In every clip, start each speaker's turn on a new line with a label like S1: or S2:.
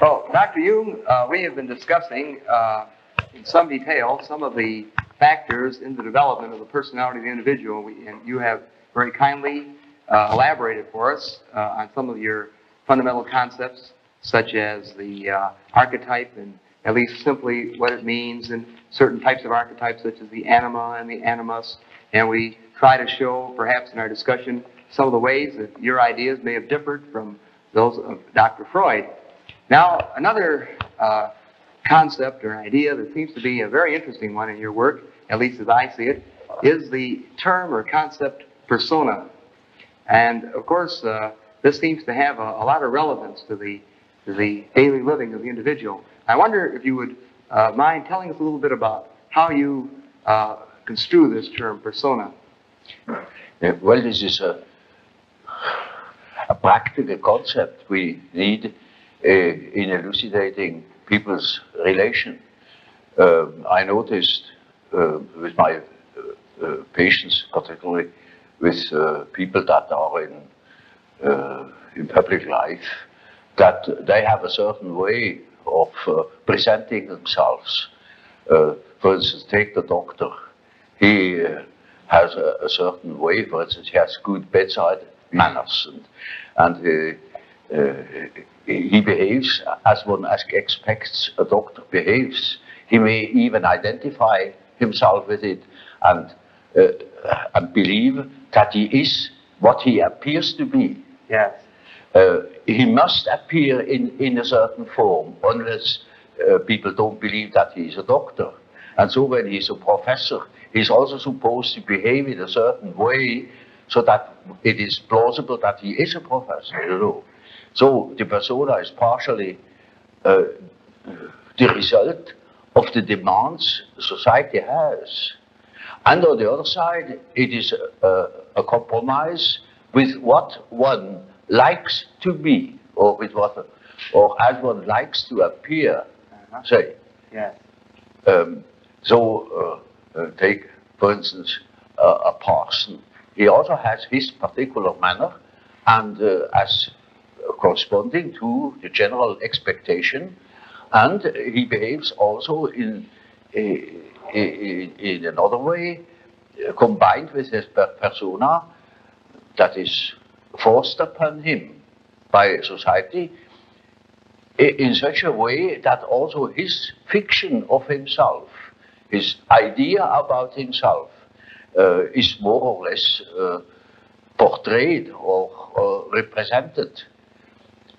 S1: Well, Dr. Jung, we have been discussing in some detail some of the factors in the development of the personality of the individual, and you have very kindly elaborated for us on some of your fundamental concepts, such as the archetype, and at least simply what it means, and certain types of archetypes, such as the anima and the animus. And we try to show, perhaps in our discussion, some of the ways that your ideas may have differed from those of Dr. Freud. Now, another concept or idea that seems to be a very interesting one in your work, at least as I see it, is the term or concept persona. And of course, this seems to have a lot of relevance to the daily living of the individual. I wonder if you would mind telling us a little bit about how you construe this term persona.
S2: Well, this is a practical concept we need in elucidating people's relation. I noticed with my patients, particularly with people that are in public life, that they have a certain way of presenting themselves. For instance, take the doctor. He has a certain way. For instance, he has good bedside manners, and he behaves as one expects a doctor behaves. He may even identify himself with it and believe that he is what he appears to be.
S1: Yes.
S2: He must appear in a certain form, unless people don't believe that he is a doctor. And so when he's a professor, he's also supposed to behave in a certain way so that it is plausible that he is a professor, you know. So the persona is partially the result of the demands society has. And on the other side, it is a compromise with what one likes to be, or with what, or as one likes to appear. Say.
S1: Yes.
S2: Take, for instance, a parson. He also has his particular manner, and as corresponding to the general expectation, and he behaves also in another way, combined with his persona that is forced upon him by society, in such a way that also his fiction of himself, his idea about himself, is more or less portrayed or represented.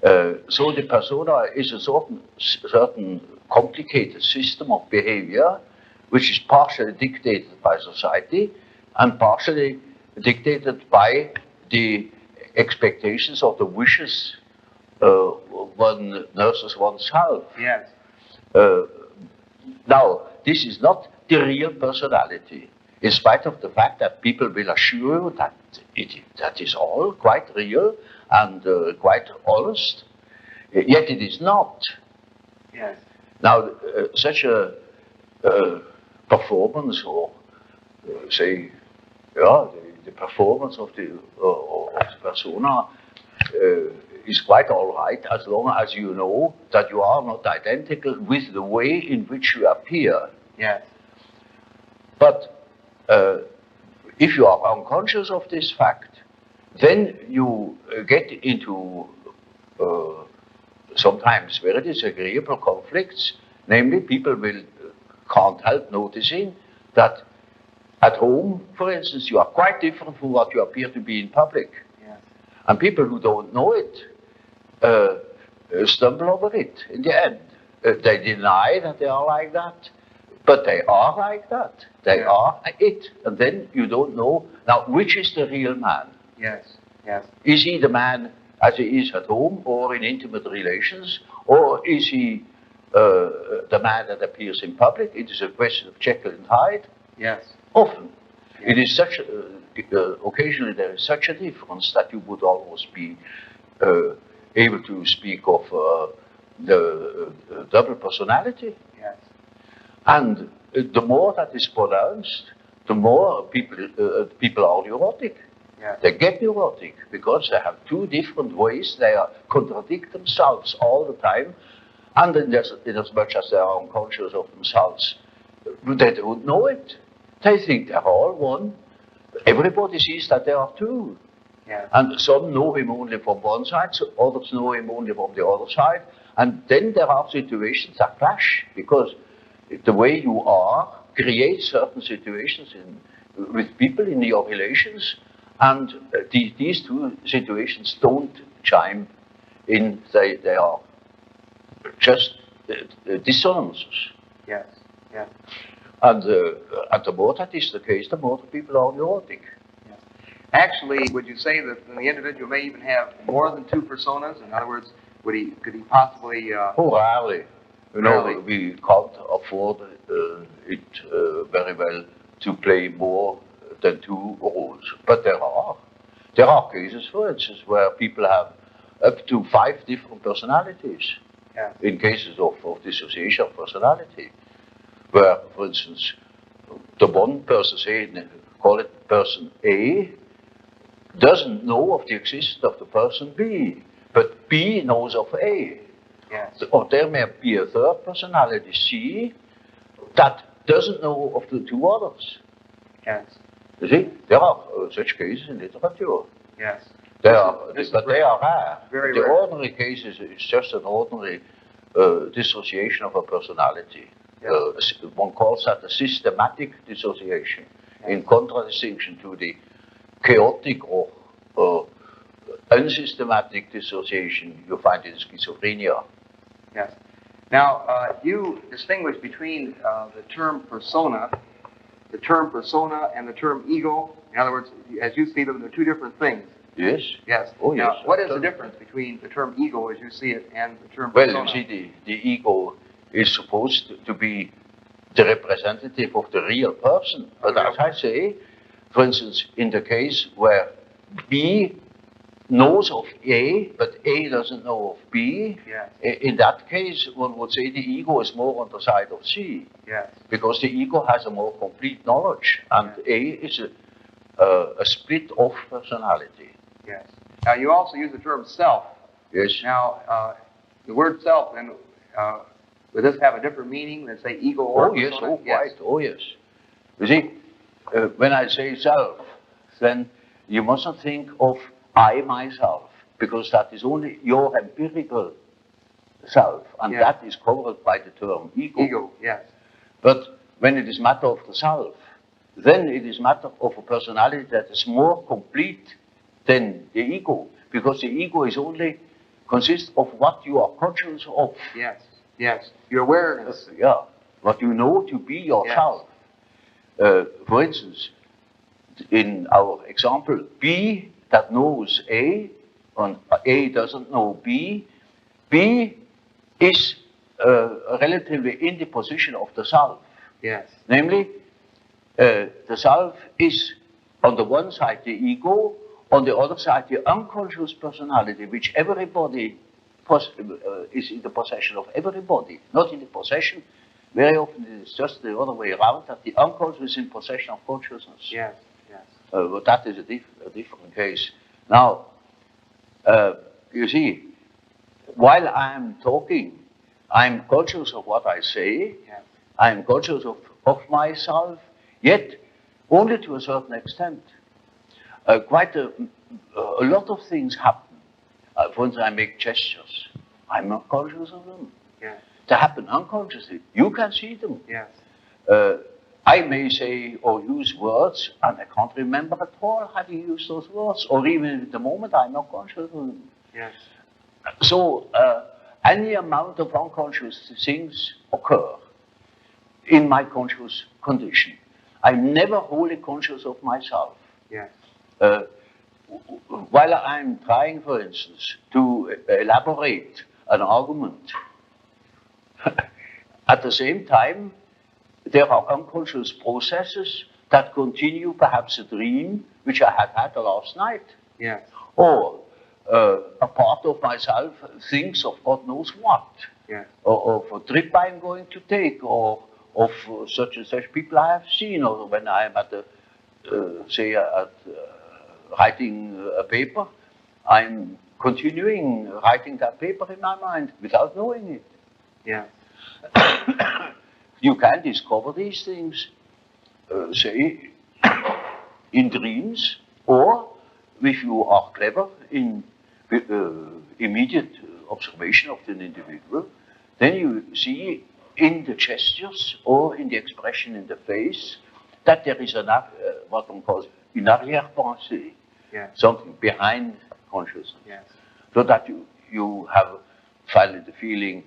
S2: So the persona is a certain complicated system of behavior, which is partially dictated by society and partially dictated by the expectations or the wishes one nurses oneself.
S1: Yes.
S2: Now, this is not the real personality, in spite of the fact that people will assure you that that is all quite real and quite honest, yet it is not.
S1: Yes.
S2: Now, such a performance, or say, the performance of the persona is quite all right, as long as you know that you are not identical with the way in which you appear.
S1: Yes.
S2: But if you are unconscious of this fact, then you get into sometimes very disagreeable conflicts. Namely, people can't help noticing that at home, for instance, you are quite different from what you appear to be in public.
S1: Yes.
S2: And people who don't know it stumble over it in the end. They deny that they are like that, but they are like that. They are it. And then you don't know, now, which is the real man?
S1: Yes. Yes.
S2: Is he the man as he is at home or in intimate relations? Or is he the man that appears in public? It is a question of Jekyll and Hyde.
S1: Yes.
S2: Often. It is such occasionally there is such a difference that you would almost be able to speak of the double personality.
S1: Yes.
S2: And the more that is pronounced, the more people are neurotic.
S1: Yes.
S2: They get neurotic because they have two different ways. They contradict themselves all the time, And in as much as they are unconscious of themselves, they don't know it. They think they're all one. Everybody sees that they are two.
S1: Yeah.
S2: And some know him only from one side, so others know him only from the other side. And then there are situations that clash, because the way you are creates certain situations with people in your relations, and these two situations don't chime in, they are just dissonances.
S1: Yes. Yeah.
S2: And the more that is the case, the more the people are neurotic.
S1: Yes. Actually, would you say that the individual may even have more than two personas? In other words, could he possibly?
S2: Oh, rarely. You know,
S1: Rarely.
S2: we can't afford it very well to play more than two roles. But there are cases, for instance, where people have up to 5 different personalities.
S1: Yeah.
S2: In cases of dissociation of personality, where, for instance, the one person, say, call it person A, doesn't know of the existence of the person B, but B knows of A.
S1: Yes.
S2: Or there may be a third personality, C, that doesn't know of the two others.
S1: Yes.
S2: You see, there are such cases in literature.
S1: Yes.
S2: They
S1: This
S2: are,
S1: is
S2: but they are rare.
S1: Very
S2: the
S1: rare.
S2: ordinary case is just an ordinary dissociation of a personality.
S1: Yes.
S2: One calls that a systematic dissociation,
S1: Yes.
S2: in contradistinction to the chaotic or unsystematic dissociation you find in schizophrenia.
S1: Yes. Now, you distinguish between the term persona and the term ego. In other words, as you see them, they're two different things.
S2: Yes?
S1: Yes.
S2: Oh,
S1: Now,
S2: yes.
S1: what is the difference between the term ego, as you see it, and the term
S2: Well,
S1: persona?
S2: you see, the ego is supposed to be the representative of the real person. But as I say, for instance, in the case where B knows of A, but A doesn't know of B,
S1: Yes.
S2: in that case, one would say the ego is more on the side of C,
S1: Yes.
S2: because the ego has a more complete knowledge, and A is a split-off personality.
S1: Yes. Now, you also use the term self.
S2: Yes.
S1: Now, the word self, then, would this have a different meaning than, say, ego or
S2: Oh, yes,
S1: persona?
S2: oh, quite, oh, yes. You see, when I say self, then you mustn't think of I myself, because that is only your empirical self, and
S1: Yeah.
S2: that is covered by the term ego.
S1: Ego, yes.
S2: But when it is matter of the self, then it is matter of a personality that is more complete than the ego, because the ego is only consists of what you are conscious of.
S1: Yes. Yes. Your awareness.
S2: Yeah, what you know to be yourself. For instance, in our example, B that knows A, and A doesn't know B, B is relatively in the position of the self.
S1: Yes.
S2: Namely, the self is on the one side the ego, on the other side the unconscious personality, which everybody is in the possession of everybody, not in the possession. Very often it is just the other way around, that the unconscious is in possession of consciousness.
S1: Yes. Yes.
S2: But that is a different case. Now, you see, while I am talking, I'm conscious of what I say,
S1: Yes.
S2: I'm conscious of myself, yet only to a certain extent. Quite a lot of things happen. For instance, I make gestures. I'm not conscious of them.
S1: Yes.
S2: They happen unconsciously. You can see them.
S1: Yes.
S2: I may say or use words, and I can't remember at all having used those words, or even at the moment I'm not conscious of them.
S1: Yes.
S2: So any amount of unconscious things occur in my conscious condition. I'm never wholly conscious of myself.
S1: Yes.
S2: While I'm trying, for instance, to elaborate an argument, at the same time, there are unconscious processes that continue, perhaps a dream, which I had last night.
S1: Yes.
S2: Or a part of myself thinks of God knows what.
S1: Yes.
S2: Or of a trip I'm going to take, or of such and such people I have seen, or when I'm at writing a paper, I'm continuing writing that paper in my mind without knowing it.
S1: Yeah.
S2: You can discover these things, say, in dreams, or if you are clever in immediate observation of an individual, then you see in the gestures or in the expression in the face that there is what one calls une arrière-pensée,
S1: Yeah.
S2: something behind consciousness.
S1: Yes.
S2: So that you have finally the feeling,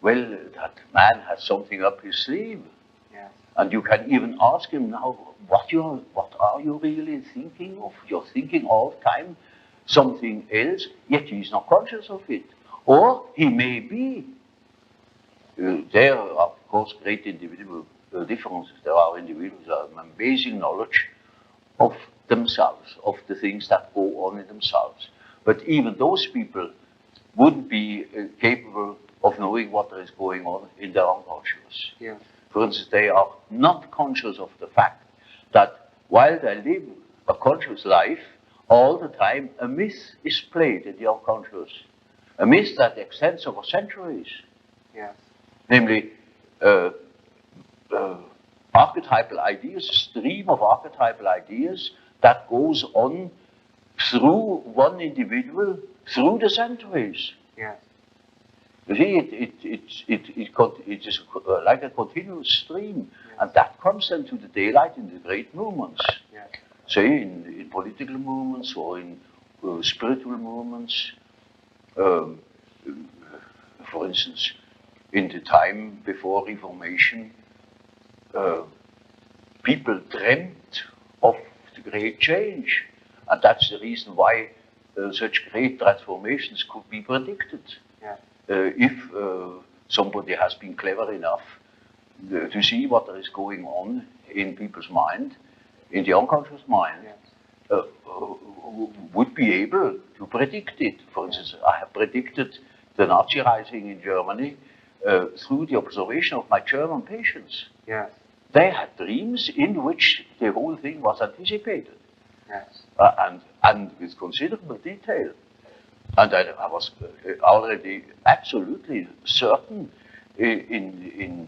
S2: well, that man has something up his sleeve.
S1: Yes.
S2: And you can even ask him now, what are you really thinking of? You're thinking all the time something else, yet he's not conscious of it. Or he may be. There are, of course, great individual differences. There are individuals who have amazing knowledge of themselves, of the things that go on in themselves. But even those people wouldn't be capable of knowing what is going on in their unconscious.
S1: Yeah.
S2: For instance, they are not conscious of the fact that while they live a conscious life, all the time a myth is played in the unconscious. A myth that extends over centuries.
S1: Yes.
S2: Namely, archetypal ideas, a stream of archetypal ideas that goes on through one individual, through the centuries.
S1: Yes.
S2: You see, it is like a continuous stream,
S1: Yes.
S2: and that comes then to the daylight in the great movements.
S1: Yes.
S2: Say in political movements or in spiritual movements. For instance, in the time before Reformation, people dreamt of the great change, and that's the reason why such great transformations could be predicted.
S1: Yeah.
S2: If somebody has been clever enough to see what is going on in people's mind, in the unconscious mind,
S1: Yes.
S2: would be able to predict it. For instance, I have predicted the Nazi rising in Germany through the observation of my German patients.
S1: Yes.
S2: They had dreams in which the whole thing was anticipated,
S1: Yes.
S2: and with considerable detail. And I was already absolutely certain in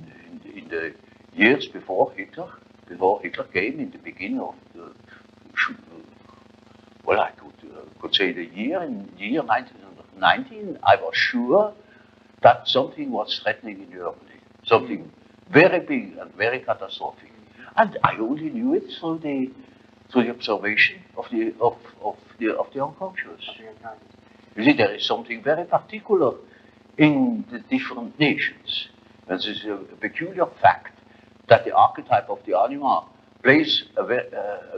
S2: the years before Hitler came, in the beginning of the, well, I could say the year 1919, I was sure that something was threatening in Germany, something very big and very catastrophic. And I only knew it through the observation of the unconscious. You see, there is something very particular in the different nations. And this is a peculiar fact that the archetype of the anima plays a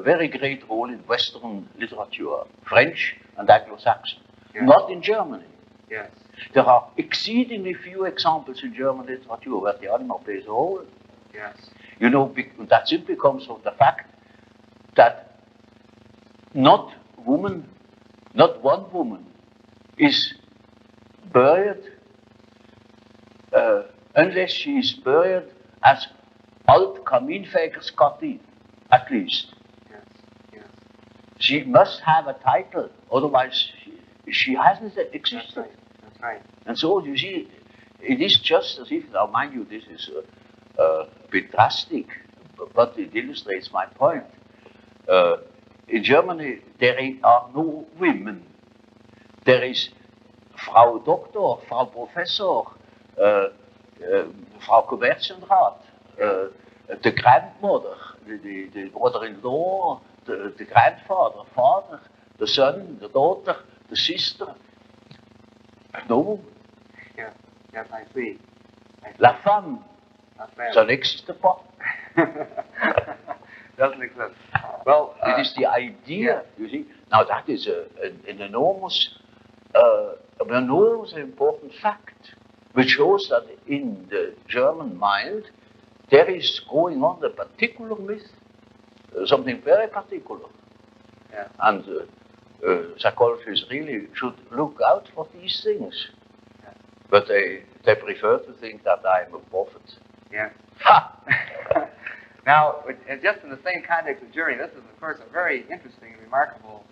S2: very great role in Western literature, French and Anglo-Saxon, not in Germany.
S1: Yes.
S2: There are exceedingly few examples in German literature where the anima plays a role.
S1: Yes.
S2: You know, that simply comes from the fact that not one woman is buried unless she is buried as Alt-Kaminfegersgattin, at least.
S1: Yes. Yes.
S2: She must have a title, otherwise she hasn't existed.
S1: That's right. That's right.
S2: And so, you see, it is just as if, now mind you, this is a bit drastic, but it illustrates my point. In Germany, there are no women. There is Frau Doktor, Frau Professor, Frau Kommerzienrat, the grandmother, the mother-in-law, the grandfather, father, the son, the daughter, the sister. No.
S1: Yeah. Yes, I see.
S2: La femme, ça n'existe pas.
S1: Doesn't exist. Well,
S2: it is the idea, you see. Now that is an enormous important fact, which shows that in the German mind there is going on a particular myth, something very particular.
S1: Yeah.
S2: And psychologists really should look out for these things.
S1: Yeah.
S2: But they prefer to think that I am a prophet.
S1: Yeah.
S2: Ha!
S1: Now, just in the same context of journey, this is, of course, a very interesting and remarkable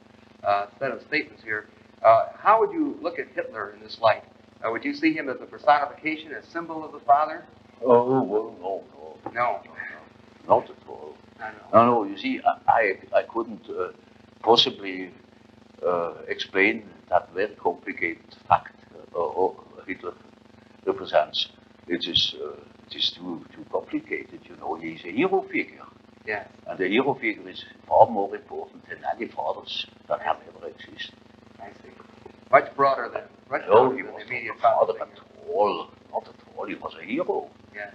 S1: set of statements here. How would you look at Hitler in this light? would you see him as a personification, a symbol of the Father?
S2: Oh, well, no.
S1: No.
S2: Not at all.
S1: I know.
S2: No, you see, I couldn't possibly explain that very complicated fact Hitler represents. It is too complicated, you know. He is a hero figure.
S1: Yeah.
S2: And the hero figure is far more important than any fathers that have ever existed.
S1: I see. Much broader than
S2: No, he
S1: than
S2: was
S1: the immediate
S2: not a
S1: father.
S2: father at all. Not at all. He was a hero
S1: Yeah.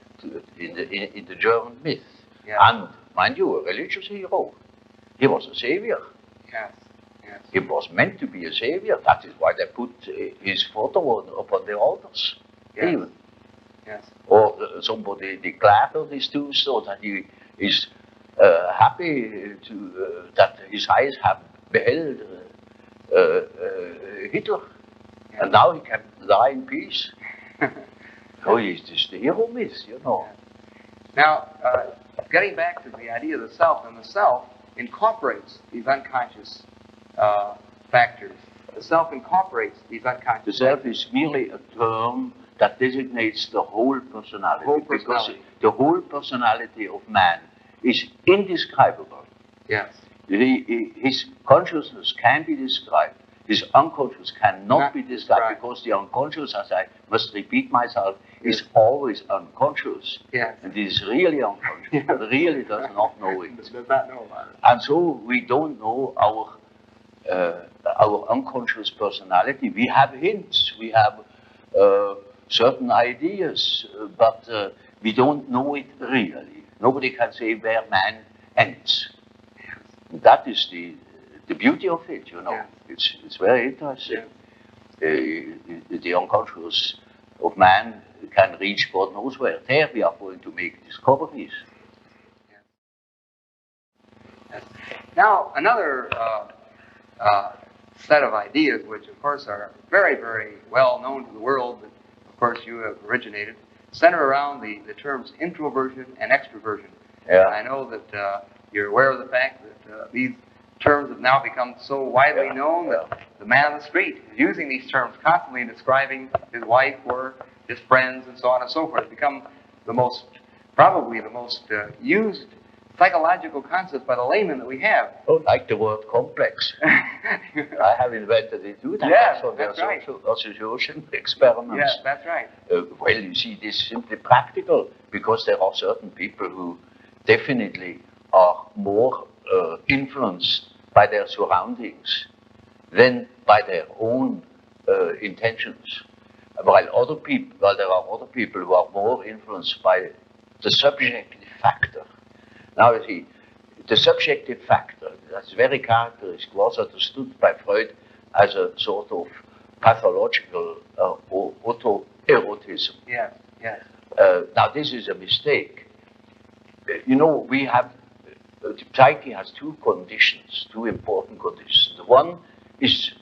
S2: in the German myth.
S1: Yeah.
S2: And, mind you, a religious hero. He was a savior.
S1: Yes. Yes.
S2: He was meant to be a savior. That is why they put his photo upon the altars.
S1: Yes.
S2: Even.
S1: Yes.
S2: Or somebody declared on his tomb so that he is happy that his eyes have beheld Hitler.
S1: Yeah.
S2: And now he can die in peace. So he's just the hero myth, you know.
S1: Now, getting back to the idea of the self, and the self incorporates these unconscious factors. The self incorporates these
S2: The
S1: unconscious
S2: self
S1: factors.
S2: is merely a term that designates the whole personality.
S1: Whole
S2: Because
S1: personality.
S2: the whole personality of man is indescribable.
S1: Yes.
S2: His consciousness can be described. His unconscious cannot
S1: Not
S2: be described
S1: described.
S2: because the unconscious, as I must repeat myself, is
S1: Yes.
S2: always unconscious.
S1: Yes.
S2: And it is really unconscious.
S1: Yes.
S2: It really does not know it.
S1: Does not know about it.
S2: And so we don't know our unconscious personality. We have hints, we have certain ideas, but we don't know it really. Nobody can say where man ends. That is the beauty of it, you know.
S1: Yeah.
S2: It's very interesting. The unconscious of man can reach God knows where. There we are going to make discoveries.
S1: Yes. Now, another set of ideas, which of course are very, very well known to the world, that of course you have originated, center around the terms introversion and extroversion.
S2: Yeah.
S1: And I know that you're aware of the fact that these terms have now become so widely known that the man on the street is using these terms constantly in describing his wife or his friends and so on and so forth. It's become probably the most used psychological concept by the layman that we have.
S2: Oh, like the word complex. I have invented it too.
S1: Yes,
S2: So there
S1: that's
S2: are
S1: right.
S2: association experiments.
S1: Yes, that's right.
S2: Well, you see, this is simply practical because there are certain people who definitely are more influenced by their surroundings than by their own intentions. While there are other people who are more influenced by the subjective factor. Now you see, the subjective factor, that's very characteristic, was understood by Freud as a sort of pathological autoerotism.
S1: Yes, yes.
S2: Now this is a mistake. You know, the psyche has two important conditions. The one is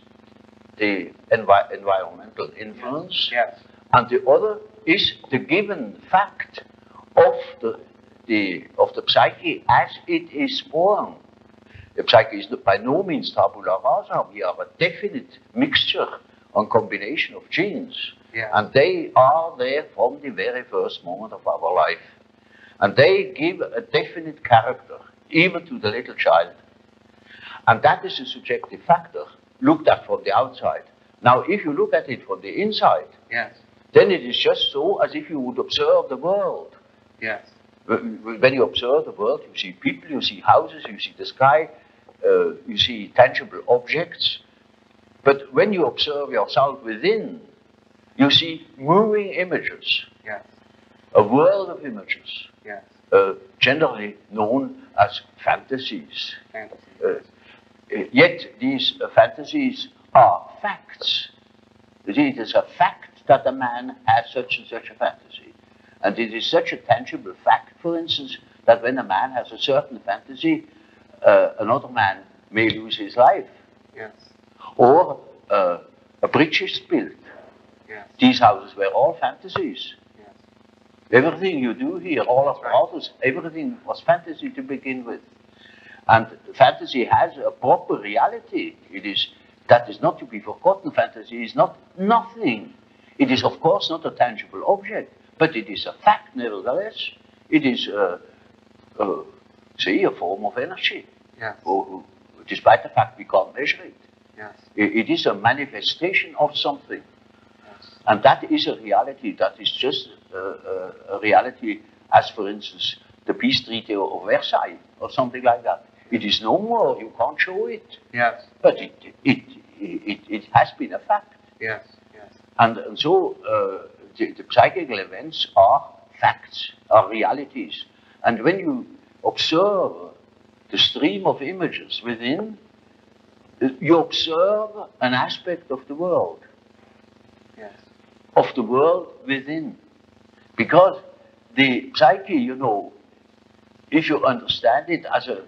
S2: the environmental influence,
S1: Yes.
S2: and the other is the given fact of the psyche as it is born. The psyche is by no means tabula rasa. We are a definite mixture and combination of genes.
S1: Yes.
S2: And they are there from the very first moment of our life. And they give a definite character, even to the little child. And that is a subjective factor, looked at from the outside. Now, if you look at it from the inside,
S1: Yes.
S2: then it is just so as if you would observe the world.
S1: Yes.
S2: When you observe the world, you see people, you see houses, you see the sky, you see tangible objects. But when you observe yourself within, you see moving images,
S1: Yes.
S2: a world of images,
S1: Yes.
S2: generally known as fantasies.
S1: Fantasy.
S2: Yet these fantasies are facts. It is a fact that a man has such and such a fantasy. And it is such a tangible fact, for instance, that when a man has a certain fantasy, another man may lose his life.
S1: Yes.
S2: Or a bridge is built.
S1: Yes.
S2: These houses were all fantasies.
S1: Yes.
S2: Everything you do here, all of the houses, everything was fantasy to begin with. And fantasy has a proper reality. That is not to be forgotten. Fantasy is not nothing. It is, of course, not a tangible object, but it is a fact nevertheless. It is, say, a form of energy.
S1: Yes.
S2: Despite the fact we can't measure it.
S1: Yes.
S2: It is a manifestation of something.
S1: Yes.
S2: And that is a reality that is just a reality as, for instance, the peace treaty of Versailles or something like that. It is no more, you can't show it.
S1: Yes.
S2: But it has been a fact.
S1: Yes. Yes.
S2: And so the psychical events are facts, are realities. And when you observe the stream of images within, you observe an aspect of the world.
S1: Yes.
S2: Of the world within. Because the psyche, you know, if you understand it as a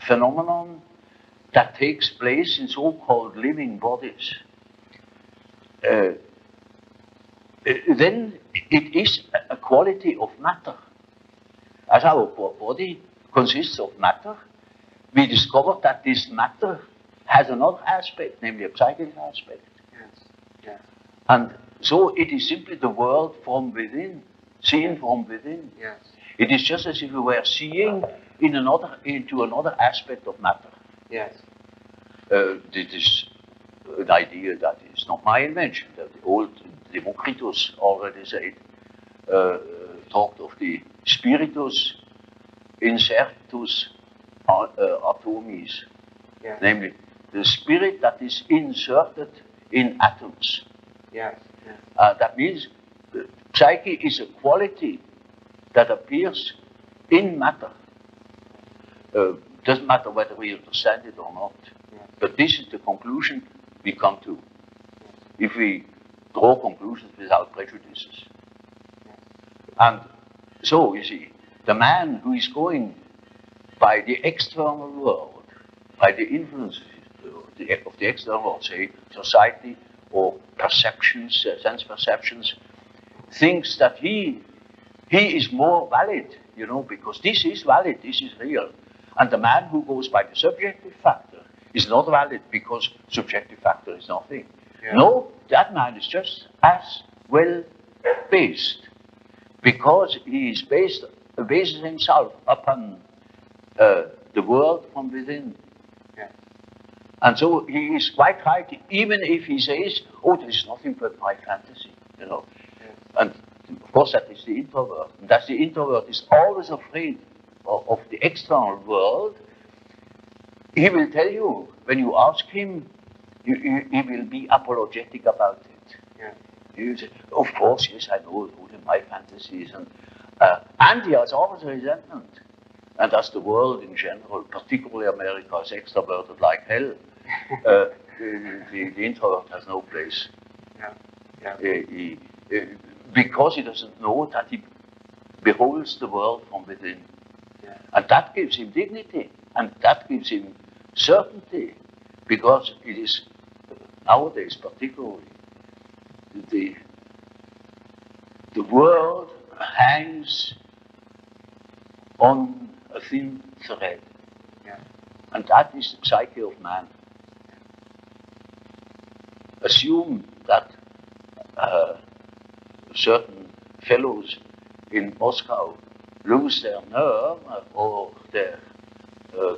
S2: phenomenon that takes place in so-called living bodies, then it is a quality of matter. As our body consists of matter, we discovered that this matter has another aspect, namely a psychic aspect.
S1: Yes. Yes.
S2: And so it is simply the world from within, seen from within.
S1: Yes.
S2: It is just as if we were seeing into another aspect of matter.
S1: Yes.
S2: This is an idea that is not my invention. That the old Democritus already said, talked of the spiritus insertus atomis,
S1: Yes.
S2: namely the spirit that is inserted in atoms.
S1: Yes. Yes.
S2: That means psyche is a quality that appears in matter. Doesn't matter whether we understand it or not.
S1: Yes.
S2: But this is the conclusion we come to. If we draw conclusions without prejudices.
S1: Yes.
S2: And so, you see, the man who is going by the external world, by the influences of the external world, say society or perceptions, sense perceptions, thinks that he is more valid, you know, because this is valid, this is real. And the man who goes by the subjective factor is not valid because subjective factor is nothing.
S1: Yeah.
S2: No, that man is just as well based because he is bases himself upon the world from within.
S1: Yeah.
S2: And so he is quite right, even if he says, oh, this is nothing but my fantasy, you know.
S1: Yeah.
S2: And of course that is the introvert. And that the introvert is always afraid of the external world. He will tell you, when you ask him, he will be apologetic about it.
S1: Yeah.
S2: He will say, of course, yes, I know my fantasies. And he has always resentment. And as the world in general, particularly America, is extroverted like hell, the introvert has no place.
S1: Yeah. Yeah.
S2: Because he doesn't know that he beholds the world from within.
S1: Yeah.
S2: And that gives him dignity, and that gives him certainty, because it is nowadays particularly the world hangs on a thin thread,
S1: Yeah.
S2: and that is the psyche of man. Assume that certain fellows in Moscow lose their nerve or their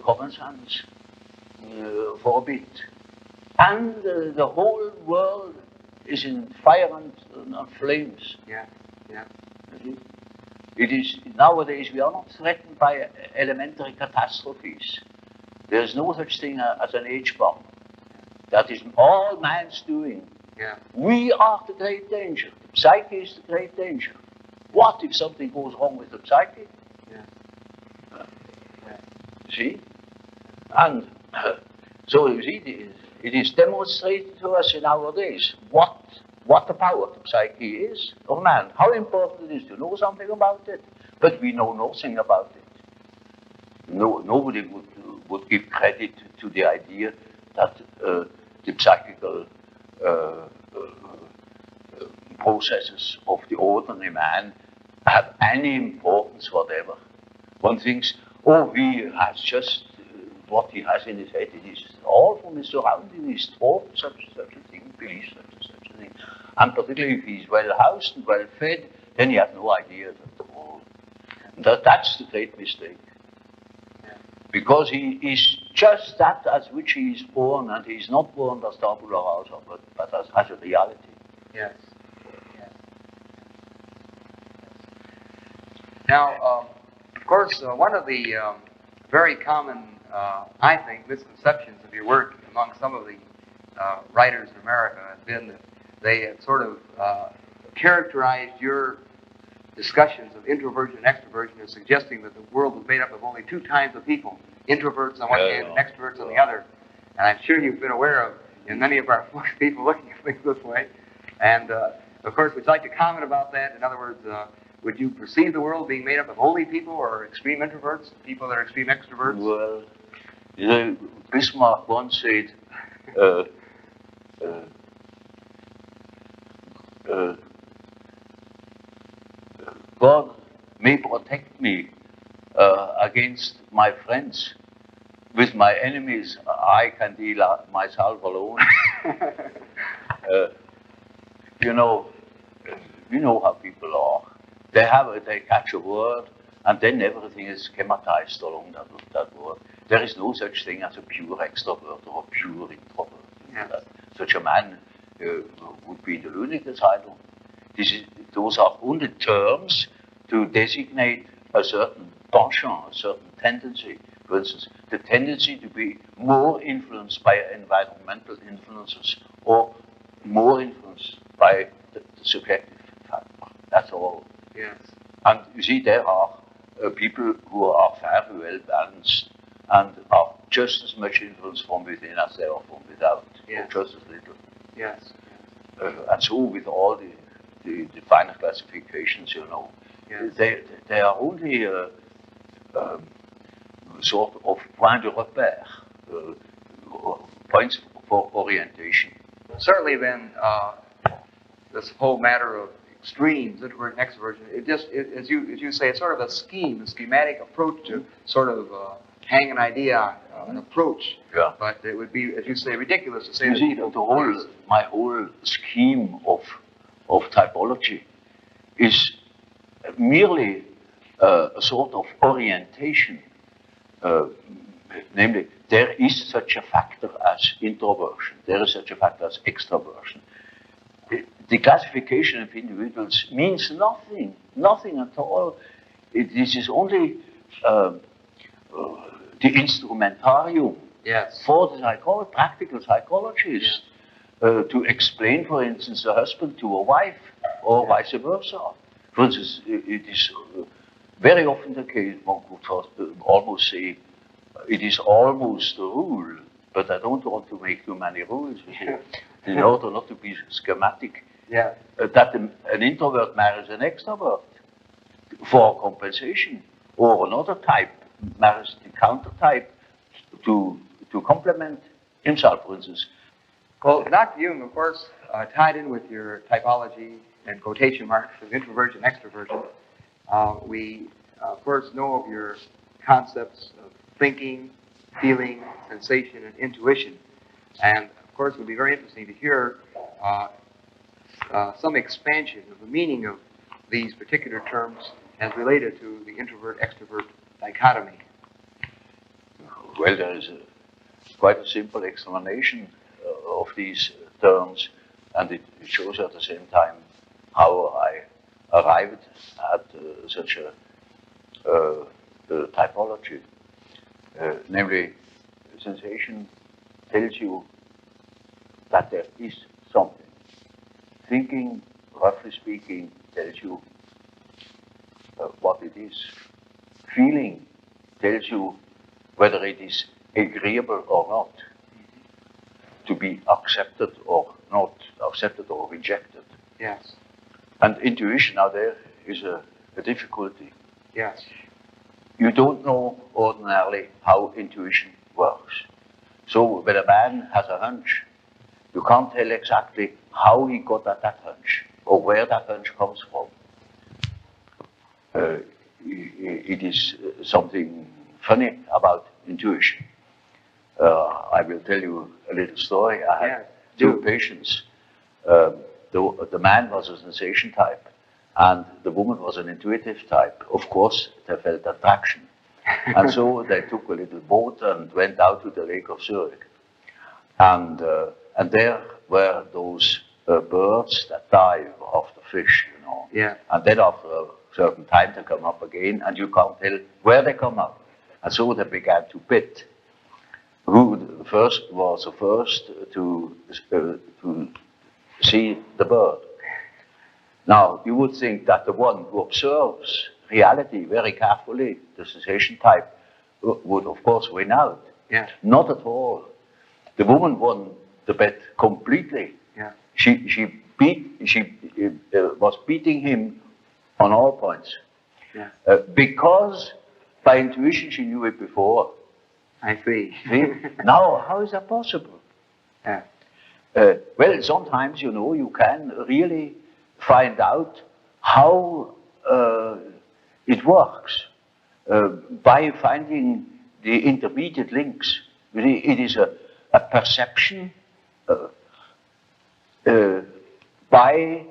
S2: common sense for a bit, and the whole world is in fire and flames.
S1: Yeah. Yeah.
S2: It is nowadays we are not threatened by elementary catastrophes. There is no such thing as an H-bomb. That is all man's doing.
S1: Yeah.
S2: We are the great danger. The psyche is the great danger. What if something goes wrong with the psyche?
S1: Yeah. Yeah.
S2: See? And so you see, it is demonstrated to us in our days what the power of the psyche is of man. How important it is to know something about it, but we know nothing about it. Nobody would give credit to the idea that the psychical processes of the ordinary man have any importance whatever. One thinks, oh, he has just what he has in his head. It is all from his surroundings. He's taught such a thing, believes such a thing. And particularly if he's well housed and well fed, then he has no idea at all. That's the great mistake. Because he is just that as which he is born, and he is not born as tabula rasa, but as a reality.
S1: Yes. Yes. Now, of course, one of the very common, I think, misconceptions of your work among some of the writers in America has been that they have sort of characterized your discussions of introversion and extroversion as suggesting that the world was made up of only two kinds of people, introverts on one hand and extroverts on the other. And I'm sure you've been aware of, in many of our books, people looking at things this way. And, of course, we'd like to comment about that. In other words, would you perceive the world being made up of only people or extreme introverts, people that are extreme extroverts?
S2: Well, you know, Bismarck once said, God may protect me against my friends. With my enemies, I can deal myself alone. You know how people are. They catch a word, and then everything is schematized along that word. There is no such thing as a pure extrovert or a pure introvert.
S1: Yes.
S2: Such a man would be in the lunatic asylum. Those are only terms to designate a certain penchant, a certain tendency. For instance, the tendency to be more influenced by environmental influences or more influenced by the subjective factor. That's all.
S1: Yes.
S2: And you see, there are people who are very well balanced and are just as much influenced from within as they are from without,
S1: Yes.
S2: or just as little.
S1: Yes.
S2: And so with all the finer classifications,
S1: Yes.
S2: they are only sort of point de repère, points for orientation.
S1: Certainly, then, this whole matter of extremes, introvert and extroversion, as you say, it's sort of a schematic approach to sort of hang an idea on, an approach.
S2: Yeah.
S1: But it would be, as you say, ridiculous to say
S2: You
S1: that
S2: see,
S1: people...
S2: my whole scheme of typology is merely a sort of orientation. Namely, there is such a factor as introversion, there is such a factor as extroversion. The classification of individuals means nothing at all. This is only the instrumentarium for the practical psychologist to explain, for instance, a husband to a wife or vice versa. For instance, it is very often the case, one could almost say, it is almost a rule, but I don't want to make too many rules, in order not to be schematic, that an introvert marries an extrovert for compensation, or another type marries the counter type to complement himself, for instance.
S1: Well, Dr. Jung, of course, tied in with your typology and quotation marks of introversion, extroversion, we, of course, know of your concepts of thinking, feeling, sensation, and intuition. And, of course, it would be very interesting to hear some expansion of the meaning of these particular terms as related to the introvert-extrovert dichotomy.
S2: Well, there is quite a simple explanation of these terms, and it shows at the same time how I arrived at such a typology. Namely, sensation tells you that there is something. Thinking, roughly speaking, tells you what it is. Feeling tells you whether it is agreeable or not, to be accepted or not, accepted or rejected.
S1: Yes.
S2: And intuition, now there is a difficulty.
S1: Yes.
S2: You don't know ordinarily how intuition works. So when a man has a hunch, you can't tell exactly how he got at that hunch or where that hunch comes from. It is something funny about intuition. I will tell you a little story. I had two patients the man was a sensation type, and the woman was an intuitive type. Of course, they felt attraction. And so they took a little boat and went out to the Lake of Zurich. And there were those birds that dive after fish, you know.
S1: Yeah.
S2: And then after a certain time they come up again, and you can't tell where they come up. And so they began to bid. Who first was the first to see the bird? Now, you would think that the one who observes reality very carefully, the sensation type, would of course win out.
S1: Yeah.
S2: Not at all. The woman won the bet completely.
S1: Yeah.
S2: She was beating him on all points.
S1: Yeah.
S2: Because by intuition she knew it before.
S1: I see.
S2: Now, how is that possible?
S1: Yeah.
S2: Well, sometimes, you know, you can really find out how it works by finding the intermediate links. It is a perception by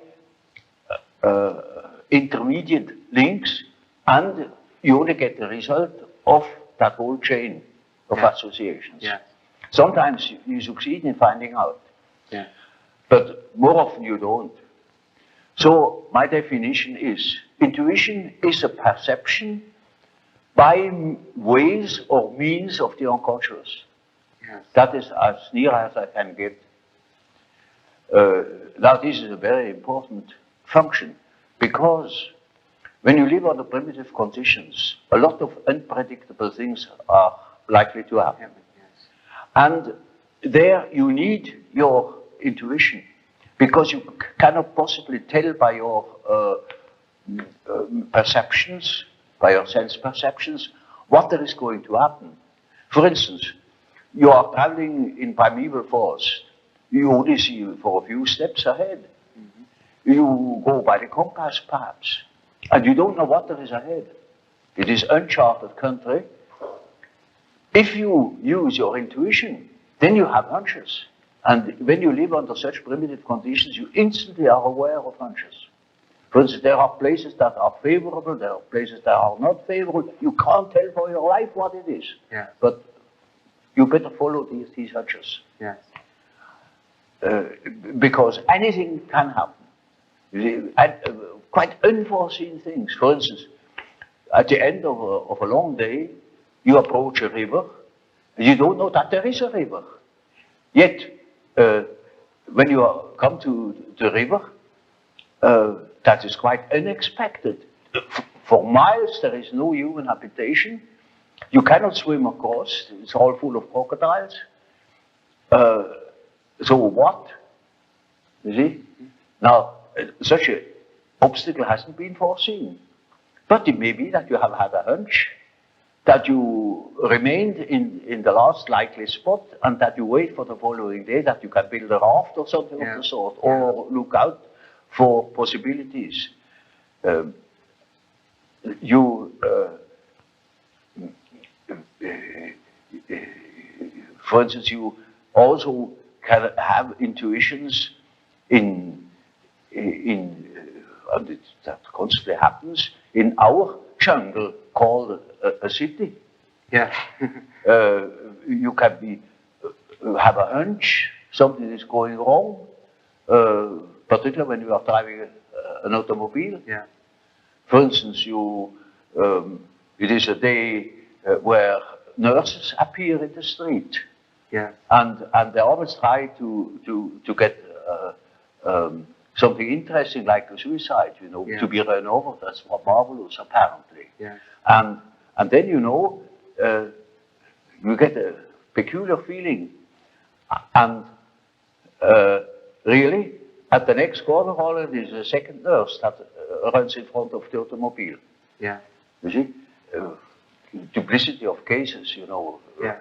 S2: intermediate links, and you only get the result of that whole chain of associations.
S1: Yeah.
S2: Sometimes you succeed in finding out,
S1: Yeah.
S2: but more often you don't. So my definition is, intuition is a perception by ways or means of the unconscious.
S1: Yes.
S2: That is as near as I can get. Now this is a very important function, because when you live under primitive conditions, a lot of unpredictable things are likely to happen.
S1: Yes.
S2: And there you need your intuition, because you cannot possibly tell by your perceptions, by your sense perceptions, what there is going to happen. For instance, you are traveling in primeval forest. You only see for a few steps ahead. You go by the compass, perhaps, and you don't know what there is ahead. It is uncharted country. If you use your intuition, then you have hunches. And when you live under such primitive conditions, you instantly are aware of hunches. For instance, there are places that are favorable, there are places that are not favorable. You can't tell for your life what it is.
S1: Yeah.
S2: But you better follow these hunches.
S1: Yes.
S2: Because anything can happen. And, quite unforeseen things. For instance, at the end of a long day, you approach a river, and you don't know that there is a river. Yet, when you come to the river, that is quite unexpected. For miles, there is no human habitation. You cannot swim across. It's all full of crocodiles. So what? You see? Now, such an obstacle hasn't been foreseen. But it may be that you have had a hunch, that you remained in the last likely spot, and that you wait for the following day, that you can build a raft or something of the sort, or look out for possibilities. For instance, you also can have intuitions that constantly happens in our jungle called a city.
S1: Yeah.
S2: You can have a hunch something is going wrong, particularly when you are driving an automobile.
S1: Yeah.
S2: For instance, it is a day where nurses appear in the street.
S1: Yeah.
S2: And they always try to get something interesting like a suicide, you know, to be run over. That's what marvelous, apparently.
S1: Yeah.
S2: And then, you know, you get a peculiar feeling. And really, at the next corner already is a second nurse that runs in front of the automobile.
S1: Yeah.
S2: You see? Duplicity of cases, you know.
S1: Yeah.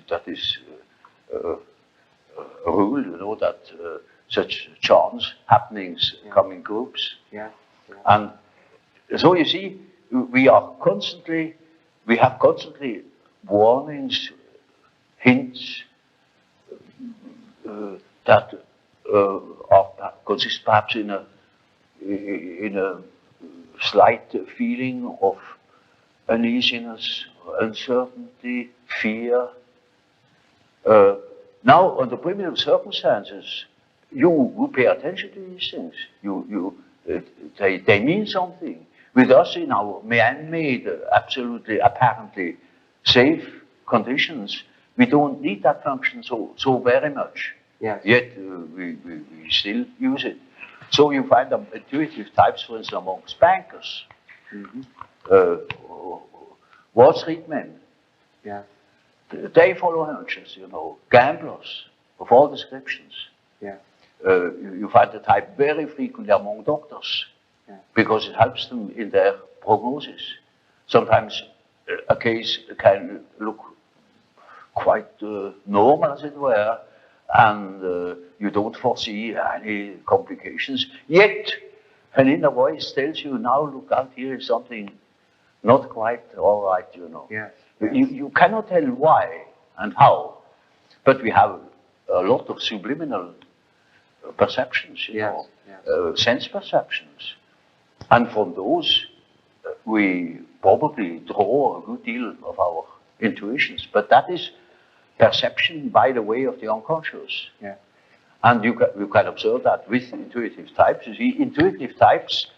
S2: That is a rule, you know, that such chance happenings come in groups.
S1: Yeah.
S2: And so you see, we have constantly warnings, hints that consists perhaps in a slight feeling of uneasiness, uncertainty, fear. Now, under primitive circumstances, you pay attention to these things. They mean something. With us in our man-made, absolutely, apparently safe conditions, we don't need that function so very much.
S1: Yes.
S2: Yet we still use it. So you find them intuitive types, for instance, amongst bankers, Wall Street men.
S1: Yeah.
S2: They follow hunches, gamblers of all descriptions.
S1: Yeah.
S2: You find the type very frequently among doctors, because it helps them in their prognosis. Sometimes a case can look quite normal, as it were, and you don't foresee any complications. Yet, an inner voice tells you, now look out, here is something not quite all right,
S1: Yes.
S2: You cannot tell why and how, but we have a lot of subliminal perceptions, sense perceptions. And from those, we probably draw a good deal of our intuitions. But that is perception by the way of the unconscious.
S1: Yeah.
S2: And you can observe that with intuitive types. You see, intuitive types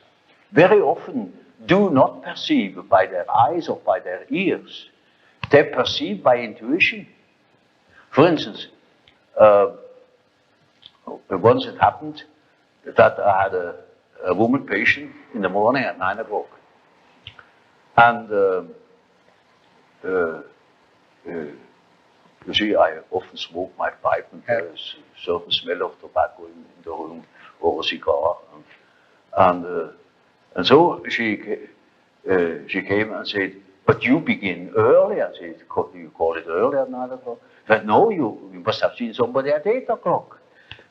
S2: very often do not perceive by their eyes or by their ears. They perceive by intuition. For instance, once it happened that I had a woman patient in the morning at 9 o'clock. And you see, I often smoke my pipe, and there's a certain smell of tobacco in the room, or a cigar. And so she came and said, but you begin early. I said, you call it early at 9 o'clock? She said, no, you must have seen somebody at 8 o'clock.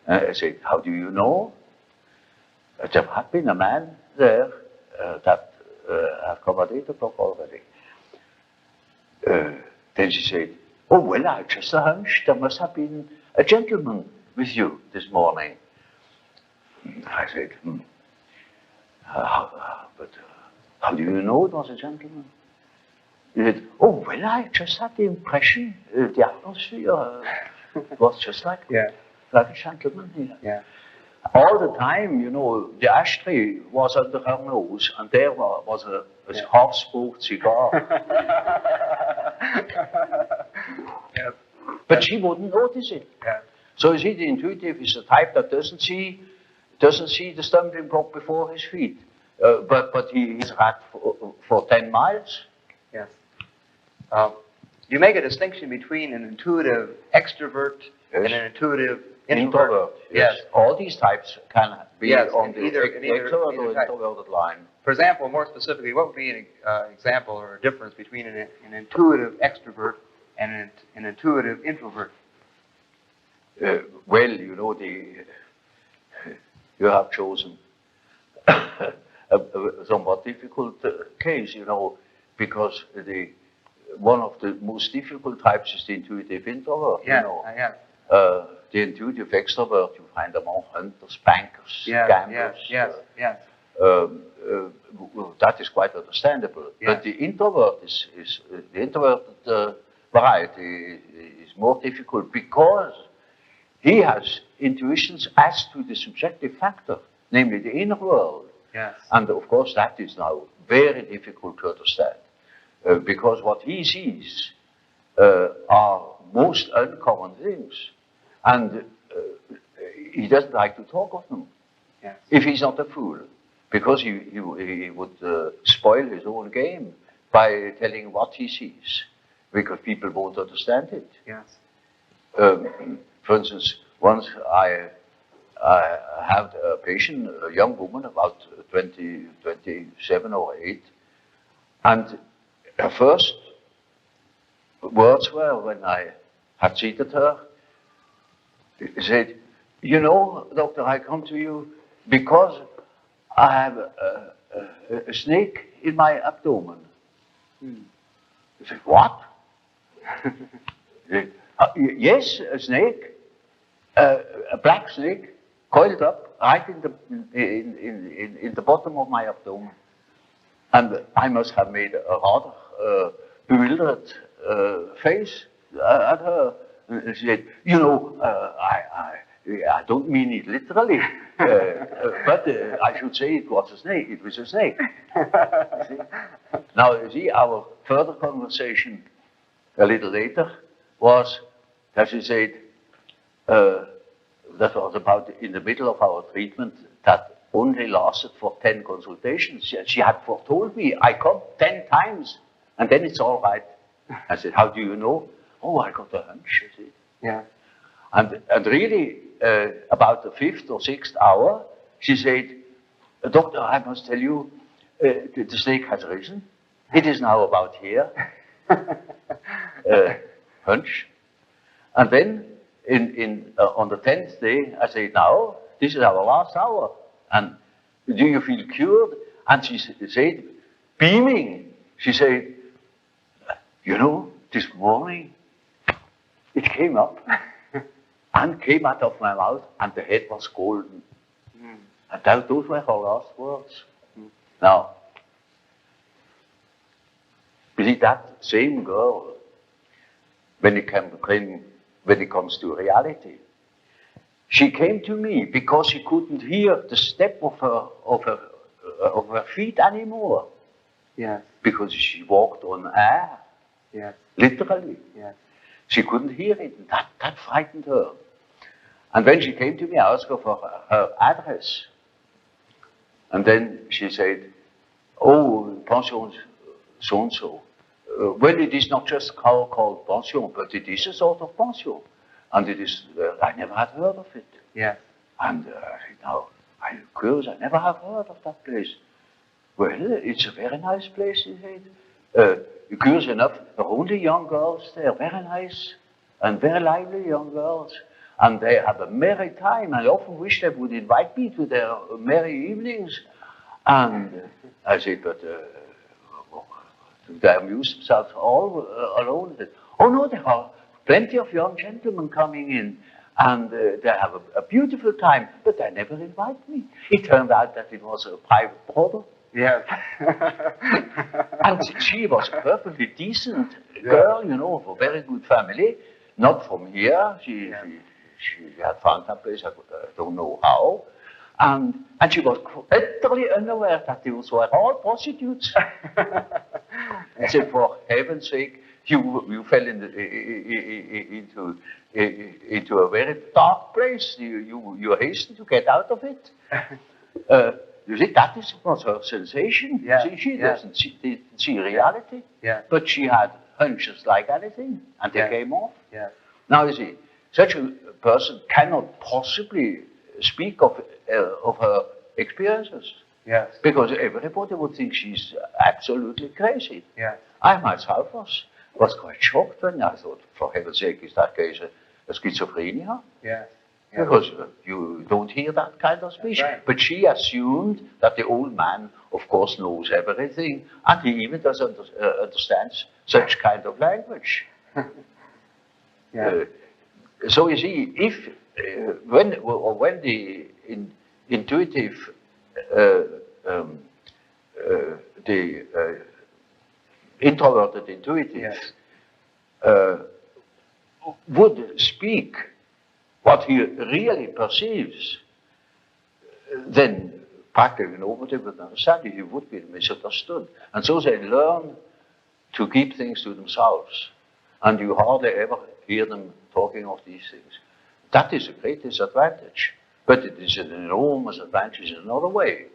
S2: I said, how do you know? There had been a man there that had come at 8 o'clock already. Then she said, oh, well, I just a hunch. There must have been a gentleman with you this morning. I said, but how do you know it was a gentleman? He said, oh, well, I just had the impression, the atmosphere was just like a gentleman here.
S1: Yeah.
S2: All the time, the ashtray was under her nose, and there was a half-smoked cigar.
S1: Yes.
S2: But she wouldn't notice it.
S1: Yeah.
S2: So you see, the intuitive is the type that doesn't see the stumbling block before his feet, but he's ran for 10 miles.
S1: Yes. You make a distinction between an intuitive extrovert and an intuitive introvert.
S2: Yes. All these types can be on the
S1: either
S2: extrovert or
S1: type.
S2: introverted line.
S1: For example, more specifically, what would be an example or a difference between an intuitive extrovert and an intuitive introvert?
S2: Well, you have chosen a somewhat difficult case, because one of the most difficult types is the intuitive introvert. The intuitive extrovert you find among hunters, bankers, gamblers.
S1: Yes.
S2: That is quite understandable.
S1: Yes.
S2: But the introvert the introverted variety is more difficult because he has intuitions as to the subjective factor, namely the inner world.
S1: Yes.
S2: And of course that is now very difficult to understand because what he sees are most uncommon things, and he doesn't like to talk of them.
S1: Yes.
S2: If he's not a fool, because he would spoil his own game by telling what he sees, because people won't understand it.
S1: Yes.
S2: For instance, once I had a patient, a young woman, about 27 or 8, and her first words were, when I had treated her, she said, doctor, I come to you because I have a snake in my abdomen. I said, what? Yes, a snake, a black snake, coiled up right in the bottom of my abdomen. And I must have made a rather bewildered face at her. And she said, you know, I don't mean it literally, but I should say it was a snake. It was a snake. You see? Now, you see, our further conversation a little later was that she said, that was about in the middle of our treatment that only lasted for 10 consultations. She had foretold me, I come 10 times and then it's all right. I said, how do you know? Oh, I got a hunch, you see.
S1: Yeah.
S2: And really, about the 5th or 6th hour, she said, doctor, I must tell you, the snake has risen. It is now about here. Hunch. And then on the 10th day, I said, now, this is our last hour. And do you feel cured? And she said, beaming, she said, you know, this morning, it came up and came out of my mouth, and the head was golden. Mm. And those were her last words. Mm. Now, you see, that same girl, when it comes to reality, she came to me because she couldn't hear the step of her feet anymore.
S1: Yes.
S2: Because she walked on air.
S1: Yes.
S2: Literally.
S1: Yes.
S2: She couldn't hear it. And that frightened her. And when she came to me, I asked her for her address. And then she said, oh, pension so-and-so. Well, it is not just called pension, but it is a sort of pension. And it is, I never had heard of it.
S1: Yeah.
S2: And now, I'm curious, I never have heard of that place. Well, it's a very nice place, she said. Curious enough, there are only young girls there, very nice and very lively young girls. And they have a merry time. I often wish they would invite me to their merry evenings. And I said, but they amuse themselves all alone. Oh no, there are plenty of young gentlemen coming in, and they have a beautiful time, but they never invite me. It turned out that it was a private brother.
S1: Yeah.
S2: And she was a perfectly decent girl, you know, of a very good family. Not from here. She had found that place, I don't know how. And she was utterly unaware that those were all prostitutes. I said, for heaven's sake, you fell into a very dark place. You hastened to get out of it. You see, that was her sensation.
S1: Yeah.
S2: See, she didn't see reality.
S1: Yeah.
S2: But she had hunches like anything, and they came off.
S1: Yeah.
S2: Now, you see, such a person cannot possibly speak of her experiences.
S1: Yes.
S2: Because everybody would think she's absolutely crazy.
S1: Yeah.
S2: I myself was quite shocked when I thought, for heaven's sake, is that case a schizophrenia?
S1: Yes.
S2: Yeah. Because you don't hear that kind of speech.
S1: Right.
S2: But she assumed that the old man, of course, knows everything, and he even doesn't understands such kind of language.
S1: Yeah.
S2: So you see, if when the intuitive, the introverted intuitive would speak what he really perceives, then practically nobody would understand it. He would be misunderstood. And so they learn to keep things to themselves. And you hardly ever hear them talking of these things. That is a great disadvantage. But it is an enormous advantage in another way.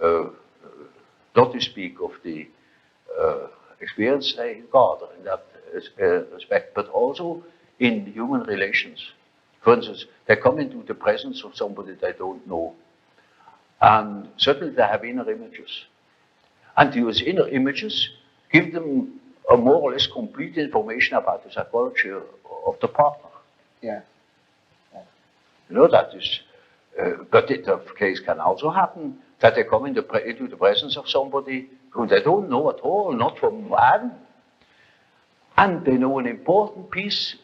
S2: Not to speak of the experience they gather in that respect, but also in human relations. For instance, they come into the presence of somebody they don't know. And certainly they have inner images. And those inner images give them a more or less complete information about the psychology of the partner.
S1: Yeah.
S2: You know, that is, but the case can also happen that they come into the presence of somebody who they don't know at all, not from Adam. And they know an important piece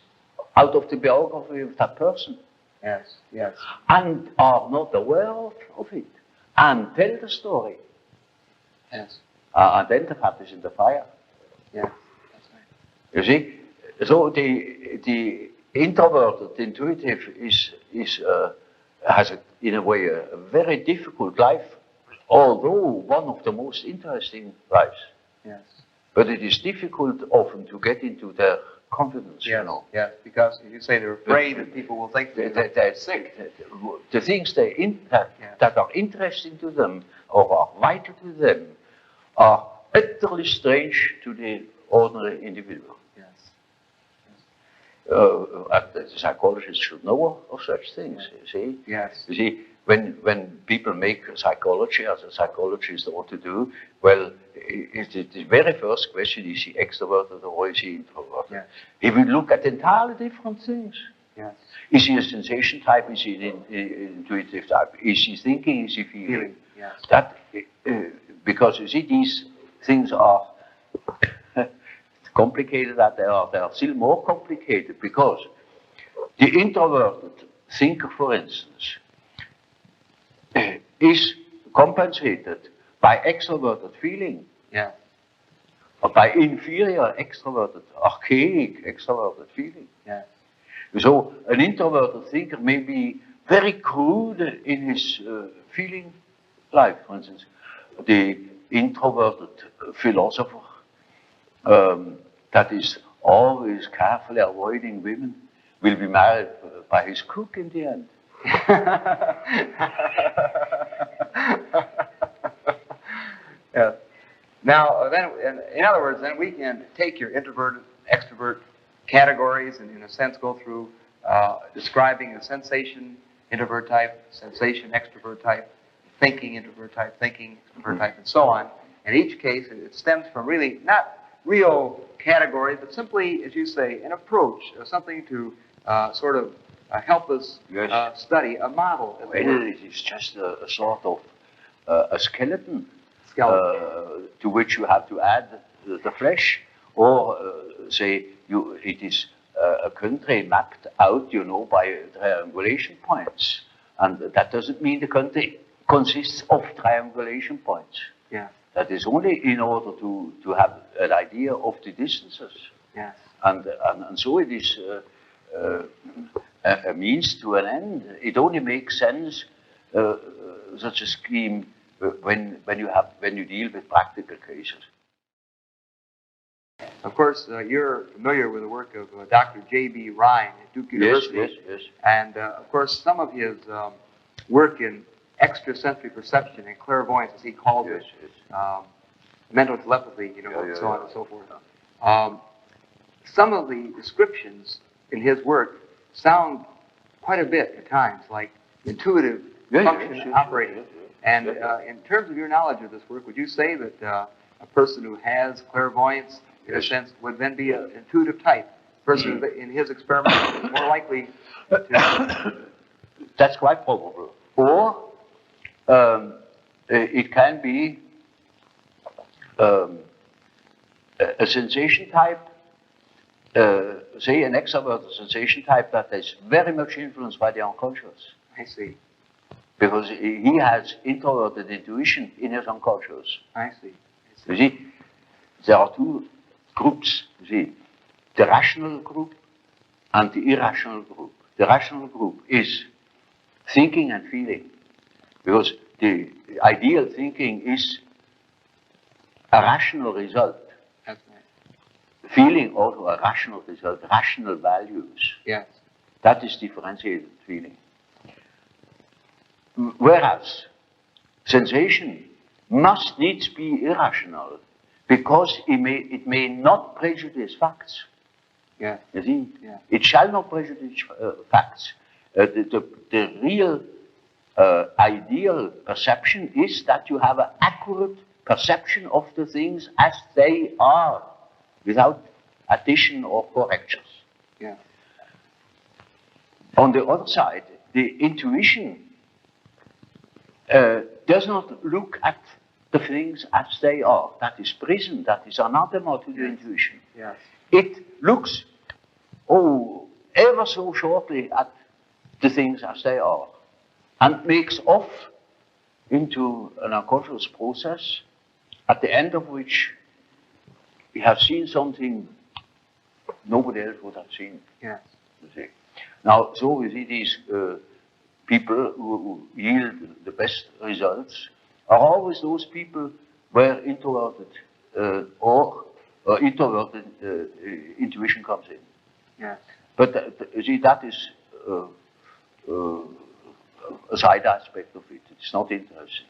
S2: out of the biography of that person.
S1: Yes, yes.
S2: and are not aware of it, and tell the story.
S1: Yes.
S2: And then the fat is in the fire.
S1: Yeah, that's right.
S2: You see, so the introverted intuitive has in a way a very difficult life, although one of the most interesting lives.
S1: Yes.
S2: But it is difficult often to get into their confidence.
S1: Yes,
S2: You know.
S1: yes, because as you say, they're afraid that people will think
S2: They're sick. The things that are interesting to them or are vital to them are utterly strange to the ordinary individual.
S1: Yes.
S2: The psychologist should know of such things. You see.
S1: Yes.
S2: You see, when people make psychology, as a psychologist ought to do, well, the very first question is he extroverted or is he introverted?
S1: Yes.
S2: He will look at entirely different things.
S1: Yes.
S2: Is he a sensation type? Is he an intuitive type? Is he thinking? Is he feeling?
S1: Yes.
S2: That because you see these things are complicated. That they are still more complicated because the introverted thinker, for instance, is compensated by extroverted feeling.
S1: Yeah.
S2: Or by inferior extroverted, archaic extroverted feeling.
S1: Yeah.
S2: So an introverted thinker may be very crude in his feeling life. For instance, the introverted philosopher that is always carefully avoiding women will be married by his cook in the end.
S1: Yeah. Now, then, in other words, then we can take your introvert, extrovert categories and, in a sense, go through describing a sensation introvert type, sensation extrovert type, thinking introvert type, thinking extrovert type, and so on. In each case, it stems from really not real categories, but simply, as you say, an approach, something to sort of help us study, a model.
S2: It is just a sort of a skeleton to which you have to add the flesh, or say it is a country mapped out, by triangulation points, and that doesn't mean the country consists of triangulation points.
S1: Yeah.
S2: That is only in order to have an idea of the distances.
S1: Yes.
S2: And so it is a means to an end. It only makes sense, such a scheme, when you deal with practical cases.
S1: Of course, you're familiar with the work of Dr. J.B. Ryan at Duke University.
S2: Yes.
S1: And, of course, some of his work in extrasensory perception and clairvoyance, as he calls it, mental telepathy, and so on and so forth. Some of the descriptions in his work sound quite a bit at times like intuitive function operating. And in terms of your knowledge of this work, would you say that a person who has clairvoyance, in a sense, would then be an intuitive type? A person who, in his experiment, is more likely to...
S2: That's quite probable. Or it can be a sensation type, say an extroverted sensation type that is very much influenced by the unconscious.
S1: I see.
S2: Because he has introverted intuition in his unconscious.
S1: I see.
S2: You see, there are two groups, you see, the rational group and the irrational group. The rational group is thinking and feeling, because the ideal thinking is a rational result.
S1: That's right.
S2: Feeling also a rational result, rational values.
S1: Yes.
S2: That is differentiated feeling. Whereas sensation must needs be irrational, because it may not prejudice facts.
S1: Yeah.
S2: You see?
S1: Yeah.
S2: It shall not prejudice facts. The real ideal perception is that you have an accurate perception of the things as they are, without addition or corrections.
S1: Yeah.
S2: On the other side, the intuition does not look at the things as they are. That is prison, that is anathema to the intuition.
S1: Yes.
S2: It looks, ever so shortly at the things as they are, and makes off into an unconscious process, at the end of which we have seen something nobody else would have seen.
S1: Yes.
S2: You see. Now, so we see these people who yield the best results are always those people where introverted or introverted intuition comes in.
S1: Yes.
S2: But you see, that is a side aspect of it. It's not interesting.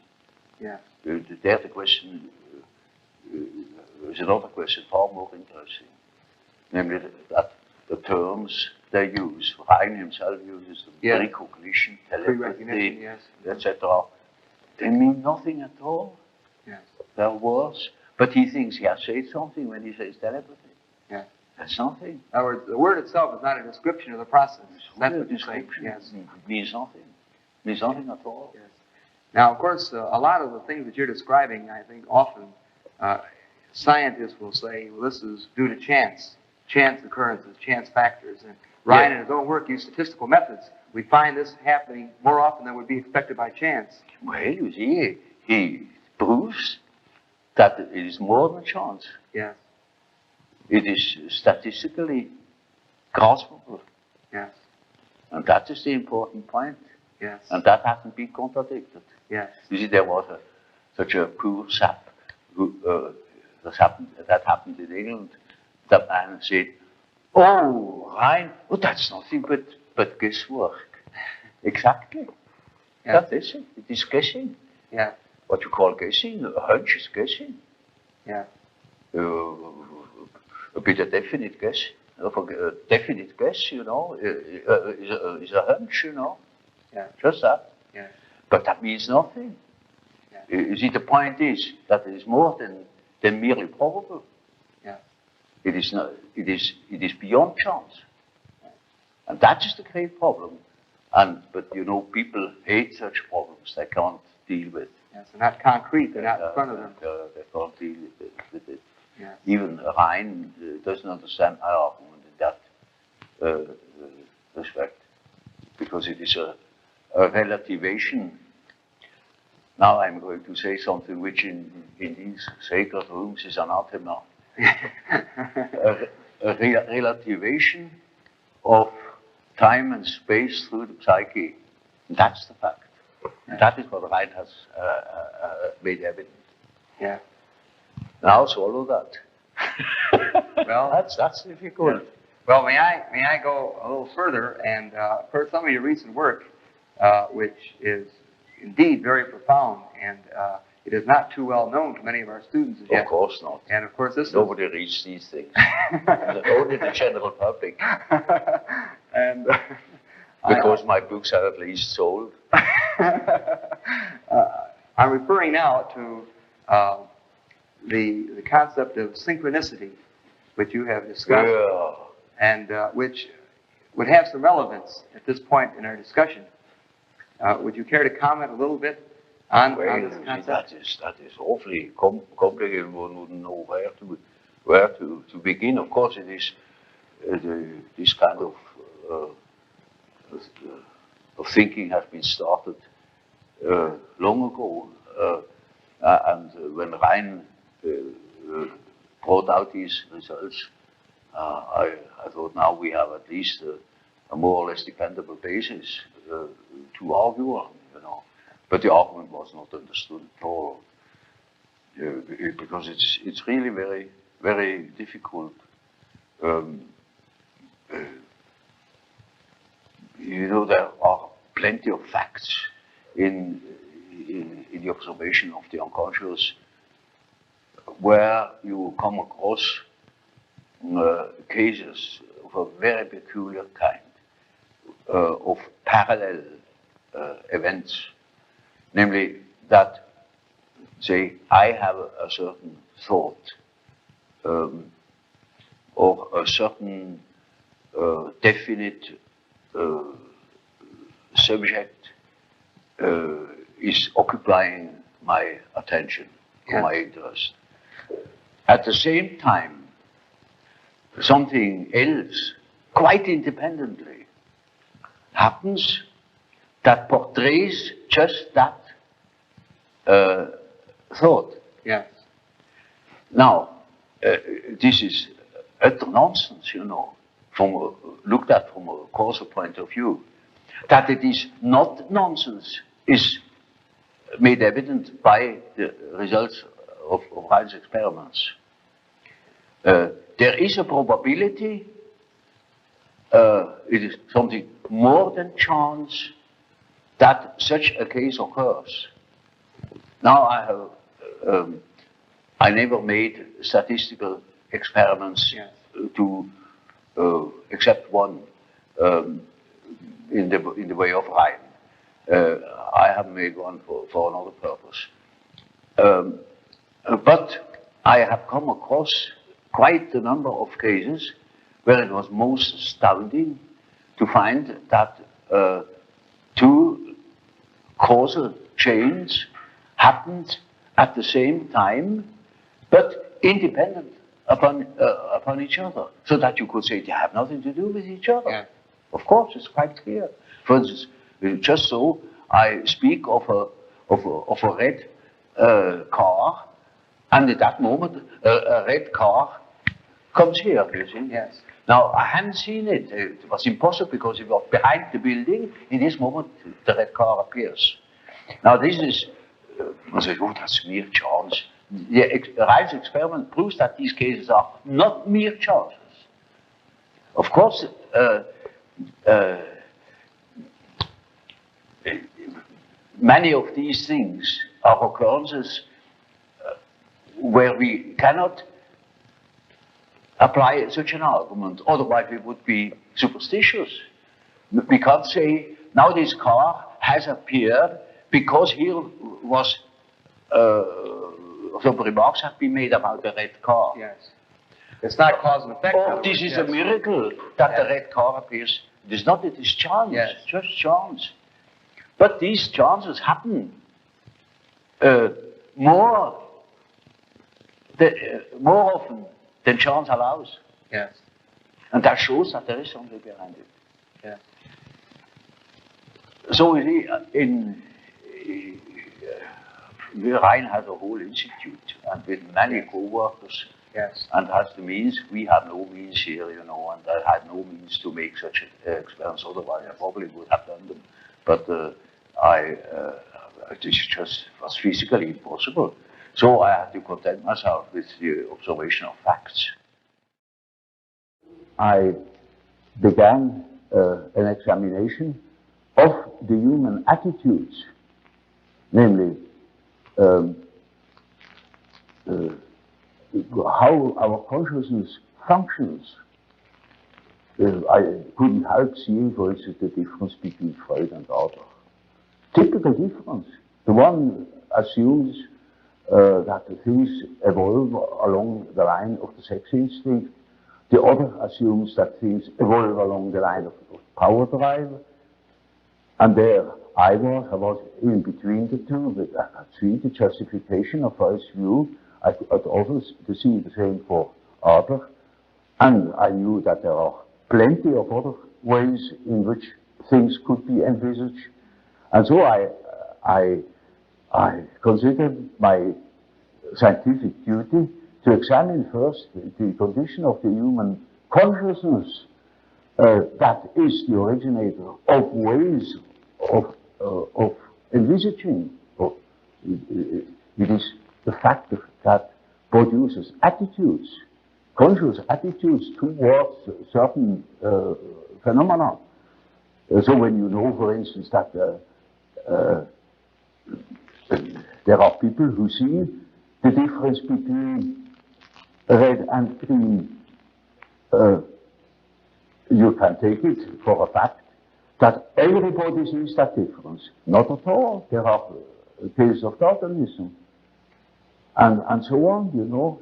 S1: Yes.
S2: There the question is another question far more interesting, namely that the terms they use, Ryan himself uses them,
S1: Yes.
S2: recognition,
S1: Pre-recognition,
S2: telepathy,
S1: yes.
S2: etc. They mean nothing at all.
S1: Yes.
S2: They're words. But he thinks he has said something when he says telepathy.
S1: Yes.
S2: That's nothing.
S1: In other words, the word itself is not a description of the process. That's what you're saying.
S2: Description.
S1: Yes.
S2: It means nothing. It means nothing at all.
S1: Yes. Now, of course, a lot of the things that you're describing, I think often scientists will say, well, this is due to chance occurrences, chance factors. And Ryan, in his own work, used statistical methods. We find this happening more often than would be expected by chance.
S2: Well, you see, he proves that it is more than chance.
S1: Yes.
S2: It is statistically graspable.
S1: Yes.
S2: And that is the important point.
S1: Yes.
S2: And that hasn't been contradicted.
S1: Yes.
S2: You see, there was such a poor sap who, that happened in England. That man said, "Oh, Ryan, oh, that's nothing but guesswork." Exactly.
S1: Yes.
S2: That is it. It is guessing.
S1: Yeah.
S2: What you call guessing, a hunch is guessing.
S1: Yeah.
S2: A bit of definite guess. A definite guess, you know, is a hunch, you know.
S1: Yeah.
S2: Just that.
S1: Yeah.
S2: But that means nothing.
S1: Yeah.
S2: You see, the point is that it is more than merely probable.
S1: Yeah.
S2: It is not. It is beyond chance, and that is the great problem. But you know, people hate such problems. They can't deal with.
S1: Yes. They're not concrete. They're not in front of them.
S2: They can't deal with it.
S1: Yes.
S2: Even Ryan doesn't understand my argument in that respect, because it is a relativation. Now I'm going to say something which in these sacred rooms is anathema. a relativation of time and space through the psyche. That's the fact. And that is what Ryan has made evident.
S1: Yeah.
S2: Now swallow that.
S1: Well,
S2: that's difficult.
S1: Yeah. Well, may I go a little further and for some of your recent work, which is indeed very profound, and it is not too well known to many of our students as yet.
S2: Of course not.
S1: And of course, this
S2: nobody reads these things. Only the general public.
S1: And
S2: because my books are at least sold.
S1: I'm referring now to the concept of synchronicity, which you have discussed, and which would have some relevance at this point in our discussion. Would you care to comment a little bit on this concept?
S2: That is awfully complicated. One wouldn't know where to begin. Of course, it is this kind of thinking has been started long ago, and when Ryan brought out these results, I thought now we have at least a more or less dependable basis to argue on, you know. But the argument was not understood at all, because it's really very, very difficult. You know, there are plenty of facts in the observation of the unconscious where you come across cases of a very peculiar kind of parallel events. Namely, that, say, I have a certain thought or a certain definite subject is occupying my attention, or my interest. At the same time, something else, quite independently, happens that portrays just that thought.
S1: Yes.
S2: Now, this is utter nonsense, you know, looked at from a causal point of view. That it is not nonsense is made evident by the results of Ryan's experiments. There is a probability, it is something more than chance, that such a case occurs. Now I never made statistical experiments to except one in the way of Ryan. I have made one for another purpose. But I have come across quite a number of cases where it was most astounding to find that two causal chains happened at the same time, but independent upon each other, so that you could say they have nothing to do with each other.
S1: Yeah.
S2: Of course, it's quite clear. For instance, just so I speak of a red car, and at that moment a red car comes here, you see.
S1: Yes.
S2: Now, I hadn't seen it. It was impossible because it was behind the building. In this moment, the red car appears. Now, this is, I say, oh, that's mere chance. Ryan's experiment proves that these cases are not mere chances. Of course, many of these things are occurrences where we cannot apply such an argument, otherwise we would be superstitious. We can't say, now this car has appeared because here was, some remarks have been made about the red car.
S1: Yes. It's not cause and effect.
S2: Oh, this is a miracle that the red car appears. It is not, it is chance, just chance. But these chances happen more often than chance allows.
S1: Yes.
S2: And that shows that there is something behind it.
S1: Yeah.
S2: So you see, Ryan has a whole institute and with many co-workers.
S1: Yes.
S2: And has the means. We have no means here, you know, and I had no means to make such experiments. Otherwise, I probably would have done them. But it just was physically impossible. So I had to content myself with the observation of facts. I began an examination of the human attitudes, namely how our consciousness functions. I couldn't help seeing, for instance, the difference between Freud and Adler. Typical difference. The one assumes that things evolve along the line of the sex instinct. The other assumes that things evolve along the line of power drive. And there I was in between the two, but I could see the justification of Freud's view. I could also see the same for Adler. And I knew that there are plenty of other ways in which things could be envisaged. And so I considered my scientific duty to examine first the condition of the human consciousness that is the originator of ways of envisaging. It is the factor that produces attitudes, conscious attitudes towards certain phenomena. So when you know, for instance, that there are people who see the difference between red and green, you can take it for a fact that everybody sees that difference. Not at all. There are cases of totemism. And so on, you know.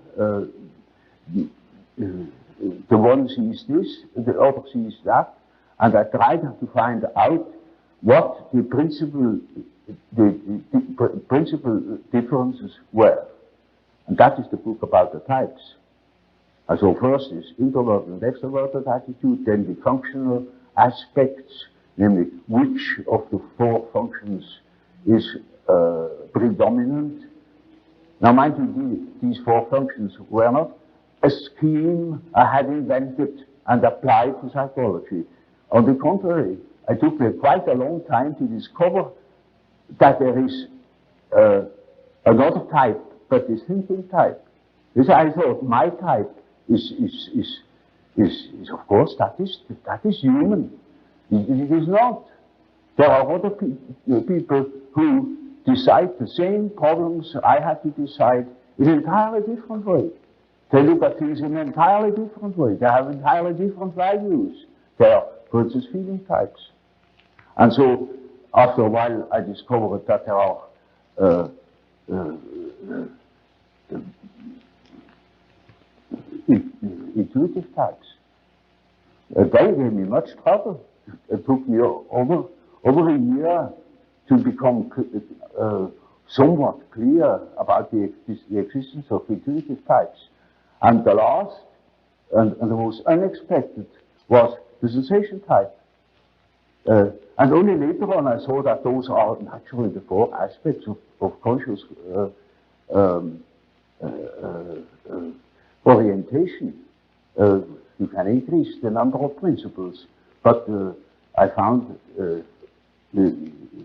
S2: The one sees this, the other sees that, and I tried to find out what the principal differences were. And that is the book about the types. And so first is introverted and extroverted attitude, then the functional aspects,
S3: namely which of the four functions is predominant. Now mind you, these four functions were not a scheme I had invented and applied to psychology. On the contrary, I took quite a long time to discover that there is another type, but distinctive type. This I thought my type is of course that is human. It is not. There are other people who decide the same problems I had to decide in an entirely different way. They look at things in an entirely different way. They have entirely different values. They are, for instance, feeling types. And so, after a while, I discovered that there are intuitive types. They gave me much trouble. It took me over a year to become somewhat clear about the existence of intuitive types. And the last and the most unexpected was the sensation type. And only later on I saw that those are naturally the four aspects of conscious orientation. You can increase the number of principles, but I found the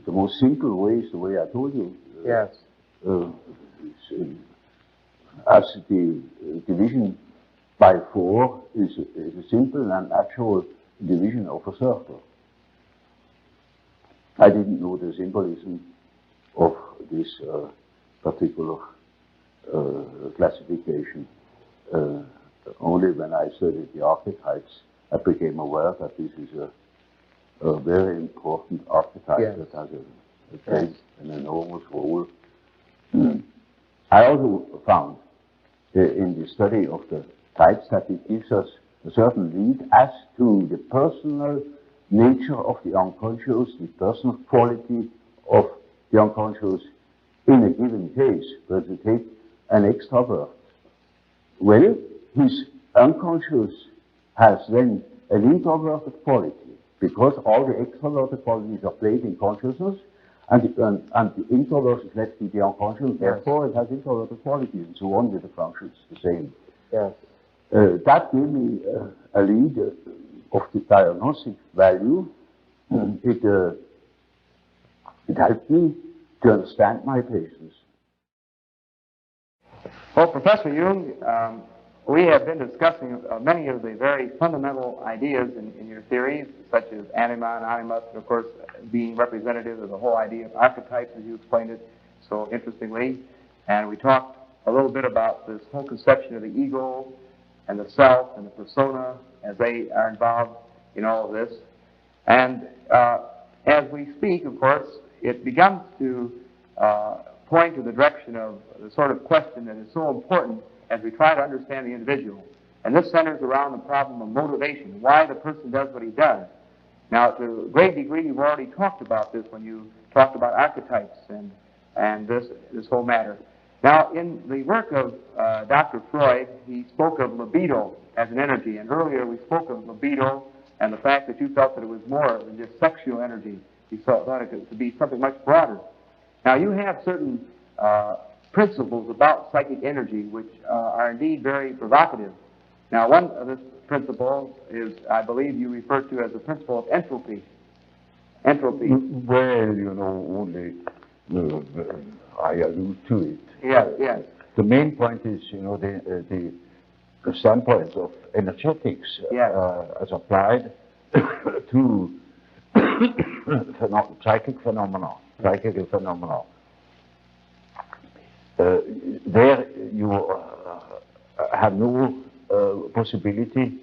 S3: most simple way is the way I told you.
S1: Yes.
S3: As the division by four is a simple and actual division of a circle. I didn't know the symbolism of this particular classification. Only when I studied the archetypes, I became aware that this is a very important archetype that has played an enormous role. I also found in the study of the types that it gives us a certain lead as to the personal nature of the unconscious, the personal quality of the unconscious in a given case. But to take an extrovert, well, his unconscious has then an introverted quality, because all the extroverted qualities are played in consciousness, and the introvert is left with the unconscious, therefore it has introverted qualities, and so on with the functions the same.
S1: Yes.
S3: That gave me a lead of the diagnostic value. It helped me to understand my patients.
S1: Well, Professor Jung, we have been discussing many of the very fundamental ideas in your theories, such as anima and animus, and of course being representative of the whole idea of archetypes, as you explained it so interestingly. And we talked a little bit about this whole conception of the ego and the self and the persona as they are involved in all of this. And as we speak, of course, it begins to point to the direction of the sort of question that is so important as we try to understand the individual. And this centers around the problem of motivation, why the person does what he does. Now, to a great degree, you've already talked about this when you talked about archetypes and this whole matter. Now, in the work of Dr. Freud, he spoke of libido as an energy, and earlier we spoke of libido and the fact that you felt that it was more than just sexual energy. You thought it to be something much broader. Now, you have certain principles about psychic energy which are indeed very provocative. Now, one of the principles is, I believe you refer to as the principle of entropy. Entropy.
S3: Well, you know, only I allude to it.
S1: Yes, yes.
S3: The main point is, you know, the standpoint of energetics as applied to psychic phenomena. There you have no possibility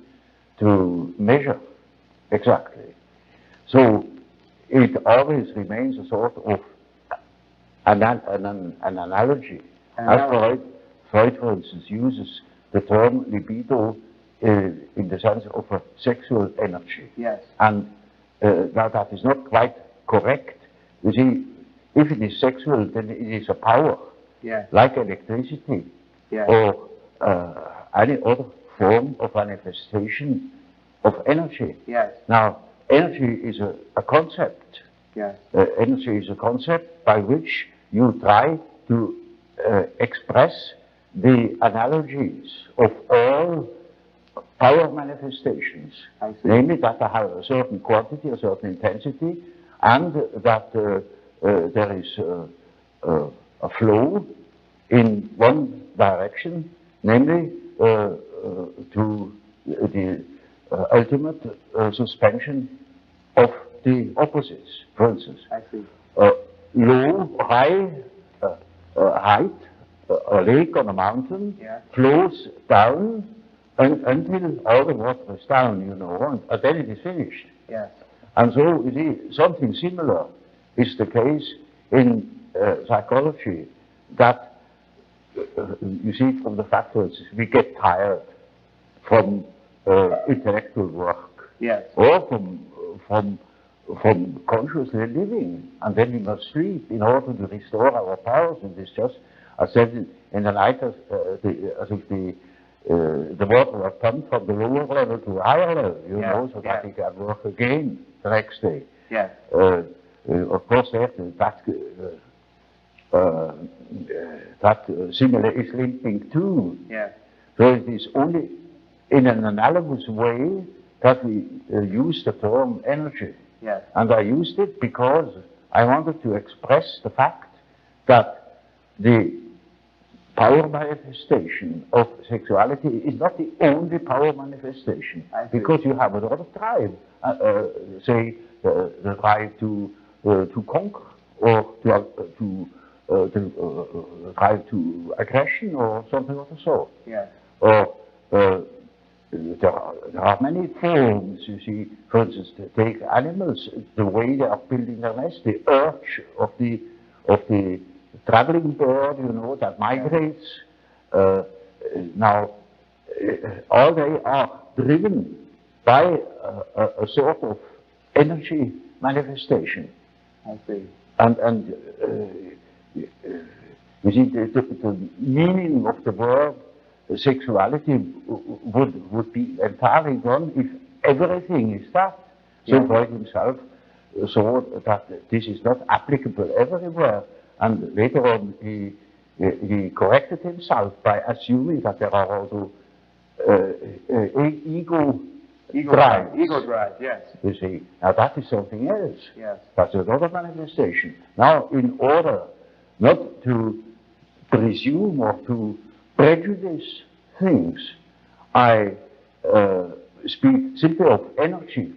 S3: to measure exactly. So it always remains a sort of an analogy. As Freud, for instance, uses the term libido in the sense of a sexual energy.
S1: Yes.
S3: And now that is not quite correct. You see, if it is sexual, then it is a power, like electricity, or any other form of manifestation of energy.
S1: Yes.
S3: Now, energy is a concept.
S1: Yes.
S3: Energy is a concept by which you try to express the analogies of all power manifestations, namely that they have a certain quantity, a certain intensity, and that there is a flow in one direction, namely to the ultimate suspension of the opposites. For instance,
S1: I see.
S3: High height, a lake on a mountain,
S1: Yeah.
S3: flows down until all the water is down, you know, and then it is finished.
S1: Yes.
S3: And so it is something similar is the case in psychology, that you see from the factors we get tired from intellectual work,
S1: Yes.
S3: or from consciously living, and then we must sleep in order to restore our powers. And it's just, I said in the night, as if the water was pumped from the lower level to a higher level, you know, so that we can work again the next day.
S1: Yes.
S3: Of course, that simile is linking too.
S1: Yes.
S3: So it is only in an analogous way that we use the term energy.
S1: Yes.
S3: And I used it because I wanted to express the fact that the power manifestation of sexuality is not the only power manifestation, because you have another drive, say the drive to conquer, or to drive to aggression, or something of the sort.
S1: Yes.
S3: Or there are many forms, you see. For instance, take animals, the way they are building their nest, the urge of the traveling bird, you know, that migrates. Now, all they are driven by a sort of energy manifestation.
S1: I see.
S3: And you see, the meaning of the word sexuality would be entirely gone if everything is that. So Freud himself saw that this is not applicable everywhere, and later on he corrected himself by assuming that there are also ego drives.
S1: Ego drives, yes.
S3: You see, now that is something else.
S1: Yes.
S3: That's another manifestation. Now, in order not to presume or to prejudice things, I speak simply of energy.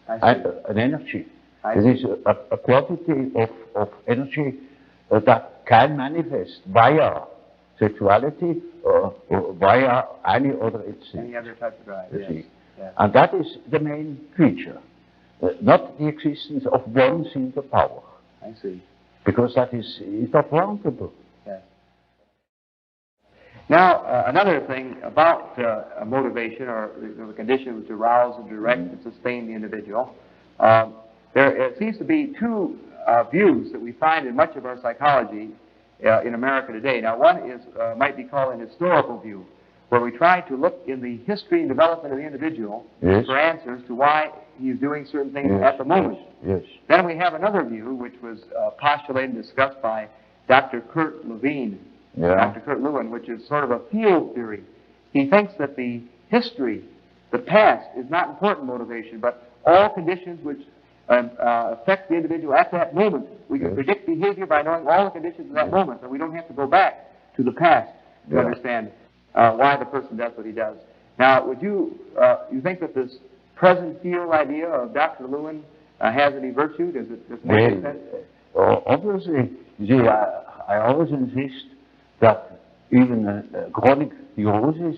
S3: An energy. It is a quantity of energy that can manifest via sexuality or via any other instinct.
S1: Any other type of drive,
S3: You
S1: yes.
S3: see.
S1: Yes.
S3: And that is the main feature, not the existence of one single power.
S1: I see.
S3: Because that is not warrantable.
S1: Yes. Now, another thing about motivation, or the condition which arouse and direct and sustain the individual, there seems to be two views that we find in much of our psychology in America today. Now, one is might be called an historical view, where we try to look in the history and development of the individual for answers to why he is doing certain things at the moment.
S3: Yes.
S1: Then we have another view, which was postulated and discussed by Dr. Kurt Lewin, Dr. Kurt Lewin, which is sort of a field theory. He thinks that the history, the past, is not important motivation, but all conditions which affect the individual at that moment. We can predict behavior by knowing all the conditions of that moment, and we don't have to go back to the past to understand why the person does what he does. Now, would you think that this present field idea of Dr. Lewin has any virtue? Does it make any sense?
S3: Obviously, you see, I always insist that even chronic neurosis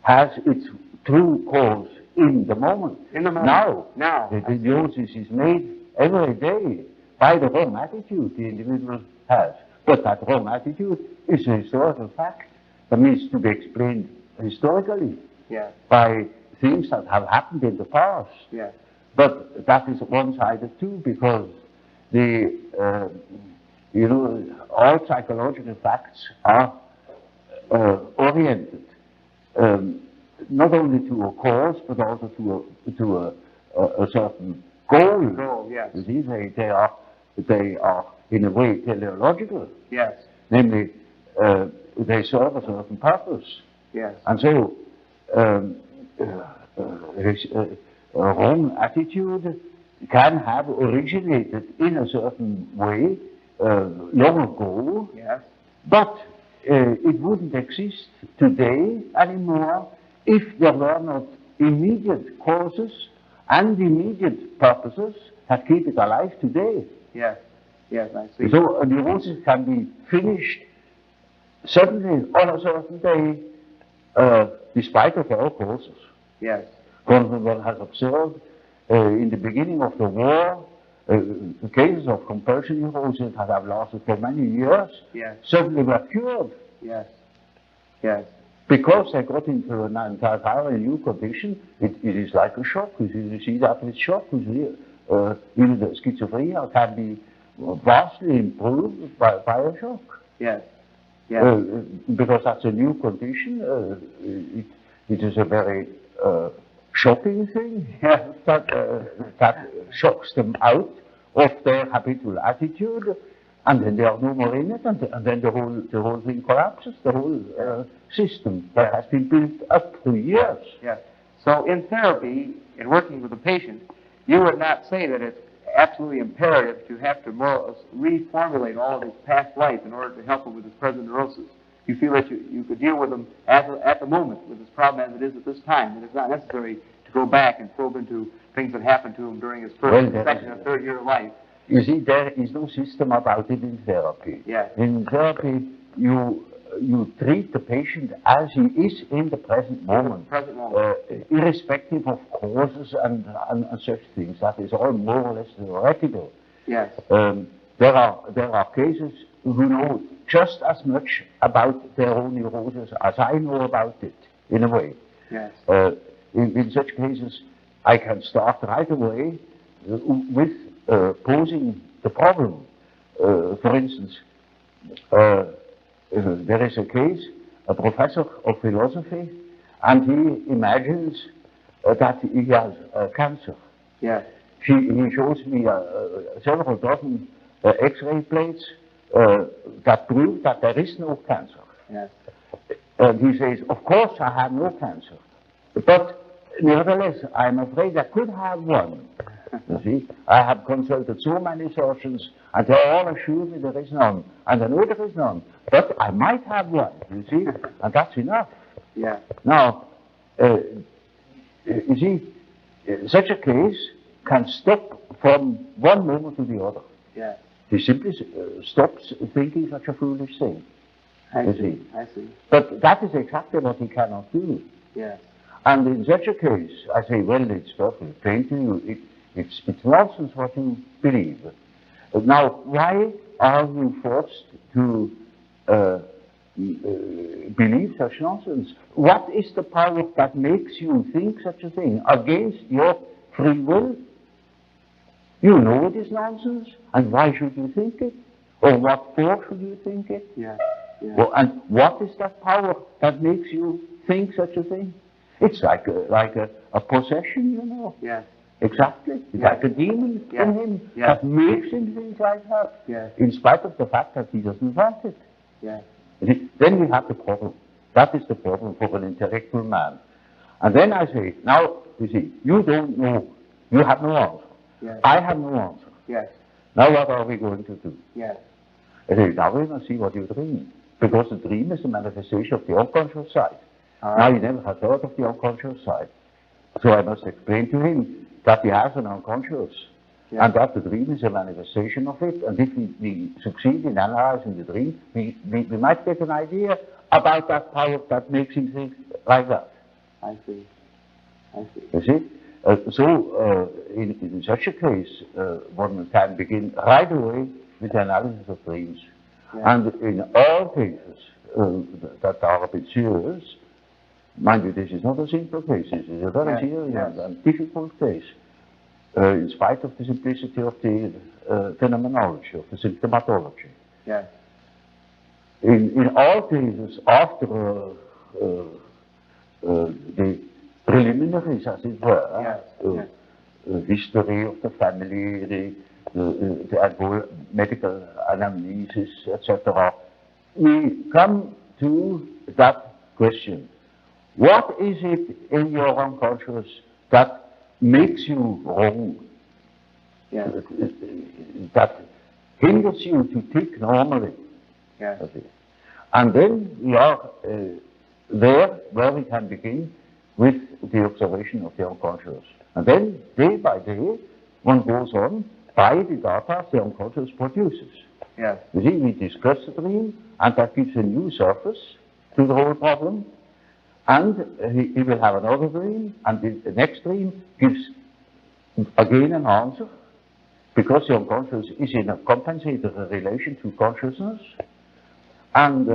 S3: has its true cause in the moment.
S1: In the moment. Now.
S3: The neurosis is made every day by the wrong attitude the individual has. But that wrong attitude is a historical fact that needs to be explained historically by things that have happened in the past. But that is one-sided too, because the all psychological facts are oriented not only to a cause but also to a certain goal.
S1: Goal, yes.
S3: You see, they are in a way teleological.
S1: Yes.
S3: Namely, they serve a certain purpose.
S1: Yes.
S3: And so, a wrong attitude can have originated in a certain way long ago,
S1: Yes.
S3: but it wouldn't exist today anymore if there were not immediate causes and immediate purposes that keep it alive today.
S1: Yes. Yes, I see.
S3: So a neurosis can be finished suddenly on a certain day, despite of all causes.
S1: Yes.
S3: Confronting has observed in the beginning of the war, the cases of compulsion neurosis that have lasted for many years
S1: Yes.
S3: suddenly were cured
S1: Yes. Yes.
S3: because they got into an entirely new condition. It is like a shock. You see that with shock. Even the schizophrenia can be vastly improved by a shock.
S1: Yes. Yes.
S3: Because that's a new condition. It is a very shocking thing that shocks them out of their habitual attitude, and then they are no more in it, and then the whole thing collapses, the whole system that has been built up for years.
S1: Yes. So in therapy, in working with a patient, you would not say that it's absolutely imperative to have to more or less reformulate all of his past life in order to help him with his present neurosis. You feel that you could deal with him at the moment with his problem as it is at this time. That it's not necessary to go back and probe into things that happened to him during his first, second, and third year of life.
S3: You see, there is no system about it in therapy.
S1: Yes.
S3: In therapy, you treat the patient as he is in the present moment, irrespective of causes and such things. That is all more or less theoretical.
S1: Yes.
S3: There are cases who know just as much about their own neurosis as I know about it, in a way.
S1: Yes.
S3: In such cases, I can start right away with posing the problem. For instance, there is a case, a professor of philosophy, and he imagines that he has cancer.
S1: Yes.
S3: He shows me several dozen X-ray plates that prove that there is no cancer.
S1: Yes.
S3: And he says, of course I have no cancer, but nevertheless I'm afraid I could have one. You see, I have consulted so many surgeons, and they all assure me there is none, and I know there is none, but I might have one, you see, and that's enough.
S1: Yeah.
S3: Now, you see, such a case can stop from one moment to the other.
S1: Yeah.
S3: He simply stops thinking such a foolish thing.
S1: I see.
S3: But that is exactly what he cannot do.
S1: Yes.
S3: And in such a case, I say, well, it's perfectly plain to you. It's nonsense what you believe. Now, why are you forced to believe such nonsense? What is the power that makes you think such a thing against your free will? You know it is nonsense, and why should you think it? Or what for should you think it?
S1: Yeah. Yeah.
S3: Well, and what is that power that makes you think such a thing? It's like a possession, you know.
S1: Yes.
S3: Exactly. It's like a demon in him that makes him think like that, in spite of the fact that he doesn't want it.
S1: Yes.
S3: Then we have the problem. That is the problem for an intellectual man. And then I say, now, you see, you don't know. You have no answer.
S1: Yes.
S3: I have no answer.
S1: Yes.
S3: Now what are we going to do?
S1: Yes.
S3: I say, now we must see what you dream. Because the dream is a manifestation of the unconscious side. Now he never has heard of the unconscious side. So I must explain to him that he has an unconscious, and that the dream is a manifestation of it, and if we succeed in analyzing the dream, we might get an idea about that power that makes him think like that.
S1: I see.
S3: You see? In such a case, one can begin right away with the analysis of dreams. And in all cases that are a bit serious, mind you, this is not a simple case, this is a very serious and difficult case, in spite of the simplicity of the phenomenology, of the symptomatology.
S1: Yes.
S3: In all cases, after the preliminaries, as it were, history of the family, the medical anamnesis, etc. We come to that question. What is it in your unconscious that makes you wrong?
S1: Yes.
S3: That hinders you to think normally?
S1: Yes.
S3: And then we are there where we can begin with the observation of the unconscious. And then, day by day, one goes on by the data the unconscious produces.
S1: Yes.
S3: You see, we discuss the dream, and that gives a new surface to the whole problem. And he will have another dream, and the next dream gives again an answer, because the unconscious is in a compensated relation to consciousness. And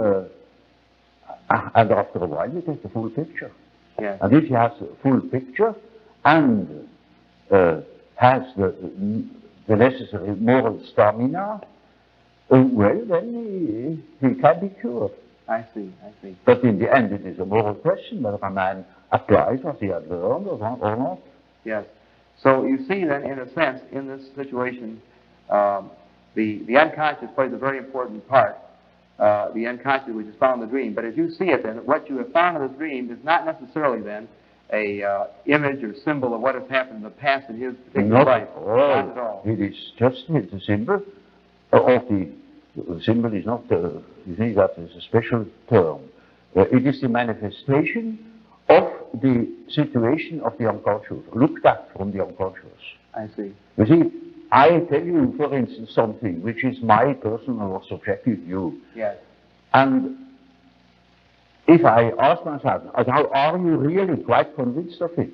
S3: after a while, you get the full picture.
S1: Yes.
S3: And if he has a full picture and has the necessary moral stamina, well, then he can be cured.
S1: I see, I see.
S3: But in the end, it is a moral question whether a man applies what he had learned or not.
S1: Yes. So you see then, in a sense, in this situation, the unconscious plays a very important part. The unconscious, which is found in the dream. But as you see it then, what you have found in the dream is not necessarily then a image or symbol of what has happened in the past in his particular life. Not at all.
S3: It is just the symbol of the symbol is not, you see, that is a special term. It is the manifestation of the situation of the unconscious, looked at from the unconscious.
S1: I see.
S3: You see, I tell you, for instance, something which is my personal or subjective view.
S1: Yes.
S3: And if I ask myself, now, are you really quite convinced of it?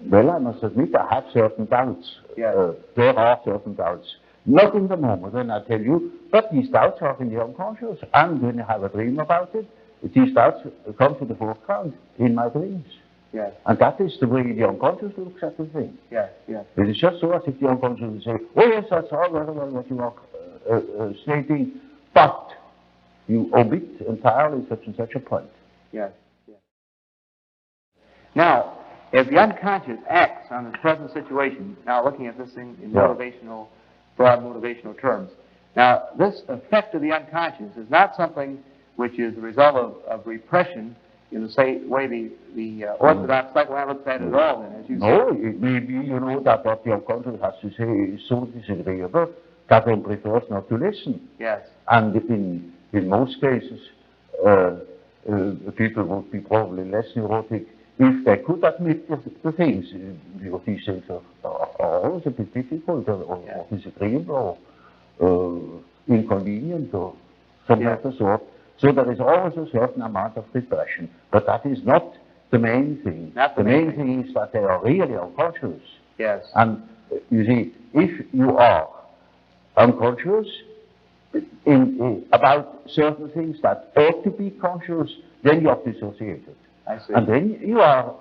S3: Well, I must admit I have certain doubts.
S1: Yes.
S3: There are certain doubts. Not in the moment when I tell you, but these doubts are in the unconscious. And when I have a dream about it, these doubts come to the foreground in my dreams.
S1: Yes.
S3: And that is the way the unconscious looks at the thing.
S1: Yes, yes.
S3: It is just so as if the unconscious will say, oh yes, that's all very well what you are stating, but you omit entirely such and such a point.
S1: Yes, yes. Now, if the unconscious acts on the present situation, now looking at this thing in motivational, broad motivational terms, now this effect of the unconscious is not something which is the result of repression in the same way the orthodox psychoanalyst looks at it at all, then, as you
S3: No,
S1: say.
S3: it may be, you know, that what the unconscious has to say is so disagreeable that one prefers not to listen.
S1: Yes.
S3: And in most cases, people would be probably less neurotic if they could admit the things. Because these things are always a bit difficult or disagreeable or inconvenient or something of the sort. So there is always a certain amount of repression. But that is not the main thing.
S1: Not
S3: the main thing is that they are really unconscious.
S1: Yes.
S3: And you see, if you are unconscious about certain things that ought to be conscious, then you are dissociated.
S1: I see.
S3: And then you are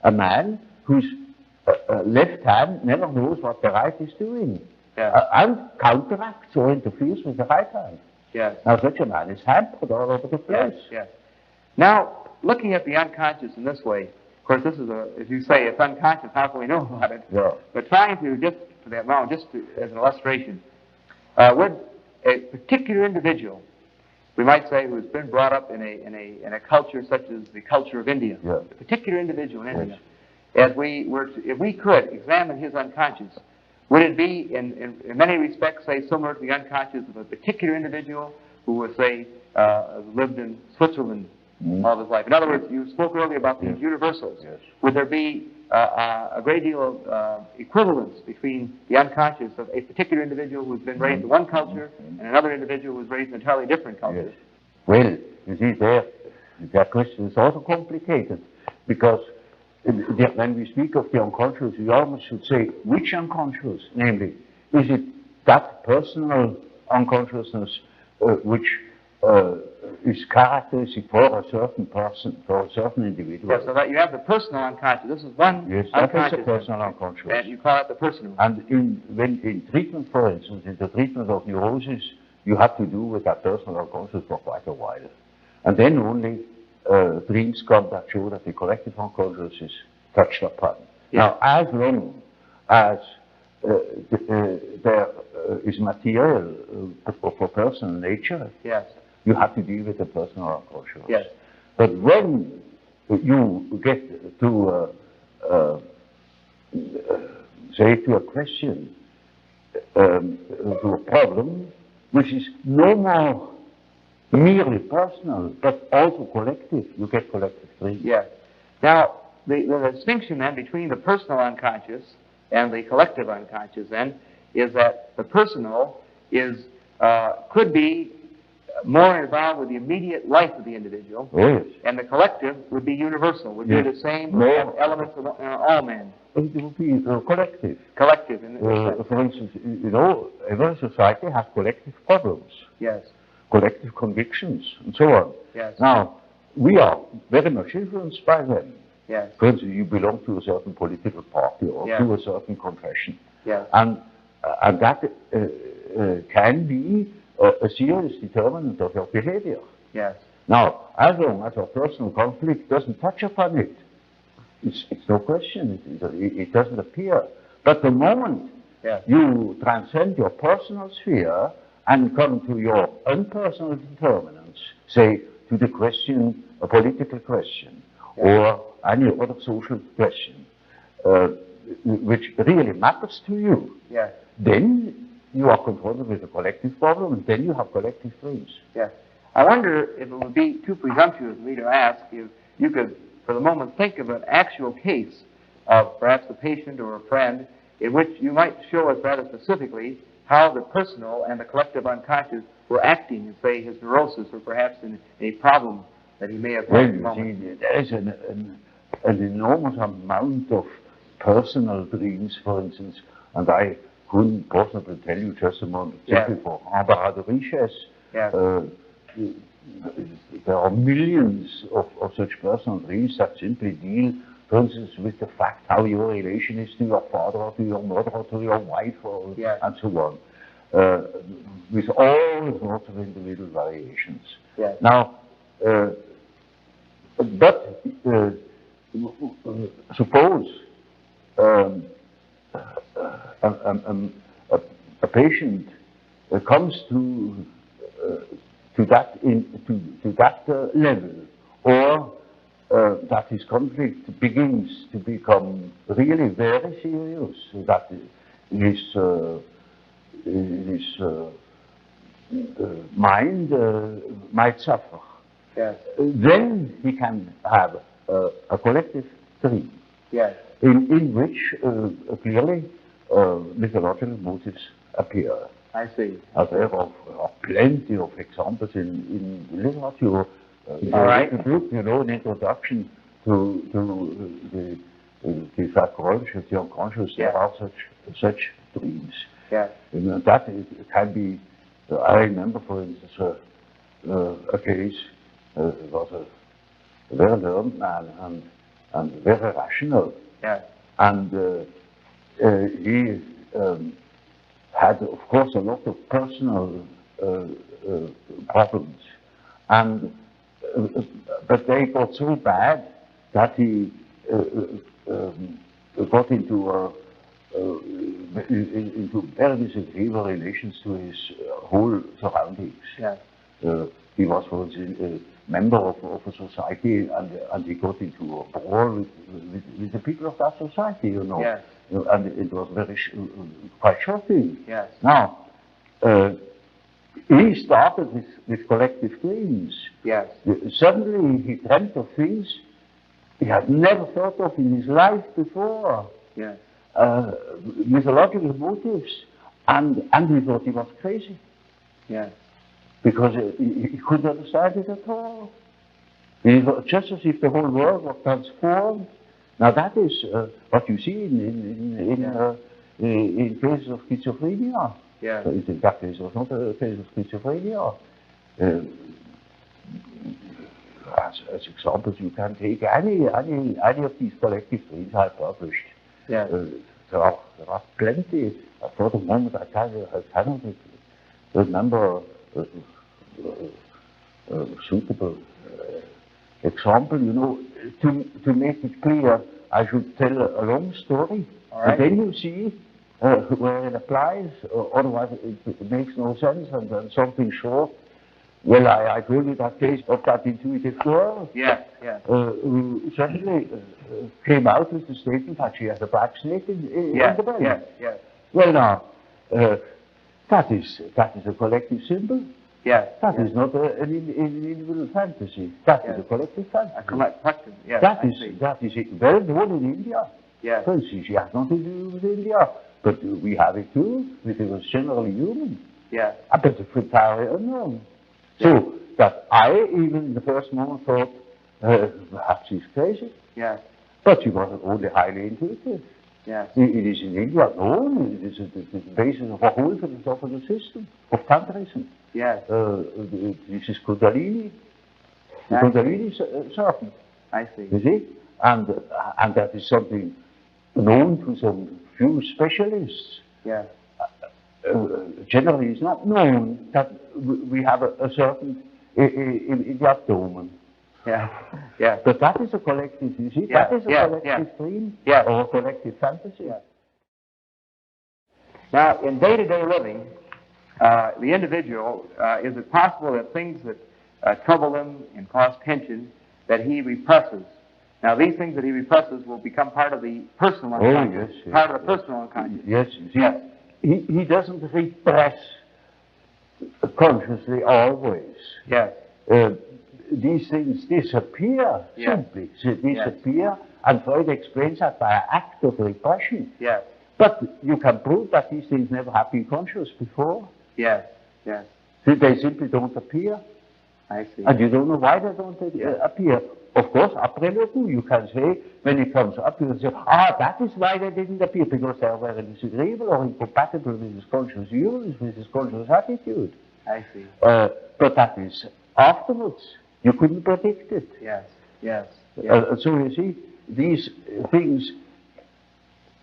S3: a man whose left hand never knows what the right is doing.
S1: Yes.
S3: And counteracts or interferes with the right hand.
S1: Yes.
S3: Now such a man is hampered all over the place.
S1: Yes, yes. Now, looking at the unconscious in this way, of course, this is as you say, it's unconscious. How can we know about it?
S3: Yeah.
S1: But trying to, just for that moment, as an illustration, would a particular individual, we might say, who has been brought up in a culture such as the culture of India, a particular individual in India, if we could examine his unconscious, would it be, in many respects, say, similar to the unconscious of a particular individual who was, say, lived in Switzerland all of his life? In other words, you spoke earlier about these universals.
S3: Yes.
S1: Would there be a great deal of equivalence between the unconscious of a particular individual who's been raised in one culture and another individual who was raised in an entirely different culture?
S3: Yes. Well, you see, that question is also complicated, because when we speak of the unconscious, we almost should say, which unconscious? Namely, is it that personal unconsciousness which is characteristic for a certain person, for a certain individual?
S1: Yes, so that you have the personal unconscious. This is one
S3: Yes, that is
S1: unconscious.
S3: a personal unconscious.
S1: And you call it the personal.
S3: And in treatment, for instance, in the treatment of neurosis, you have to do with that personal unconscious for quite a while. And then only dreams come that show that the collective unconscious is touched upon.
S1: Yeah.
S3: Now, as long as there is material for personal nature,
S1: Yes.
S3: you have to deal with the personal unconscious.
S1: Yes.
S3: But when you get to, say, to a question, to a problem, which is no more merely personal, but also collective, you get collective dreams.
S1: Yes. Now, the distinction then between the personal unconscious and the collective unconscious then is that the personal is could be more involved with the immediate life of the individual,
S3: Yes.
S1: and the collective would be universal, would
S3: Yes.
S1: be the same,
S3: No.
S1: have elements of all men.
S3: It will be collective.
S1: Collective, in the sense.
S3: For instance, you know, every society has collective problems,
S1: Yes.
S3: collective convictions, and so on.
S1: Yes.
S3: Now, we are very much influenced by them.
S1: Yes.
S3: For instance, you belong to a certain political party or
S1: Yes.
S3: to a certain confession.
S1: Yes.
S3: And that can be a serious determinant of your behavior.
S1: Yes.
S3: Now, as long as your personal conflict doesn't touch upon it, it's no question, it doesn't appear. But the moment
S1: Yes.
S3: you transcend your personal sphere and come to your unpersonal determinants, say to the question, a political question,
S1: Yes.
S3: or any other social question, which really matters to you,
S1: Yes.
S3: then you are confronted with a collective problem, and then you have collective dreams.
S1: Yes. I wonder if it would be too presumptuous of me to ask if you could, for the moment, think of an actual case of perhaps a patient or a friend in which you might show us rather specifically how the personal and the collective unconscious were acting in, say, his neurosis or perhaps in a problem that he may have
S3: Well,
S1: had at the
S3: you
S1: moment.
S3: see, there is an enormous amount of personal dreams, for instance, and I couldn't possibly tell you just a moment.
S1: Yeah.
S3: Simply for embarras de richesse,
S1: Yeah.
S3: there are millions of such personal dreams that simply deal, for instance, with the fact how your relation is to your father or to your mother or to your wife or,
S1: Yeah.
S3: and so on, with all sorts of individual variations.
S1: Yeah.
S3: Now, but suppose a patient comes to that level, or that his conflict begins to become really very serious, that his mind might suffer.
S1: Yes.
S3: Then he can have a collective dream,
S1: Yes.
S3: in which clearly mythological motives appear.
S1: I see.
S3: There are plenty of examples in literature.
S1: All right.
S3: The book, you know, an introduction to the psychologist of the unconscious,
S1: Yeah.
S3: there are such dreams.
S1: Yes.
S3: And that can be, I remember, for instance, a case, was a very learned man and very rational.
S1: Yes.
S3: And he had, of course, a lot of personal problems. And but they got so bad that he got into very disagreeable relations to his whole surroundings.
S1: Yes.
S3: He was, for instance, a member of a society, and he got into a brawl with the people of that society, you know.
S1: Yes.
S3: And it was very quite shocking.
S1: Yes.
S3: Now, he started with collective dreams.
S1: Yes.
S3: Suddenly he dreamt of things he had never thought of in his life before.
S1: Yes.
S3: Mythological motives, and he thought he was crazy
S1: Yes.
S3: because he couldn't understand it at all. It was just as if the whole world was transformed. Now that is what you see in cases of schizophrenia.
S1: Yes.
S3: In that case, it was not a case of schizophrenia. As examples, you can take any of these collective dreams I published.
S1: Yes.
S3: There are plenty. For the moment, I cannot remember a suitable example. You know, to make it clear I should tell a long story.
S1: All right.
S3: And then you see where it applies, otherwise it makes no sense, and then something short. Well, I told you that case of that intuitive girl.
S1: Yes, yes.
S3: Who suddenly came out with the statement that she had a black snake in
S1: Yes,
S3: the belly.
S1: yes, yes.
S3: Well, now, that is a collective symbol.
S1: Yes.
S3: That
S1: yes.
S3: is not an individual fantasy. That is a collective fantasy.
S1: A collective, yes.
S3: That
S1: I
S3: is
S1: see.
S3: well known in India.
S1: Yes.
S3: For instance, she has nothing to do with India, but we have it too. It was generally human.
S1: Yes.
S3: But it's entirely unknown. So that I even in the first moment thought, perhaps she's crazy.
S1: Yes.
S3: But she was only highly intuitive.
S1: Yes.
S3: It is in India known. It is the basis of a whole philosophical system of Tantrism.
S1: Yes.
S3: This is Kundalini. The
S1: Yes.
S3: Kundalini serpent.
S1: I see.
S3: You see? And that is something known to some few specialists.
S1: Yes.
S3: Generally, it's not known that we have a serpent in the abdomen.
S1: Yeah. Yes.
S3: But that is a collective, you see?
S1: Yeah,
S3: That is a
S1: yeah,
S3: collective
S1: yeah.
S3: dream
S1: Yeah.
S3: or a collective fantasy.
S1: Yeah. Now, in day-to-day living, the individual, is it possible that things that trouble him and cause tension, that he represses? Now, these things that he represses will become part of the personal unconscious.
S3: Yes, yes,
S1: part of the
S3: yes.
S1: personal unconscious.
S3: Yes, you see,
S1: Yes.
S3: he doesn't repress consciously always.
S1: Yes.
S3: These things disappear,
S1: Yes.
S3: simply. They disappear, and Freud explains that by an act of repression.
S1: Yes.
S3: But you can prove that these things never have been conscious before.
S1: Yes. Yes.
S3: They simply don't appear.
S1: I see.
S3: And you don't know why they don't appear. Of course, après le coup, you can say, when it comes up, you can say, that is why they didn't appear, because they were disagreeable or incompatible with his conscious views, with his conscious attitude.
S1: I see.
S3: But that is afterwards. You couldn't predict it.
S1: Yes. Yes. Yes.
S3: So you see, these things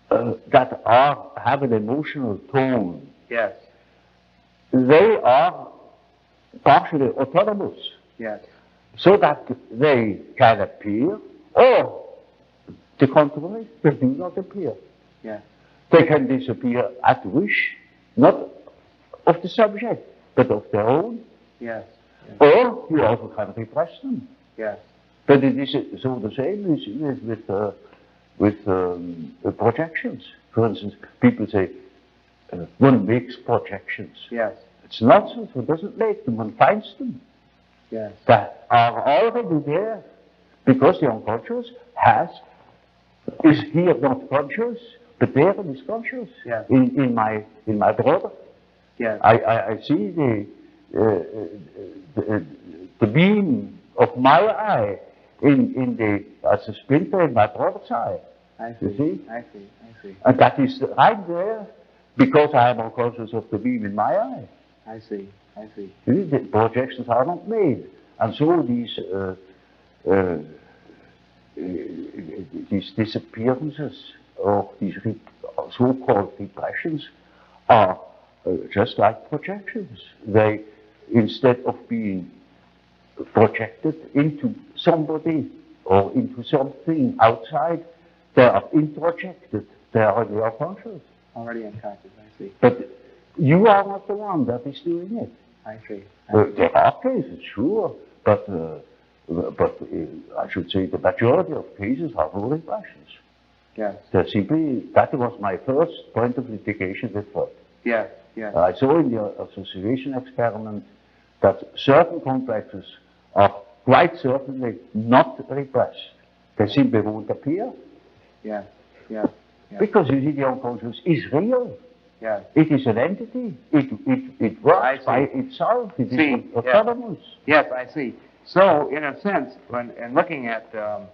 S3: that have an emotional tone,
S1: Yes.
S3: they are partially autonomous.
S1: Yes.
S3: So that they can appear, or the contrary, they do not appear.
S1: Yes.
S3: They can disappear at wish, not of the subject, but of their own.
S1: Yes.
S3: Or you also can repress them.
S1: Yes.
S3: But it is so the same with projections. For instance, people say one makes projections.
S1: Yes.
S3: It's nonsense. One doesn't make them. One finds them.
S1: Yes.
S3: That are already there, because the unconscious is here not conscious, but there it is conscious.
S1: Yes.
S3: In my brother,
S1: Yes.
S3: I see the beam of my eye as a splinter in my brother's eye.
S1: I see.
S3: You see?
S1: I see. I see.
S3: And that is right there, because I am unconscious of the beam in my eye.
S1: I see. I see.
S3: You see, the projections are not made, and so these disappearances or these so-called repressions are just like projections. They, instead of being projected into somebody or into something outside, they are introjected. They are already unconscious.
S1: Already unconscious. I see.
S3: But you are not the one that is doing it.
S1: I see.
S3: There are cases, sure, but I should say the majority of cases are no repressions.
S1: Yes.
S3: That was my first point of litigation with Freud.
S1: Yes. Yes.
S3: I saw in the association experiment that certain complexes are quite certainly not repressed. They simply won't appear.
S1: Yes. Yes. Yes.
S3: Because you see, the unconscious is real.
S1: Yes.
S3: It is an entity. It works by itself. It is autonomous.
S1: Yes, I see. So, in a sense, in looking at the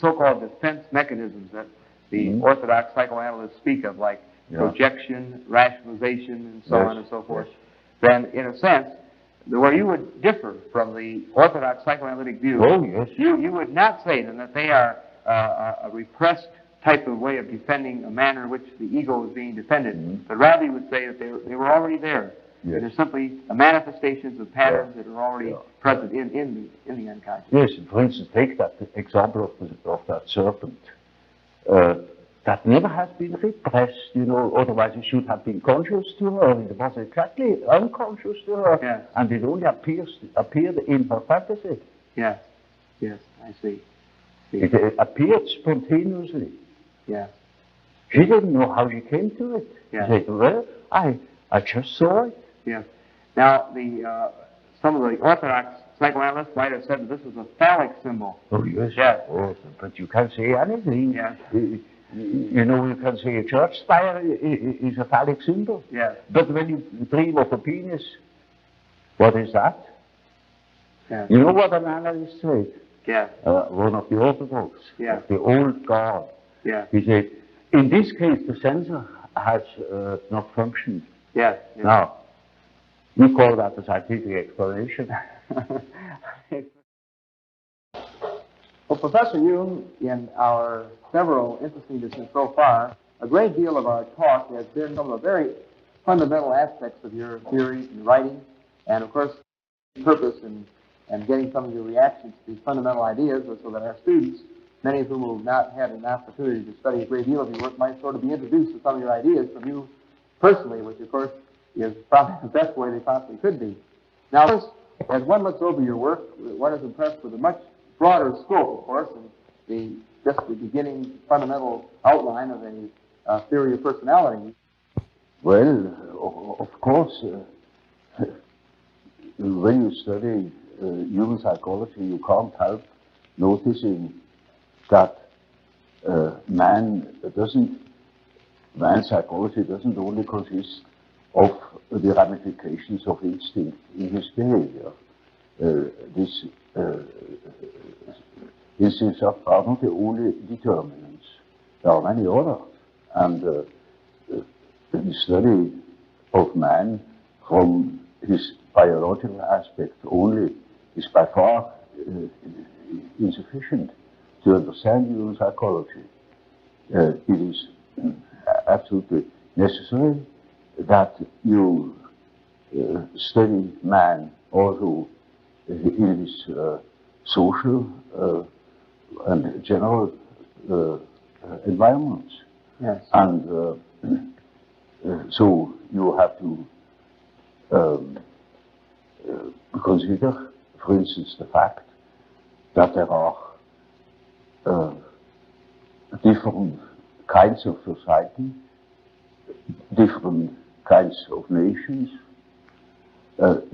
S1: so-called defense mechanisms that the orthodox psychoanalysts speak of, like projection, rationalization, and so on and so forth, then, in a sense, where you would differ from the orthodox psychoanalytic view, you would not say then that they are a repressed type of way of defending a manner in which the ego is being defended, but rather you would say that they were already there.
S3: Yes.
S1: They're simply manifestations of patterns that are already
S3: Yeah.
S1: present in the unconscious.
S3: Yes, for instance, take that example of that serpent. That never has been repressed, you know, otherwise it should have been conscious to her. It was exactly unconscious to her.
S1: Yes.
S3: And it only appeared in her fantasy.
S1: Yes, yes, I see.
S3: It appeared spontaneously.
S1: Yes,
S3: She didn't know how she came to it.
S1: Yeah.
S3: She said, well, I just saw it.
S1: yes. Now, some of the Orthodox psychoanalysts might have said that this was a phallic symbol.
S3: Oh, yes.
S1: Yes.
S3: Oh, but you can say anything.
S1: Yes.
S3: You know, you can say a church spire is a phallic symbol.
S1: Yes.
S3: But when you dream of a penis, what is that?
S1: Yes.
S3: You know what an analyst said?
S1: Yes.
S3: One of the Orthodox,
S1: Yeah.
S3: the old guard.
S1: Yes.
S3: He said, in this case, the sensor has not functioned.
S1: Yes. Yes.
S3: Now, we call that a scientific explanation.
S1: Well, Professor Jung, in our several interesting discussions so far, a great deal of our talk has been some of the very fundamental aspects of your theories and writing, and of course, purpose and getting some of your reactions to these fundamental ideas so that our students, many of whom have not had an opportunity to study a great deal of your work, might sort of be introduced to some of your ideas from you personally, which of course is probably the best way they possibly could be. Now, as one looks over your work, one is impressed with a much broader scope, of course, and just the beginning fundamental outline of a theory of personality.
S3: Well, of course, when you study human psychology, you can't help noticing that man's psychology doesn't only consist of the ramifications of instinct in his behavior. These instincts are not the only determinants. There are many others. And the study of man from his biological aspect only is by far insufficient to understand human psychology. It is absolutely necessary that you study man also in his social and general environments.
S1: Yes.
S3: And so you have to consider, for instance, the fact that there are different kinds of society, different kinds of nations,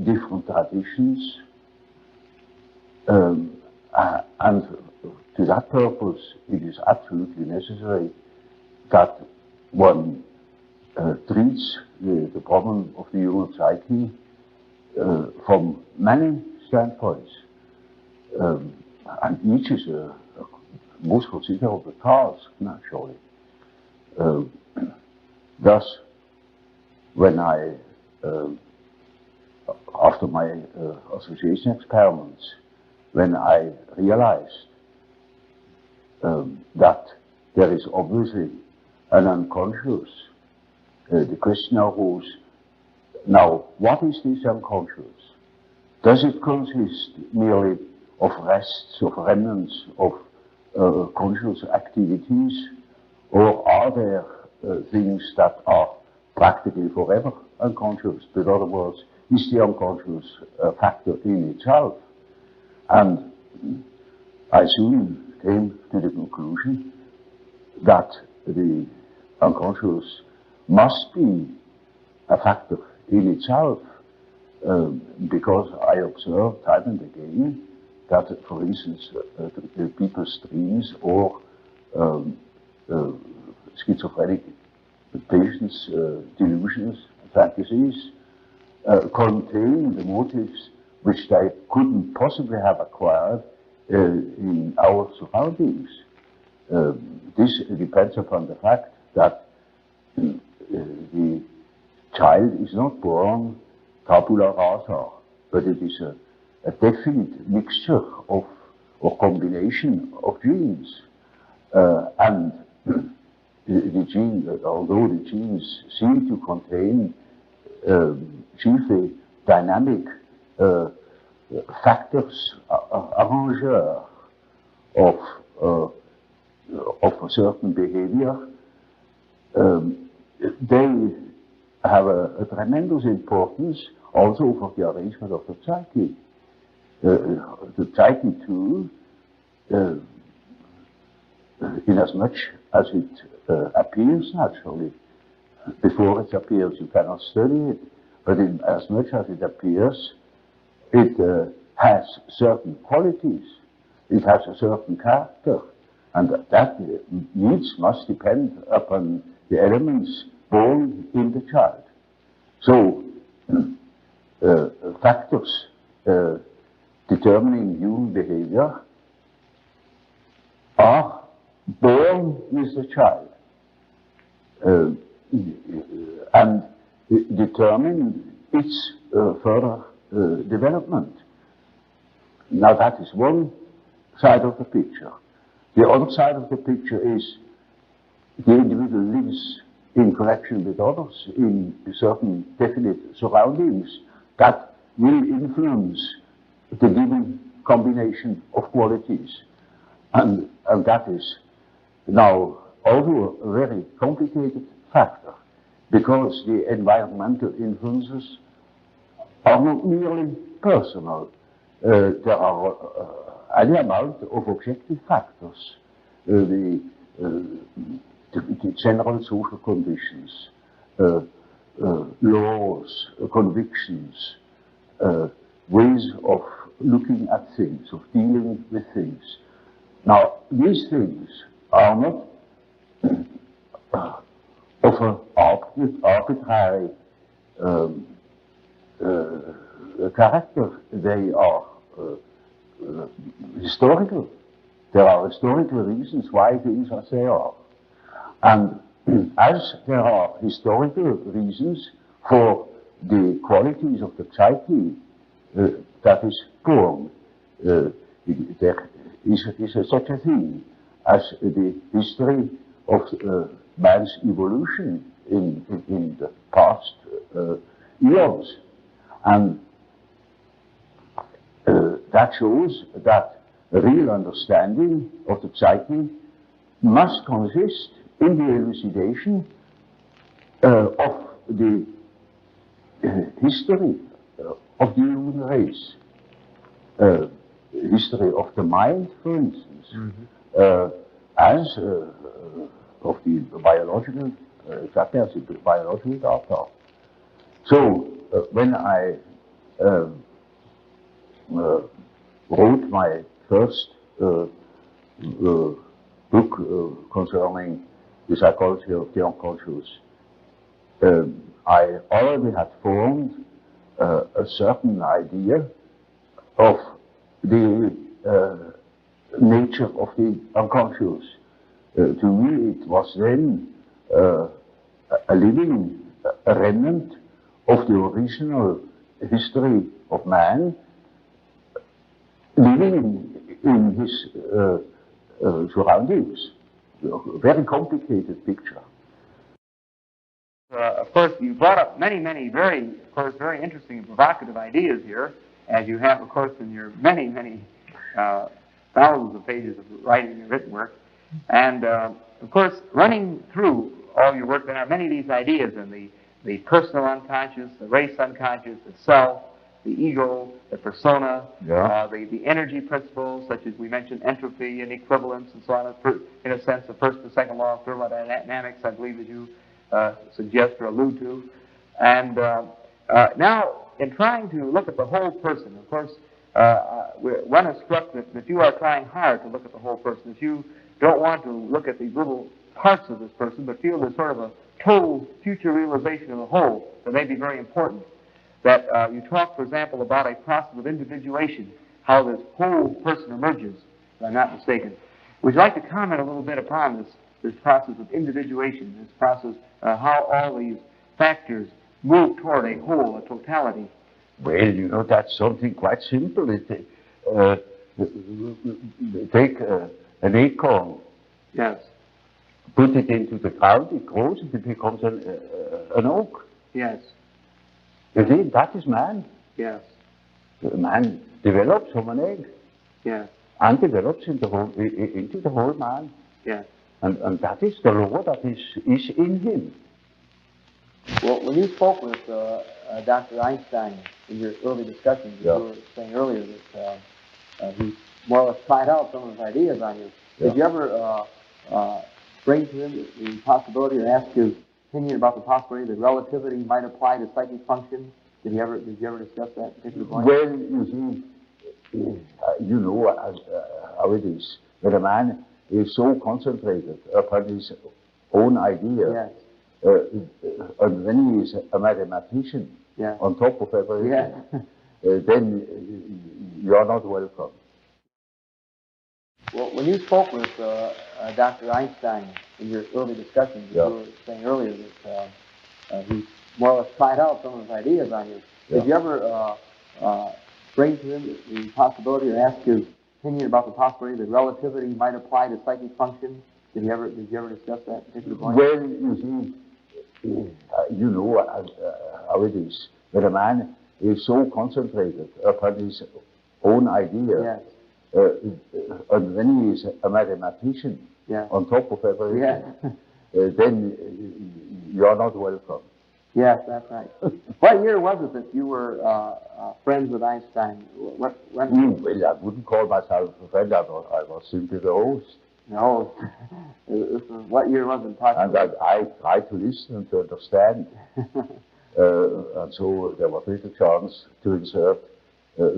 S3: different traditions, and to that purpose it is absolutely necessary that one treats the problem of the human psyche from many standpoints, and each is a most considerable task, naturally. Thus, when I, after my association experiments, when I realized that there is obviously an unconscious, the question arose, now, what is this unconscious? Does it consist merely of rests, of remnants, of conscious activities, or are there things that are practically forever unconscious? In other words, is the unconscious a factor in itself? And I soon came to the conclusion that the unconscious must be a factor in itself, because I observed time and again that, for instance, people's dreams or schizophrenic patients' delusions, fantasies, contain the motives which they couldn't possibly have acquired in our surroundings. This depends upon the fact that the child is not born tabula rasa, but it is a definite mixture of or combination of genes. And the gene, although the genes seem to contain chiefly dynamic factors, arrangeur of a certain behavior, they have a tremendous importance also for the arrangement of the psyche. The psyche too, in as much as it appears naturally. Before it appears, you cannot study it, but in as much as it appears, it has certain qualities, it has a certain character, and that needs must depend upon the elements born in the child. So, factors determining human behavior are born with the child and determine its further development. Now that is one side of the picture. The other side of the picture is the individual lives in connection with others in certain definite surroundings that will influence the given combination of qualities. And that is now also a very complicated factor, because the environmental influences are not merely personal. There are any amount of objective factors, the general social conditions, laws, convictions, ways of looking at things, of dealing with things. Now, these things are not of an arbitrary character. They are historical. There are historical reasons why things are as they are. And as there are historical reasons for the qualities of the psyche that is born, there is such a thing as the history of man's evolution in the past years. And that shows that a real understanding of the psyche must consist in the elucidation of the history of the human race, history of the mind, for instance, as of the biological, exactly as the biological data. So when I wrote my first book concerning the psychology of the unconscious, I already had formed a certain idea of the nature of the unconscious. To me, it was then a living remnant of the original history of man, living in his surroundings. A very complicated picture.
S1: Of course, you brought up many very interesting and provocative ideas here, as you have, of course, in your many thousands of pages of writing and written work. And, of course, running through all your work, there are many of these ideas in the personal unconscious, the race unconscious, the self, the ego, the persona, the energy principles, such as we mentioned, entropy and equivalence and so on, in a sense, the first and second law of thermodynamics, I believe, as you suggest or allude to. And now, in trying to look at the whole person, of course, one is struck that you are trying hard to look at the whole person, that you don't want to look at these little parts of this person, but feel there's sort of a total future realization of the whole that may be very important. That you talk, for example, about a process of individuation, how this whole person emerges, if I'm not mistaken. Would you like to comment a little bit upon this process of individuation, this process, how all these factors move toward a whole, a totality?
S3: Well, you know, that's something quite simple. Take an acorn.
S1: Yes.
S3: Put it into the ground, it grows, and it becomes an oak.
S1: Yes.
S3: You see, that is man.
S1: Yes.
S3: Man develops from an egg
S1: Yes.
S3: and develops into the whole man.
S1: Yes.
S3: And that is the law that is in him.
S1: Well, when you spoke with Dr. Einstein in your early discussions,
S3: Yeah.
S1: you were saying earlier that he more or less tried out some of his ideas on you.
S3: Yeah.
S1: Did you ever bring to him the possibility or ask his opinion about the possibility that relativity might apply to psychic function? Did you ever discuss that particular point?
S3: Well, you see, you know how it is. When a man is so concentrated upon his own idea,
S1: Yes.
S3: And when he is a mathematician,
S1: Yeah.
S3: on top of everything,
S1: Yeah.
S3: then you are not welcome.
S1: Well, when you spoke with Dr. Einstein in your early discussions,
S3: Yeah.
S1: you were saying earlier that he more or less tried out some of his ideas on you.
S3: Yeah.
S1: Did you ever bring to him the possibility or ask his opinion about the possibility that relativity might apply to psychic function? Did you ever discuss that particular point?
S3: Well, you see, you know how it is. When a man is so concentrated upon his own idea,
S1: Yes.
S3: and when he is a mathematician,
S1: Yeah.
S3: on top of everything,
S1: Yeah.
S3: then you are not welcome.
S1: Yes, that's right. What year was it that you were friends with Einstein? When?
S3: Well, I wouldn't call myself a friend. I was simply the host.
S1: No. What year was it?
S3: And I tried to listen and to understand. And so there was little chance to insert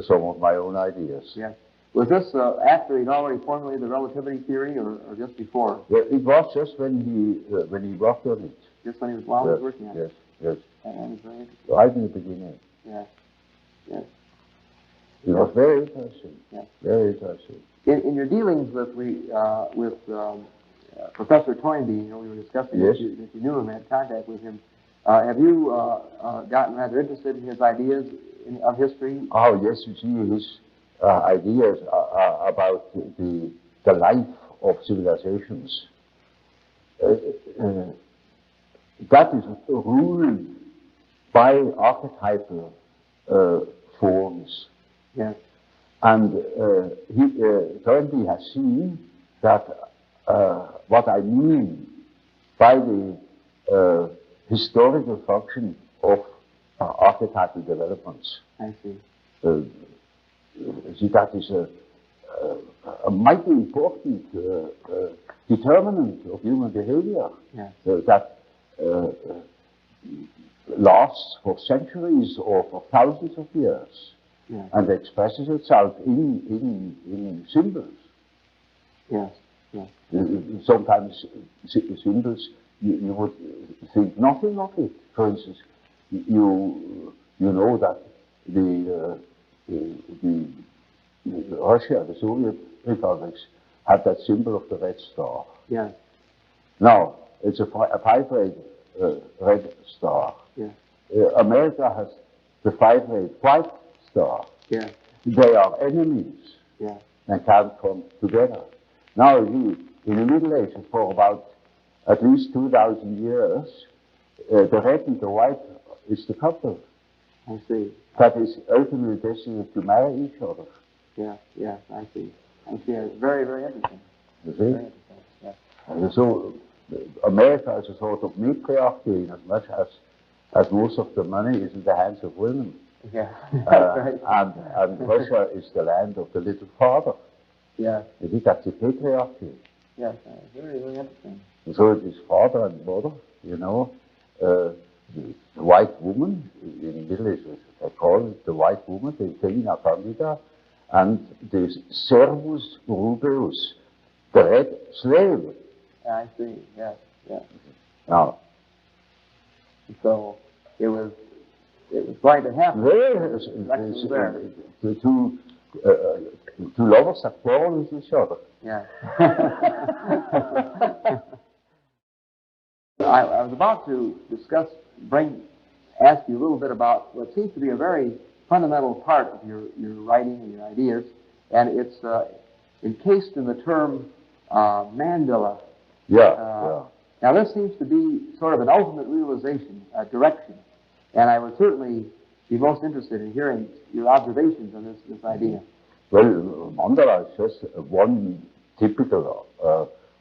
S3: some of my own ideas.
S1: Yes. Was this after he'd already formulated the relativity theory, or just before?
S3: Well, it was just when he worked on it.
S1: Just when he was while he was working on
S3: Yes,
S1: it.
S3: yes.
S1: That was very interesting.
S3: Right in the beginning.
S1: Yes. Yes.
S3: It was very interesting.
S1: Yes.
S3: Very interesting.
S1: In your dealings with Professor Toynbee, you know, we were discussing
S3: Yes.
S1: that you knew him, had contact with him. Have you gotten rather interested in his ideas of history?
S3: Oh, yes, you see, his ideas about the life of civilizations. That is ruled by archetypal forms.
S1: Yes.
S3: And Toynbee has seen that what I mean by the historical function of archetypal developments.
S1: I see.
S3: See, that is a mighty important determinant of human behavior.
S1: Yes.
S3: That lasts for centuries or for thousands of years.
S1: Yes.
S3: And expresses itself in symbols.
S1: Yes. Yes.
S3: Sometimes symbols you would think nothing of it. For instance, you know that the Russia, the Soviet republics, had that symbol of the red star.
S1: Yes.
S3: Now it's a five-ray red star.
S1: Yes.
S3: America has the five-ray white star.
S1: Yes.
S3: They are enemies
S1: Yes.
S3: and can't come together. Now, in the Middle Ages, for about at least 2,000 years, the red and the white is the couple.
S1: I see.
S3: That is ultimately destined to marry each other.
S1: Yes. Yes. I see. I see. Very, very interesting.
S3: You see?
S1: Very interesting. Yes.
S3: And so, America is a sort of matriarchy, as much as most of the money is in the hands of women.
S1: Yeah. Right.
S3: And Russia is the land of the little father.
S1: Yes.
S3: You see, that's a patriarchy.
S1: Yes. Very, very interesting.
S3: And so it is father and mother, you know. The white woman, in Middle East, they call it the white woman, the Telina Pandita, and the Servus Rubeus, the red slave.
S1: I see. Yes. Yes.
S3: Now,
S1: So it was going to happen.
S3: the two lovers that quarrel with each other.
S1: Yeah. I was about to ask you a little bit about what seems to be a very fundamental part of your writing and your ideas, and it's encased in the term mandala.
S3: Yeah.
S1: Now, this seems to be sort of an ultimate realization, a direction, and I would certainly be most interested in hearing your observations on this idea.
S3: Well, mandala is just one typical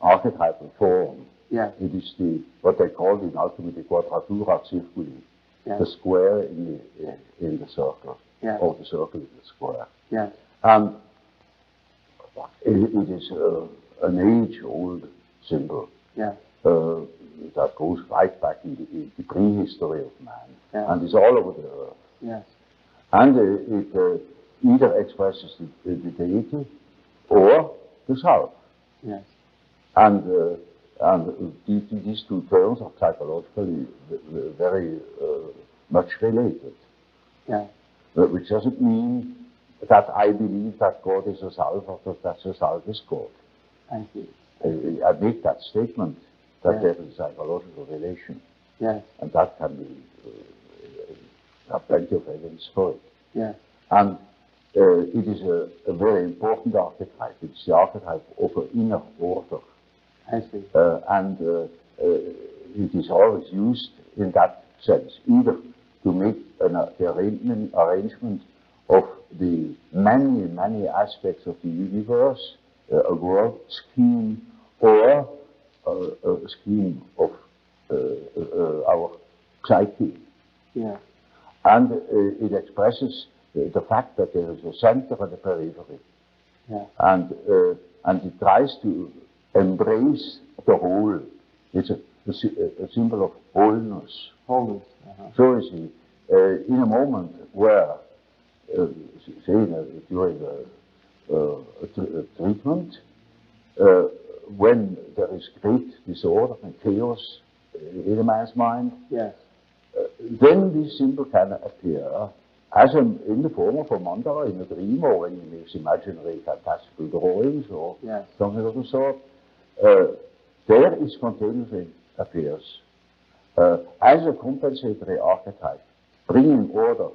S3: archetypal form.
S1: Yes.
S3: It is what they call in alchemy the quadratura circuli,
S1: Yes.
S3: the square in the circle,
S1: Yes.
S3: or the circle in the square.
S1: Yes.
S3: And it is an age-old symbol.
S1: Yes.
S3: That goes right back in the prehistory of man,
S1: Yes.
S3: and is all over the earth.
S1: Yes.
S3: And it either expresses the deity or the self.
S1: Yes.
S3: And these two terms are psychologically very much related.
S1: Yes.
S3: Which doesn't mean that I believe that God is a self or that the self is God.
S1: I see.
S3: I make that statement that
S1: Yes.
S3: there is a psychological relation.
S1: Yes.
S3: And that can be, have plenty of evidence for it.
S1: Yes.
S3: And it is a very important archetype. It's the archetype of an inner order.
S1: I see.
S3: And it is always used in that sense, either to make the arrangement of the many aspects of the universe, a world scheme, or a scheme of our psyche.
S1: Yeah.
S3: And it expresses the fact that there is a center and a periphery.
S1: Yeah.
S3: And it tries to embrace the whole. It's a symbol of wholeness.
S1: Wholeness.
S3: So you see, in a moment where, say, during a treatment, when there is great disorder and chaos in a man's mind,
S1: Yes.
S3: then this symbol can appear as in the form of a mandala in a dream, or when he makes imaginary fantastical drawings or
S1: Yes.
S3: something of the sort. There it spontaneously appears as a compensatory archetype, bringing order,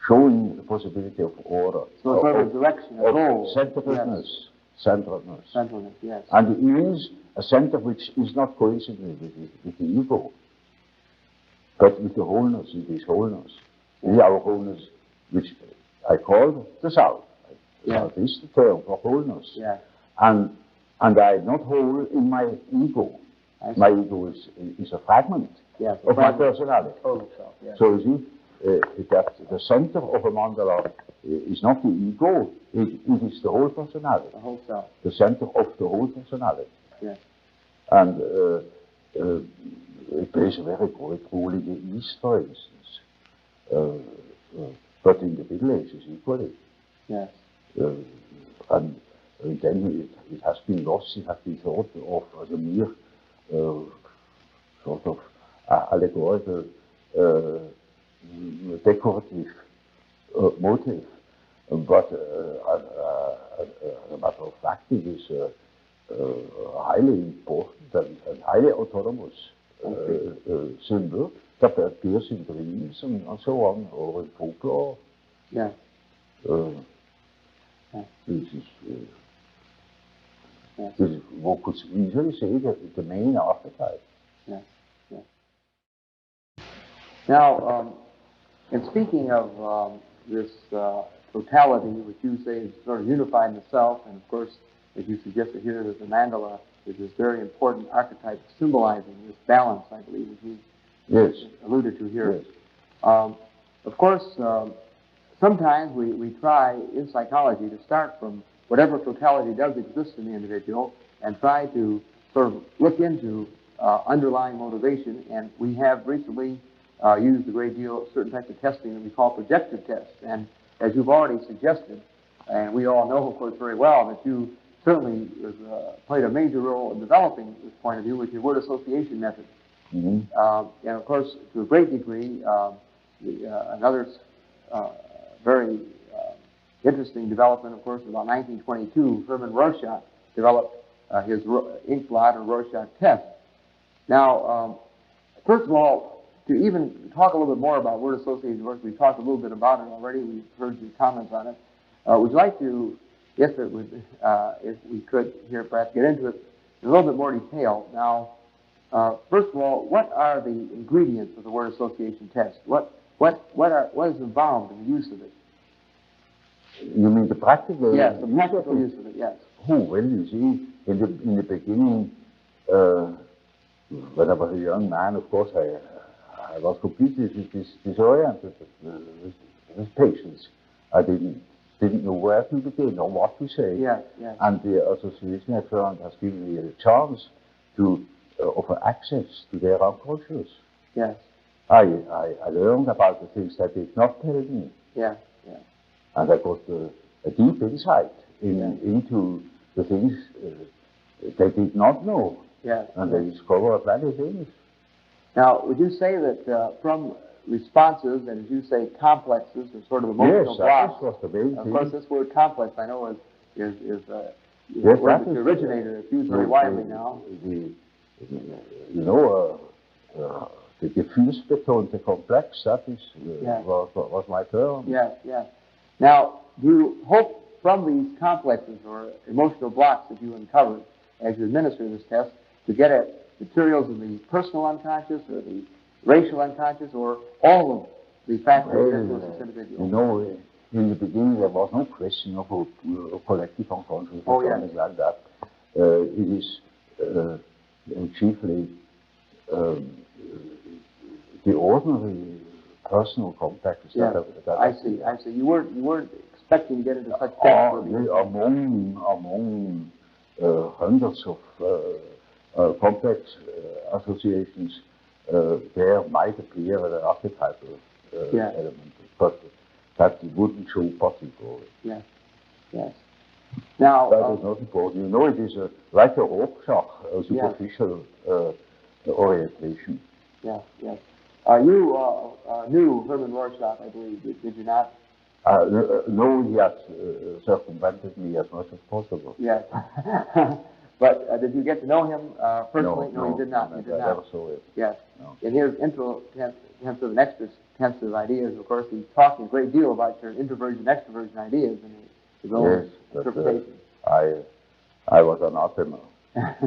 S3: showing the possibility of order.
S1: So sort of direction, a goal.
S3: Centeredness.
S1: Yes.
S3: Centeredness.
S1: Centeredness, yes.
S3: And it means a center which is not coincident with the ego, but with the wholeness. It is wholeness. It is our wholeness, which I call the self. The
S1: Yes.
S3: self is the term for wholeness.
S1: Yes.
S3: And I am not whole in my ego. My ego is a fragment
S1: Yes.
S3: of my personality.
S1: Total self, yes.
S3: So you see, that the center of a mandala is not the ego, it is the whole personality.
S1: The whole self.
S3: The center of the whole personality.
S1: Yes.
S3: And it plays a very great role in the East, for instance. But in the Middle Ages equally.
S1: Yes.
S3: And then it has been lost, it has been thought of as a mere sort of allegorical, decorative motive. But as a matter of fact, it is highly important and highly autonomous symbol that appears in dreams and so on, or in folklore.
S1: Yeah.
S3: This is what could easily say that the main archetype.
S1: Yeah. Yeah. Now, in speaking of this totality, which you say is sort of unified in the self, and of course, as you suggested here, that the mandala is this very important archetype symbolizing this balance, I believe, as you
S3: Yes.
S1: alluded to here.
S3: Yes.
S1: Of course, sometimes we try in psychology to start from whatever totality does exist in the individual and try to sort of look into underlying motivation. And we have recently used a great deal of certain types of testing that we call projective tests. And as you've already suggested, and we all know, of course, very well that you certainly played a major role in developing this point of view with your word association method.
S3: Mm-hmm.
S1: And of course, to a great degree, another very interesting development, of course, about 1922, Hermann Rorschach developed his ink blot or Rorschach test. Now, first of all, to even talk a little bit more about word association work, we've talked a little bit about it already. We've heard your comments on it. Would you like to, if we could here, perhaps get into it in a little bit more detail? Now, first of all, what are the ingredients of the word association test? What what is involved in the use of it?
S3: You mean the practical?
S1: Yes, the practical use of it, yes.
S3: Oh, well, you see, in the beginning, when I was a young man, of course, I was completely disoriented with patients. I didn't know where to begin or what to say.
S1: Yes, yes.
S3: And the association I found has given me a chance to offer access to their unconscious.
S1: Yes.
S3: I learned about the things that did not tell me.
S1: Yeah, yeah.
S3: And I got a deep insight into the things they did not know.
S1: Yeah.
S3: And they discovered many things.
S1: Now, would you say that from responses, and as you say, complexes, or sort of emotional blocks?
S3: Yes, that was the main
S1: Of
S3: thing.
S1: course, this word complex, I know, is
S3: Yes,
S1: a word
S3: that
S1: that
S3: is
S1: you originated. It's used very widely now.
S3: The gefühlsbetonte complex, that is, was my term.
S1: Yes, yes. Now, do you hope from these complexes or emotional blocks that you uncover as you administer this test to get at materials of the personal unconscious or the racial unconscious or all of the factors that influence this individual?
S3: You know, in the beginning there was no question of a collective unconscious or something like that. It is chiefly the ordinary personal contacts that
S1: I see. You weren't expecting to get into such depth.
S3: Among hundreds of complex associations, there might appear an archetypal element, but that wouldn't show possible.
S1: Yes, yes. Now,
S3: that is not important. You know, it is like a Rorschach, a superficial orientation.
S1: Yes, yes. You knew Herman Rorschach, I believe, did you not?
S3: No, he has circumvented me as much as possible.
S1: Yes. But did you get to know him personally? No, you did not. You did not.
S3: I never saw it.
S1: Yes.
S3: No.
S1: In his intensive and extensive ideas, of course, he's talking a great deal about your introversion, extroversion ideas and his own interpretation.
S3: I was anathema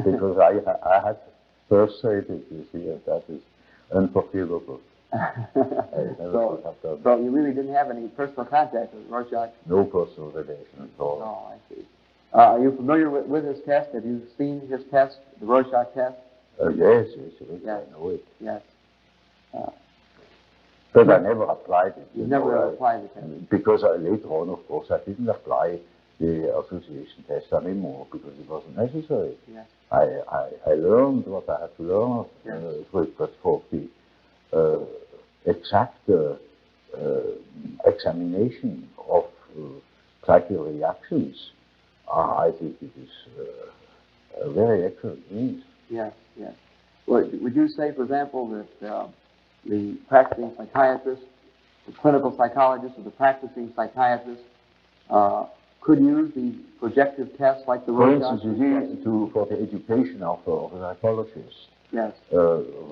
S3: because I had first said it, you see, and that is unforgivable.
S1: So you really didn't have any personal contact with Rorschach?
S3: No personal relation at all.
S1: Oh, I see. Are you familiar with his test? Have you seen his test, the Rorschach test?
S3: Yes, I know it.
S1: Yes.
S3: But I never applied it.
S1: You never applied the test?
S3: Because later on, of course, I didn't apply the association test anymore because it wasn't necessary.
S1: Yes.
S3: I learned what I had to learn, but for the exact examination of psychic reactions, I think it is a very excellent means.
S1: Yes, yes. Well, would you say, for example, that the practicing psychiatrist, the clinical psychologist, or the practicing psychiatrist could use the projective tests like the Rorschach?
S3: For instance, for the education of a psychologist.
S1: Yes.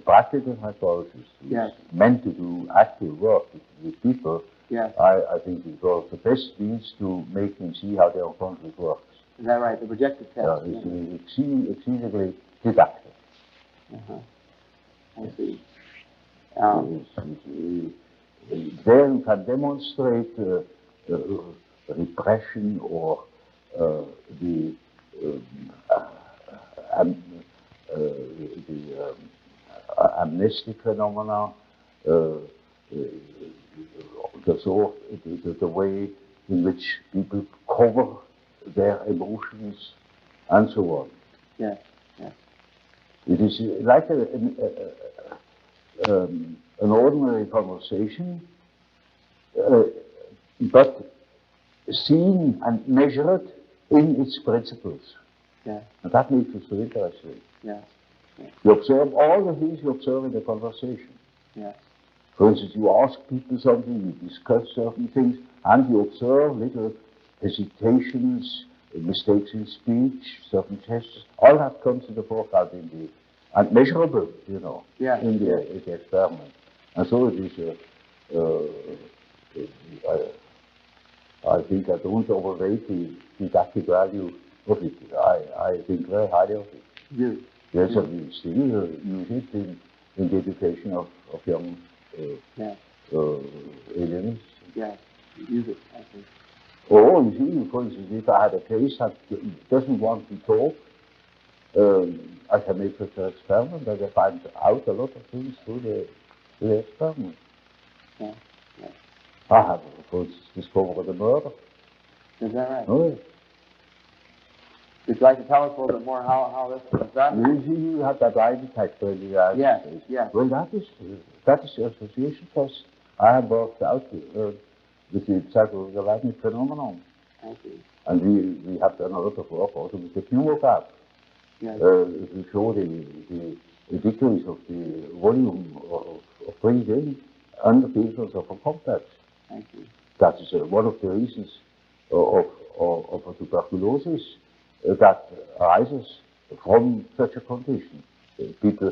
S3: Practical psychologist who's meant to do active work with people.
S1: Yes.
S3: I think it was the best means to make him see how their unconscious works.
S1: Is that right? The projective test?
S3: It's exceedingly didactic.
S1: I see.
S3: There you can demonstrate repression or the amnestic phenomena, the way in which people cover their emotions, and so on.
S1: Yes, yes.
S3: It is like an ordinary conversation, but seen and measured in its principles.
S1: Yeah.
S3: And that makes it so interesting.
S1: Yes. Yes.
S3: You observe all the things you observe in the conversation.
S1: Yes.
S3: For instance, you ask people something, you discuss certain things, and you observe little hesitations, mistakes in speech, certain gestures. All that comes to the forefront and measurable, you know, in the experiment. And so it is, I think I don't overrate the didactic value of it. I think very highly of it. Yes, and we still use it in the education of young aliens.
S1: Yes. Use it, I think.
S3: Or, you see, for instance, if I had a case that doesn't want to talk, I can make such an experiment that I find out a lot of things through the experiment.
S1: Yeah. Yeah.
S3: I have, for instance, discovered a murder.
S1: Is that right?
S3: Oh, yeah.
S1: Would you like to tell us a little bit more how this was done?
S3: You see, you have that lie detector in the United
S1: Yes,
S3: States.
S1: yes.
S3: Well, that is the association test I have worked out with the psychoanalytic phenomenon.
S1: I see.
S3: And we have done a lot of work also with the humor gap.
S1: Yes.
S3: To show the decrease of the volume of breathing under the influence of a complex.
S1: I see.
S3: That is one of the reasons of a tuberculosis that arises from such a condition. People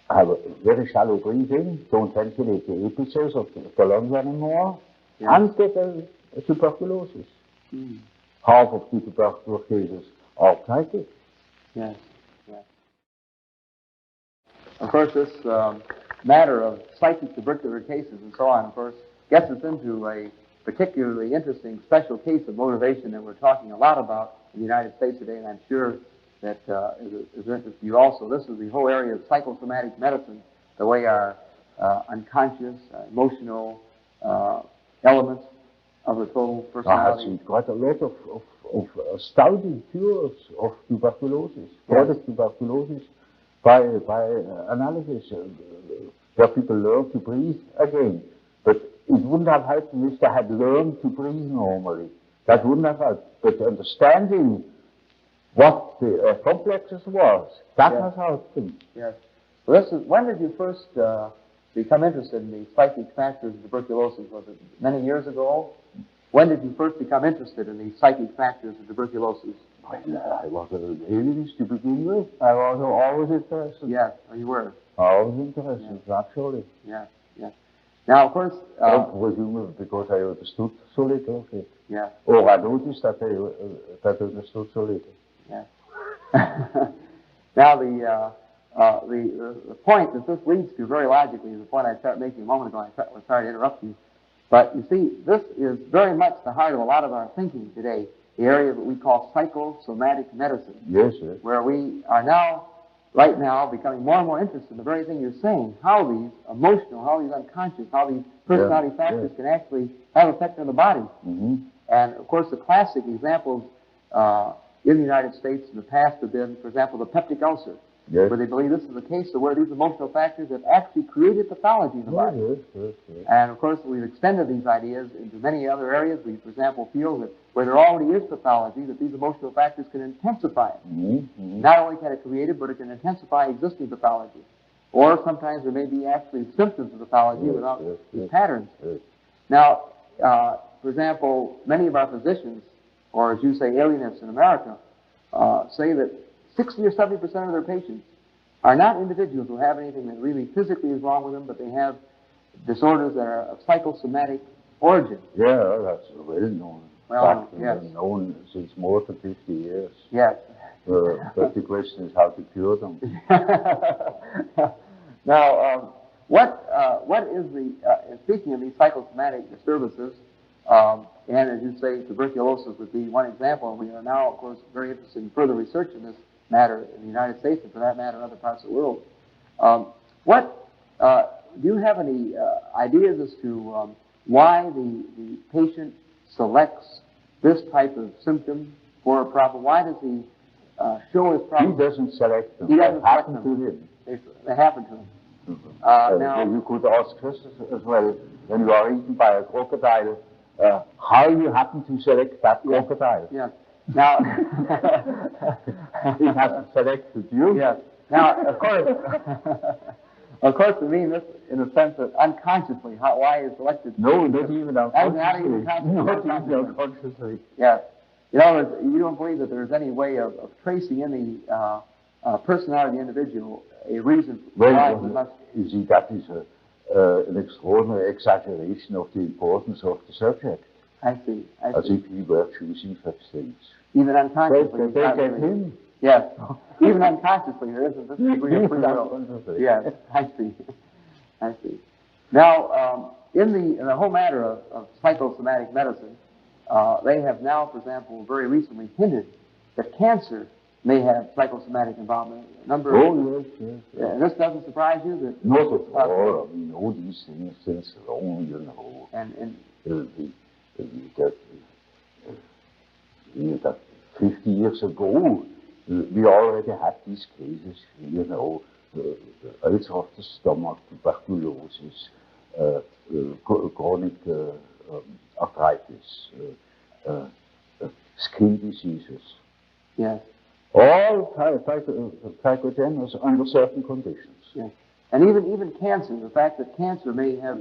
S3: have a very shallow breathing, don't ventilate the epicels of the lungs anymore,
S1: Yes.
S3: and get a tuberculosis.
S1: Mm.
S3: Half of the tuberculosis cases are psychic.
S1: Yes. Yes. Of course, this matter of psychic tubercular cases and so on, of course, gets us into a particularly interesting special case of motivation that we're talking a lot about in the United States today, and I'm sure that is of interest to you also. This is the whole area of psychosomatic medicine, the way our unconscious, emotional elements of the total
S3: I have
S1: personality.
S3: seen quite a lot of astounding cures of tuberculosis, chronic tuberculosis, by analysis, where people learn to breathe again. But it wouldn't have helped them if they had learned to breathe normally. That wouldn't have helped. But understanding what the complexes was, that
S1: Yes.
S3: has helped them.
S1: Yes. Well, this is, when did you first become interested in the psychic factors of tuberculosis? Was it many years ago? When did you first become interested in the psychic factors of tuberculosis?
S3: I was an alienist to begin with. I was always interested.
S1: Yes, oh, you were.
S3: Always interested, naturally.
S1: Yes, yes. Now, of course,
S3: Presumably because I understood so little of it.
S1: yes,
S3: Or I noticed that I understood so little.
S1: yes. Now, the point that this leads to very logically is the point I started making a moment ago. I was sorry to interrupt you. But you see, this is very much the heart of a lot of our thinking today, the area that we call psychosomatic medicine,
S3: Yes, sir.
S1: where we are now, right now, becoming more and more interested in the very thing you're saying, how these emotional, how these unconscious, how these personality factors can actually have effect on the body.
S3: Mm-hmm.
S1: And, of course, the classic examples in the United States in the past have been, for example, the peptic ulcer,
S3: Yes.
S1: where they believe this is the case of where these emotional factors have actually created pathology in the body.
S3: Yes.
S1: And, of course, we've extended these ideas into many other areas. We, for example, feel that where there already is pathology, that these emotional factors can intensify it.
S3: Mm-hmm.
S1: Not only can it create it, but it can intensify existing pathology. Or sometimes there may be actually symptoms of pathology without these patterns.
S3: Yes.
S1: Now, for example, many of our physicians, or as you say, alienists in America, say that 60 or 70% of their patients are not individuals who have anything that really physically is wrong with them, but they have disorders that are of psychosomatic origin.
S3: Yeah, that's well known.
S1: Well,
S3: Fact,
S1: yes.
S3: known since more than 50 years.
S1: Yes.
S3: But the question is how to cure them.
S1: Now, what is the, speaking of these psychosomatic disturbances, and as you say, tuberculosis would be one example, and we are now, of course, very interested in further research in this matter in the United States, and for that matter, in other parts of the world. Do you have any ideas as to why the patient selects this type of symptom for a problem? Why does he show his problem?
S3: He doesn't select them.
S1: He doesn't
S3: They happen
S1: select them.
S3: to him.
S1: They happen to him. Now,
S3: You could ask us as well, when you are eaten by a crocodile, how you happen to select that crocodile.
S1: yes. Now,
S3: It hasn't selected you.
S1: yes. Now, of course, we mean this in a sense that unconsciously, why is selected.
S3: No, not even unconsciously.
S1: Not even consciously.
S3: Not even unconsciously.
S1: Yes. In other words, you don't believe that there's any way of tracing in the personality of the individual a reason why he must.
S3: You see, that is an extraordinary exaggeration of the importance of the subject.
S1: I see.
S3: As if he were choosing such things.
S1: Even unconsciously.
S3: They get him.
S1: Yes. Even unconsciously, there isn't this degree of free will. Yes, I see. Now, in the whole matter of psychosomatic medicine, they have now, for example, very recently hinted that cancer may have psychosomatic involvement.
S3: Yes.
S1: And this doesn't surprise you that
S3: Not at all. We know these things since long, you know.
S1: And
S3: that 50 years ago, we already had these cases, you know, ulcer of the stomach, tuberculosis, chronic arthritis, skin diseases.
S1: yes,
S3: All psychogenous under certain conditions.
S1: yes, and even cancer. The fact that cancer may have.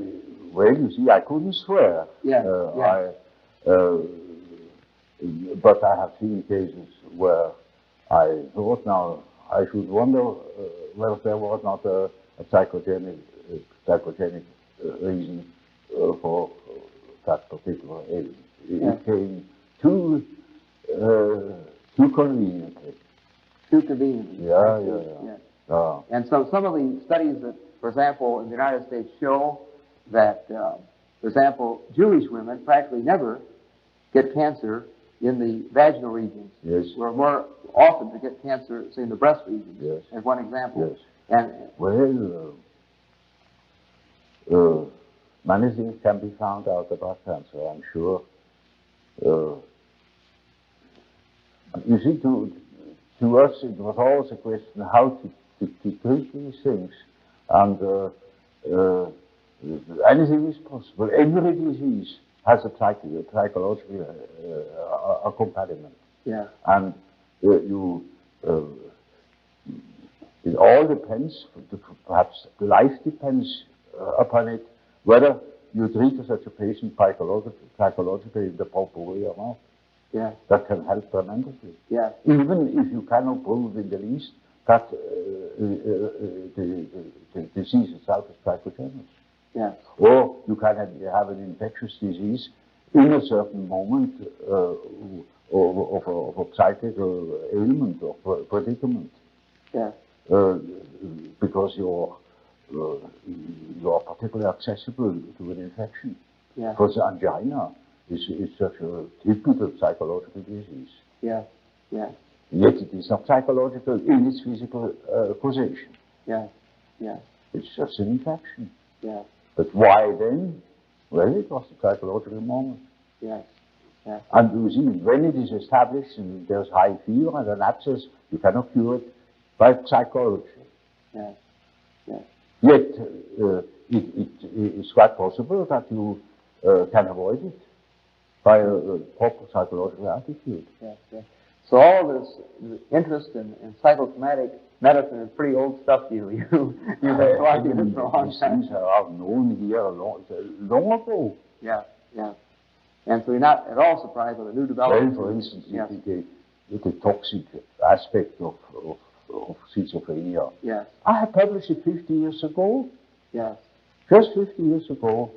S3: Well, you see, I couldn't swear.
S1: Yeah,
S3: But I have seen cases where I thought now I should wonder whether there was not a psychogenic reason for that particular ailment. It came too conveniently.
S1: Too convenient.
S3: Yeah.
S1: And so some of the studies that, for example, in the United States show that, for example, Jewish women practically never get cancer in the vaginal regions.
S3: Yes.
S1: We're more often to get cancer, say, in the breast regions,
S3: Yes.
S1: as one example.
S3: Yes.
S1: And
S3: Well, many things can be found out about cancer, I'm sure. You see, to us, it was always a question how to treat these things. And anything is possible. Every disease has a psychological accompaniment.
S1: yeah,
S3: And it all depends, perhaps life depends upon it, whether you treat such a patient psychologically in the proper way or not.
S1: yeah,
S3: That can help tremendously.
S1: yeah,
S3: Even if you cannot prove in the least that the disease itself is psychogenous.
S1: yeah,
S3: Or you can have an infectious disease in a certain moment of a psychical ailment or predicament.
S1: yeah,
S3: Because you are particularly accessible to an infection.
S1: yeah,
S3: Because angina is such a typical psychological disease.
S1: yeah, yeah,
S3: Yet it is not psychological in its physical causation.
S1: yeah, yeah,
S3: It's just an infection.
S1: yeah,
S3: But why then? Well, it was a psychological moment.
S1: yeah, yeah,
S3: And you see, when it is established and there's high fever and an abscess, you cannot cure it by psychology.
S1: yeah, yeah,
S3: Yet it is quite possible that you can avoid it by a proper psychological attitude.
S1: yeah, yeah. So all of this interest in psychosomatic medicine is pretty old stuff to you. You've been talking this for a long
S3: These
S1: time.
S3: things are known here long ago.
S1: Yeah, yeah. And so you're not at all surprised by the new
S3: Well,
S1: developments.
S3: for instance,
S1: yes,
S3: the toxic aspect of schizophrenia.
S1: yes,
S3: I have published it 50 years ago,
S1: yes,
S3: just 50 years ago.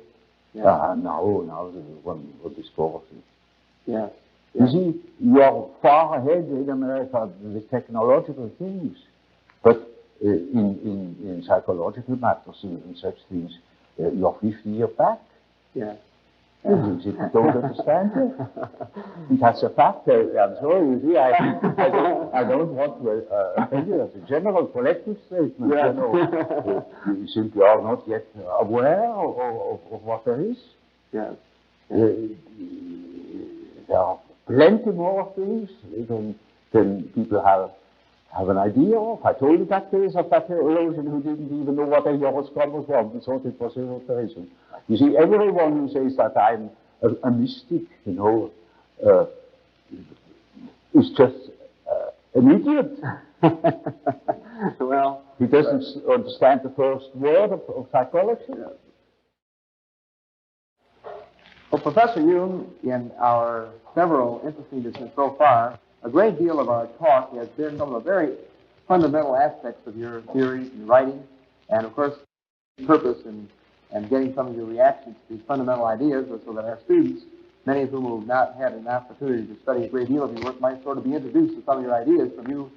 S1: yes,
S3: Now one will discover it.
S1: yes,
S3: You
S1: yes,
S3: see, you are far ahead in America with technological things, but in psychological matters and such things, you are 50 years back.
S1: yes.
S3: You don't understand it. That's a fact. I'm sorry, you see, I don't want to tell you as a general collective statement.
S1: Yeah.
S3: You know, you simply are not yet aware of what there is.
S1: Yes,
S3: There are plenty more things than people have an idea of. I told you that case of that theologian who didn't even know what a horoscope was from. He thought it was esotericism. You see, everyone who says that I'm a mystic, you know, is just an idiot.
S1: well,
S3: He doesn't understand the first word of psychology.
S1: yeah. Well, Professor Jung, in our several interesting discussions so far, a great deal of our talk has been some of the very fundamental aspects of your theories and writing, and of course, purpose in getting some of your reactions to these fundamental ideas, so that our students, many of whom have not had an opportunity to study a great deal of your work, might sort of be introduced to some of your ideas from you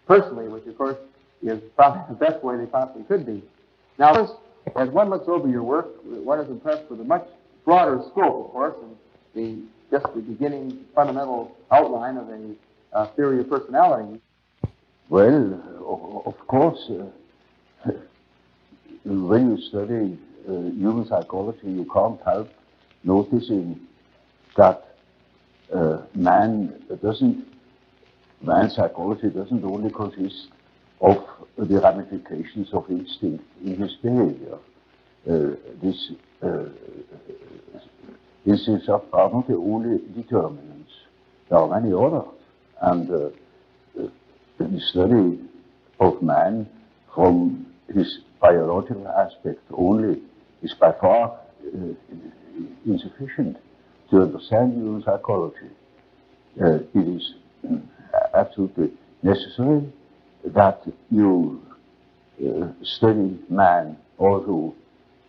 S1: personally, which of course is probably the best way they possibly could be. Now, first, As one looks over your work, one is impressed with a much broader scope, of course, and just the beginning fundamental outline of a theory of personality.
S3: Well, of course, when you study human psychology, you can't help noticing that man's psychology doesn't only consist of the ramifications of instinct in his behavior. These instincts are not the only determinants. There are many others. And the study of man from his biological aspect only is by far insufficient to understand human psychology. It is absolutely necessary that you study man also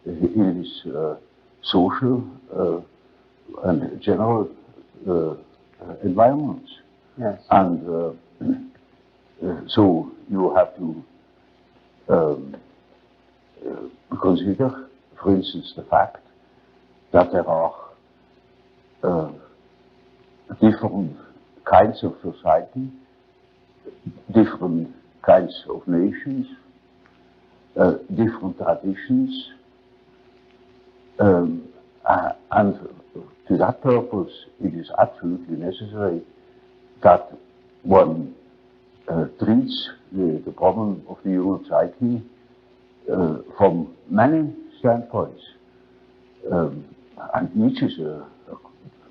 S3: in his social and general environments.
S1: Yes.
S3: And so you have to consider, for instance, the fact that there are different kinds of society, different kinds of nations, different traditions, and to that purpose it is absolutely necessary that one treats the problem of the human psyche from many standpoints, and each is a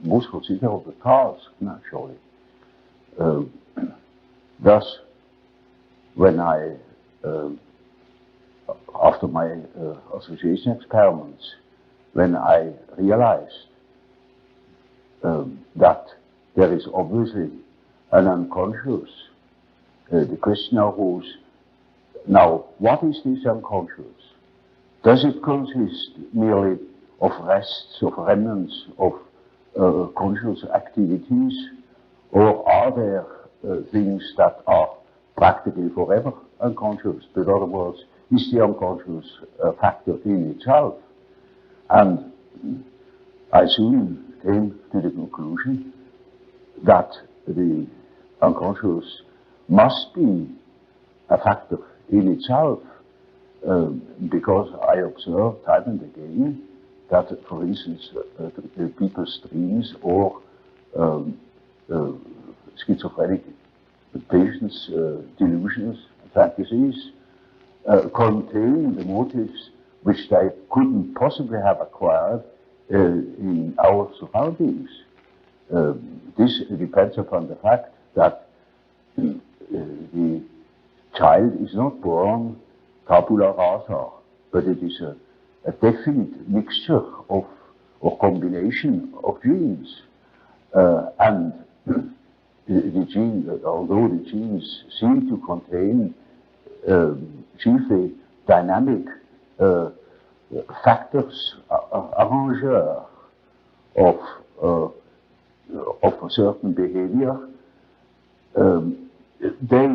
S3: most considerable task, naturally. Thus, when I, after my association experiments, when I realized that there is obviously an unconscious, the question arose, now, what is this unconscious? Does it consist merely of rests, of remnants, of conscious activities, or are there things that are practically forever unconscious? In other words, is the unconscious a factor in itself? And I soon came to the conclusion that the unconscious must be a factor in itself, because I observe time and again that, for instance, people's dreams or schizophrenic patients' delusions, fantasies, contain the motives which they couldn't possibly have acquired in our surroundings. This depends upon the fact that the child is not born tabula rasa, but it is a definite mixture of or combination of genes, and the gene, although the genes seem to contain chiefly dynamic factors, arrangeurs of a certain behavior, they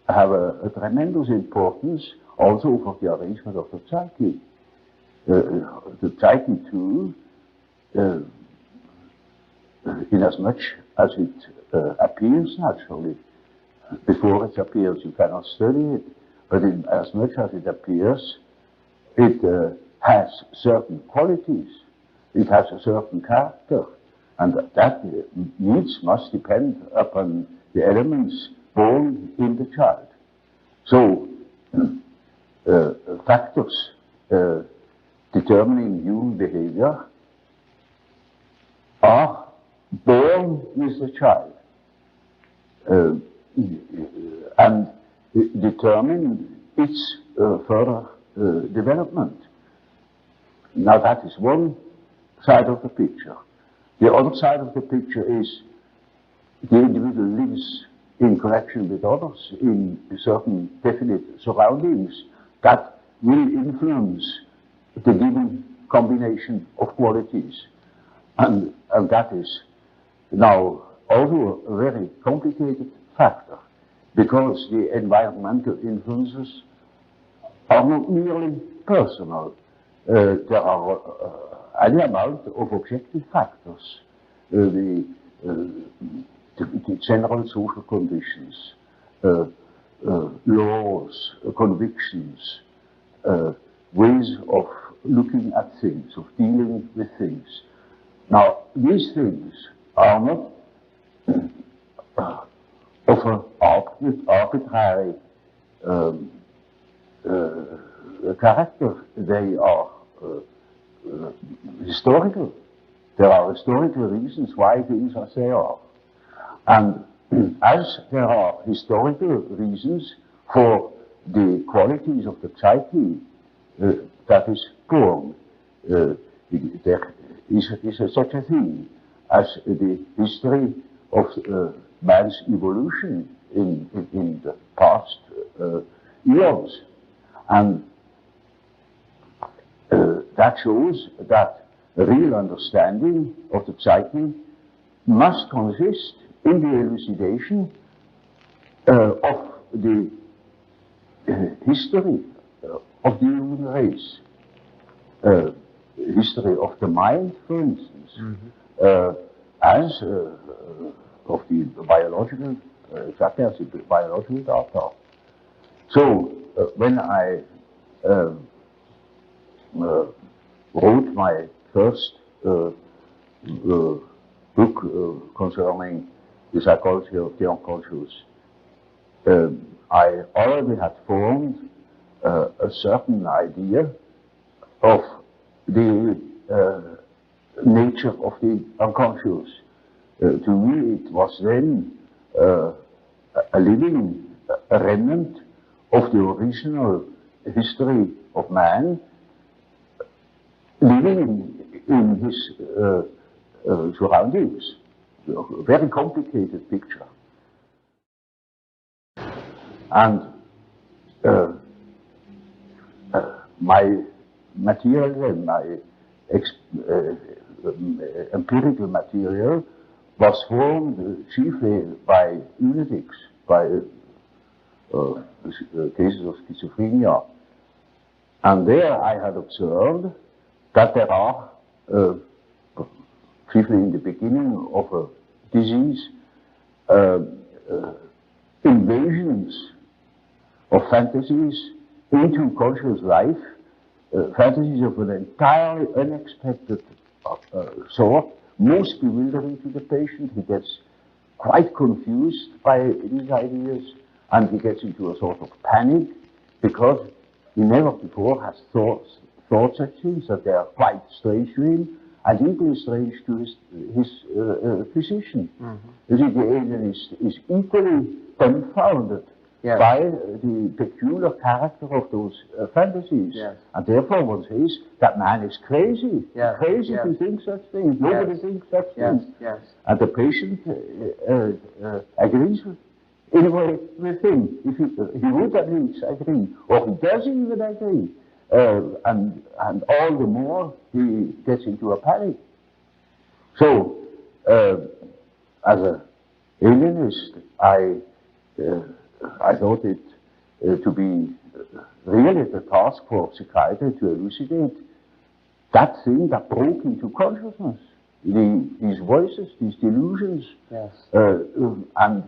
S3: have a tremendous importance also for the arrangement of the psyche. The psyche too, inasmuch as it appears naturally. Before it appears, you cannot study it, but as much as it appears, it has certain qualities, it has a certain character, and that needs must depend upon the elements born in the child. So, factors determining human behavior are born with the child and determine its further development. Now that is one side of the picture. The other side of the picture is the individual lives in connection with others in certain definite surroundings that will influence the given combination of qualities. And that is now also a very complicated factor, because the environmental influences are not merely personal. There are any amount of objective factors, the general social conditions, laws, convictions, ways of looking at things, of dealing with things. Now, these things are not of an arbitrary character. They are historical. There are historical reasons why things are as they are. And as there are historical reasons for the qualities of the psyche that is born, there is such a thing as the history of man's evolution in the past eons. And that shows that a real understanding of the psyche must consist in the elucidation of the history of the human race, history of the mind, for instance, as of the biological, exactly as the biological data. So when I wrote my first book concerning the psychology of the unconscious, I already had formed a certain idea of the nature of the unconscious. To me, it was then a living remnant of the original history of man, living in his surroundings. A very complicated picture. And my material and my empirical material was formed chiefly by lunatics, by cases of schizophrenia. And there I had observed that there are, chiefly in the beginning of a disease, invasions of fantasies into conscious life, fantasies of an entirely unexpected sort, most bewildering to the patient. He gets quite confused by these ideas, and he gets into a sort of panic because he never before has thought such things, that they are quite strange to him and equally strange to his physician. You see, the alien is equally dumbfounded by the peculiar character of those fantasies. And therefore one says, that man is crazy. Crazy to think such things. Nobody thinks such things. And the patient agrees in a way with him. If he would at least agree, or he doesn't even agree. And all the more he gets into a panic. So, as an alienist, I thought it to be really the task for psychiatry to elucidate that thing that broke into consciousness, these voices, these delusions. And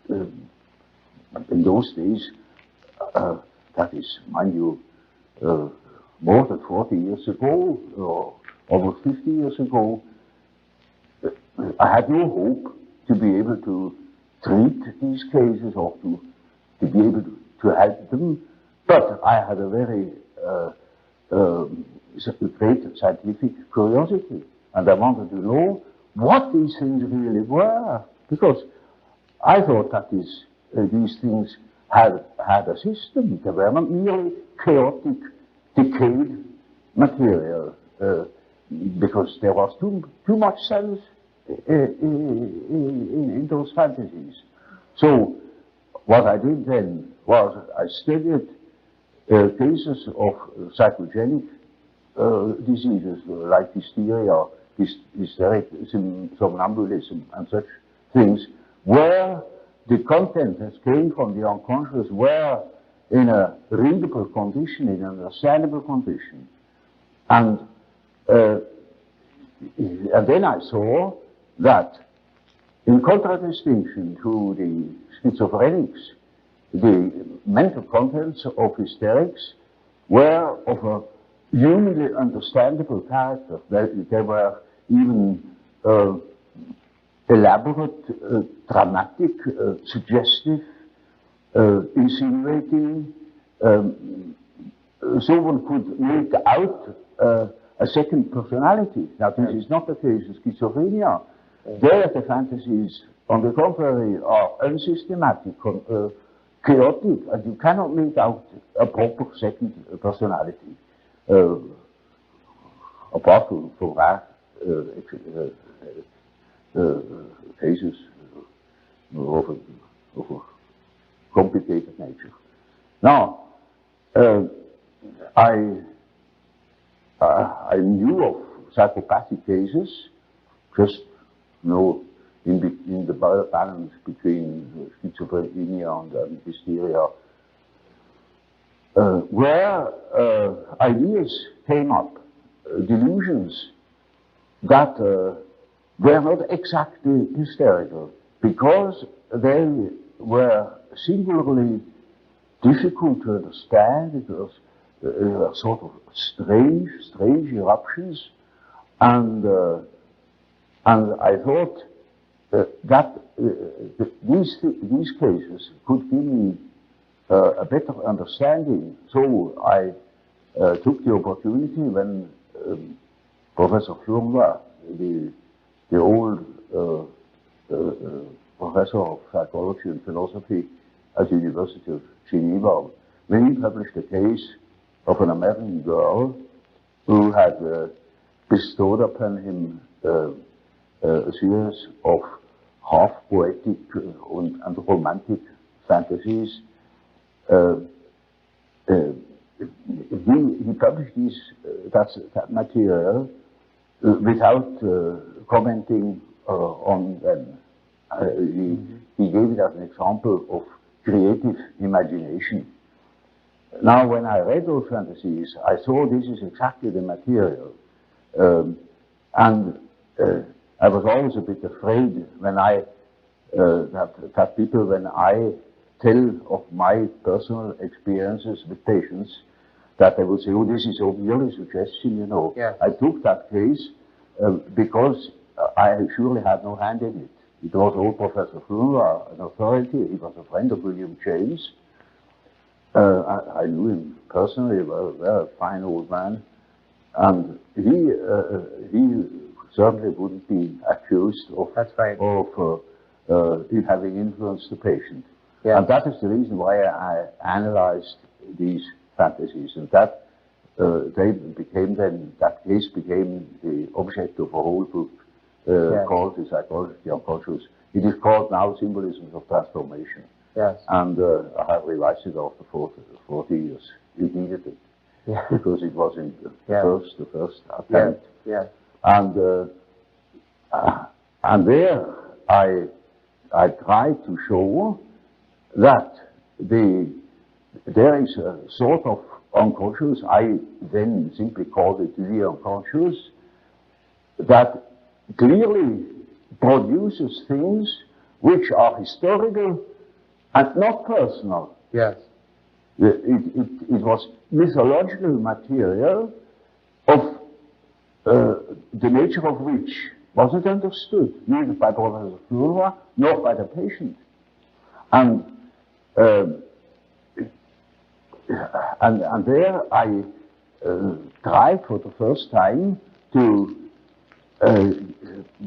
S3: in those days, that is, mind you, more than 40 years ago, or almost 50 years ago, I had no hope to be able to treat these cases or to be able to help them. But I had a very great scientific curiosity, and I wanted to know what these things really were, because I thought that these things had a system. They were not merely chaotic, decayed material, because there was too much sense in those fantasies. So what I did then was I studied cases of psychogenic diseases like hysteria, hysteric somnambulism and such things, where the content that came from the unconscious were in a readable condition, in an understandable condition. And then I saw that, in contradistinction to the schizophrenics, the mental contents of hysterics were of a humanly understandable character. They were even elaborate, dramatic, suggestive, insinuating, so one could make out a second personality. Now, this is not the case in schizophrenia. There, the fantasies, on the contrary, are unsystematic, chaotic, and you cannot make out a proper second personality, apart from rare cases of a complicated nature. Now, I knew of psychopathic cases, just in the balance between schizophrenia and hysteria, where ideas came up, delusions that were not exactly hysterical, because they were singularly difficult to understand. It was sort of strange eruptions, and I thought that these cases could give me a better understanding. So I took the opportunity when Professor Jung, the old professor of psychology and philosophy at the University of Geneva, when he published a case of an American girl who had bestowed upon him a series of half-poetic and romantic fantasies. He published that material without commenting on them. He gave it as an example of creative imagination. Now, when I read those fantasies, I saw this is exactly the material. And I was always a bit afraid when that people, when I tell of my personal experiences with patients, that they would say, oh, this is so merely suggestion, you know.
S1: Yes.
S3: I took that case because I surely had no hand in it. It was old Professor Fleur, an authority. He was a friend of William James. I knew him personally, a fine old man. And he certainly wouldn't be accused of, of having influenced the patient.
S1: Yeah.
S3: And that is the reason why I analyzed these fantasies, and that that case became the object of a whole book called The Psychology of the Unconscious. It is called now Symbolisms of Transformation.
S1: Yes.
S3: And I have revised it after 40 years. It needed it.
S1: Yeah.
S3: Because it was in the first attempt.
S1: Yeah.
S3: And there I tried to show that there is a sort of unconscious, I then simply called it the unconscious, that clearly produces things which are historical and not personal.
S1: Yes.
S3: It was mythological material of the nature of which wasn't understood, neither by Professor Fleur nor by the patient. And there I tried for the first time to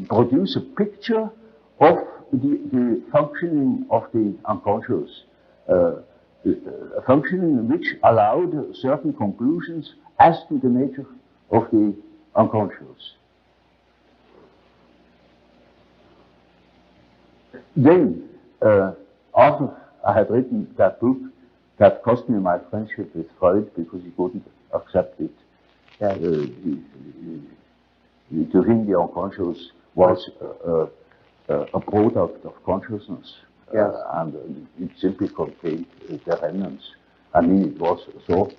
S3: produce a picture of the functioning of the unconscious, a functioning which allowed certain conclusions as to the nature of the unconscious. Then, after I had written that book, that cost me my friendship with Freud because he couldn't accept it. To him, the unconscious was a product of consciousness, and it simply contained the remnants. I mean, it was a sort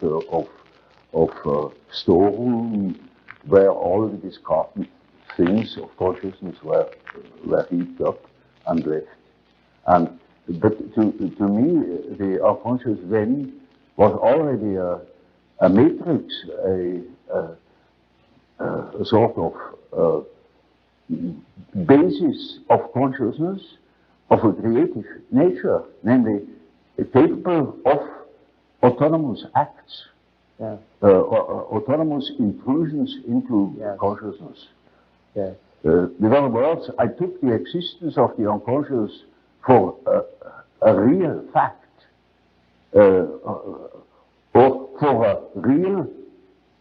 S3: of storeroom where all the discarded things of consciousness were heaped up and left. And but to me, the unconscious then was already a matrix, a sort of basis of consciousness of a creative nature, namely capable of autonomous acts, autonomous intrusions into consciousness. With other words, I took the existence of the unconscious for a real fact, or for a real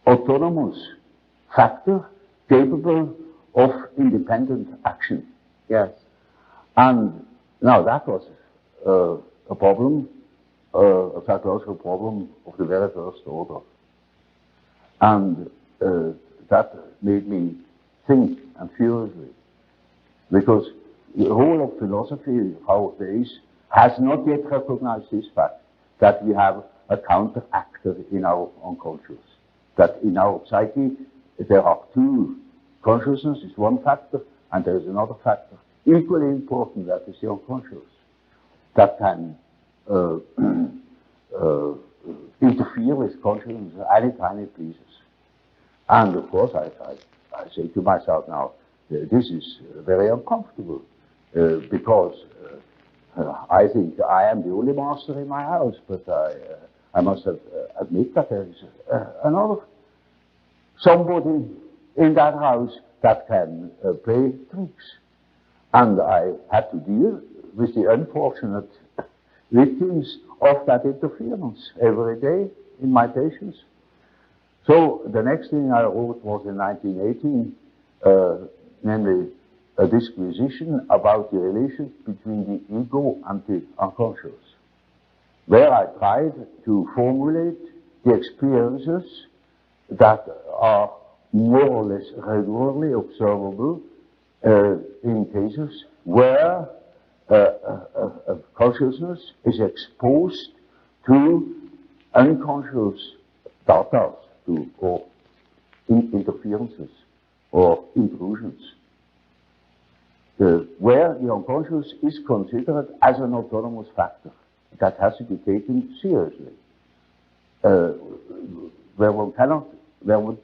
S3: autonomous factor capable of independent action.
S1: Yes.
S3: And now that was a problem, a psychological problem of the very first order. And that made me think and furiously, because the whole of philosophy of our days has not yet recognized this fact, that we have a counter-actor in our unconscious, that in our psyche there are two. Consciousness is one factor, and there is another factor, equally important, that is the unconscious, that can interfere with consciousness anytime it pleases. And of course, I say to myself now, this is very uncomfortable, because I think I am the only master in my house, but I must admit that there is another somebody in that house that can play tricks. And I had to deal with the unfortunate victims of that interference every day in my patients. So the next thing I wrote was in 1918, namely a disquisition about the relations between the ego and the unconscious, where I tried to formulate the experiences that are more or less regularly observable in cases where consciousness is exposed to unconscious data, or interferences or intrusions, where the unconscious is considered as an autonomous factor that has to be taken seriously, where one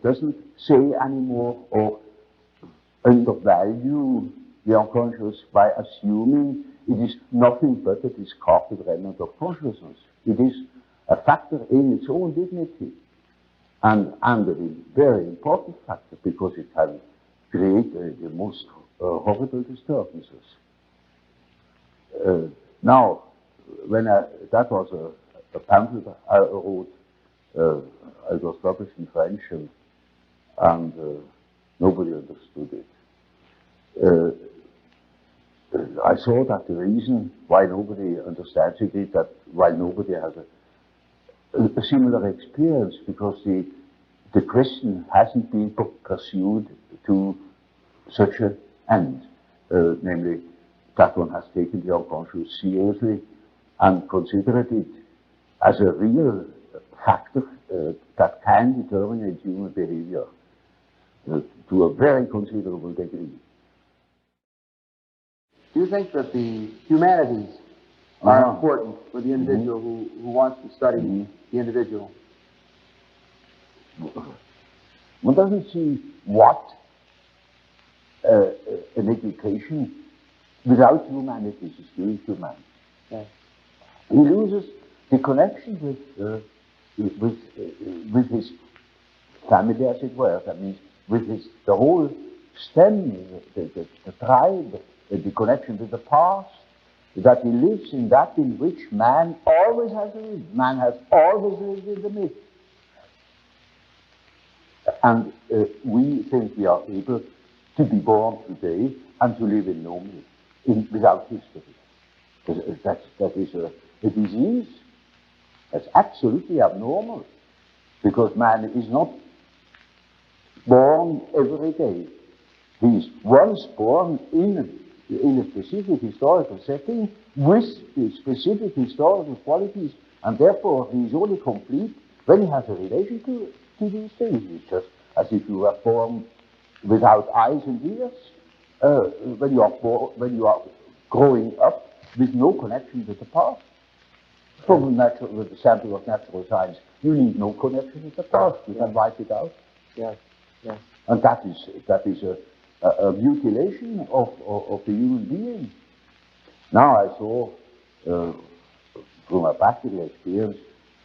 S3: doesn't say anymore or undervalue the unconscious by assuming it is nothing but a discarded remnant of consciousness. It is a factor in its own dignity, and a very important factor, because it can create the most horrible disturbances. Now, when that was a pamphlet I wrote, it was published in French, and nobody understood it. I saw that the reason why nobody understands it is that why nobody has a similar experience, because the question hasn't been pursued to such an end, namely that one has taken the unconscious seriously and considered it as a real factor that can determine human behavior to a very considerable degree.
S1: Do you think that the humanities are important for the individual who wants to study the individual?
S3: One doesn't see what an education without humanities is doing to man.
S1: Yes.
S3: He loses the connection with his family, as it were. That means with the whole stem, the tribe, the connection with the past. That he lives in that in which man always has lived. Man has always lived in the myth. And we think we are able to be born today and to live in no myth, without history. That is a disease. That's absolutely abnormal, because man is not born every day. He is once born in a specific historical setting with the specific historical qualities And therefore, he is only complete when he has a relation to these things. It's just as if you were born without eyes and ears. When you are growing up with no connection with the past. From the sample of natural science, you need no connection with the past. You can wipe it out.
S1: Yes, yes.
S3: And that is a mutilation of the human being. Now I saw, through my practical experience,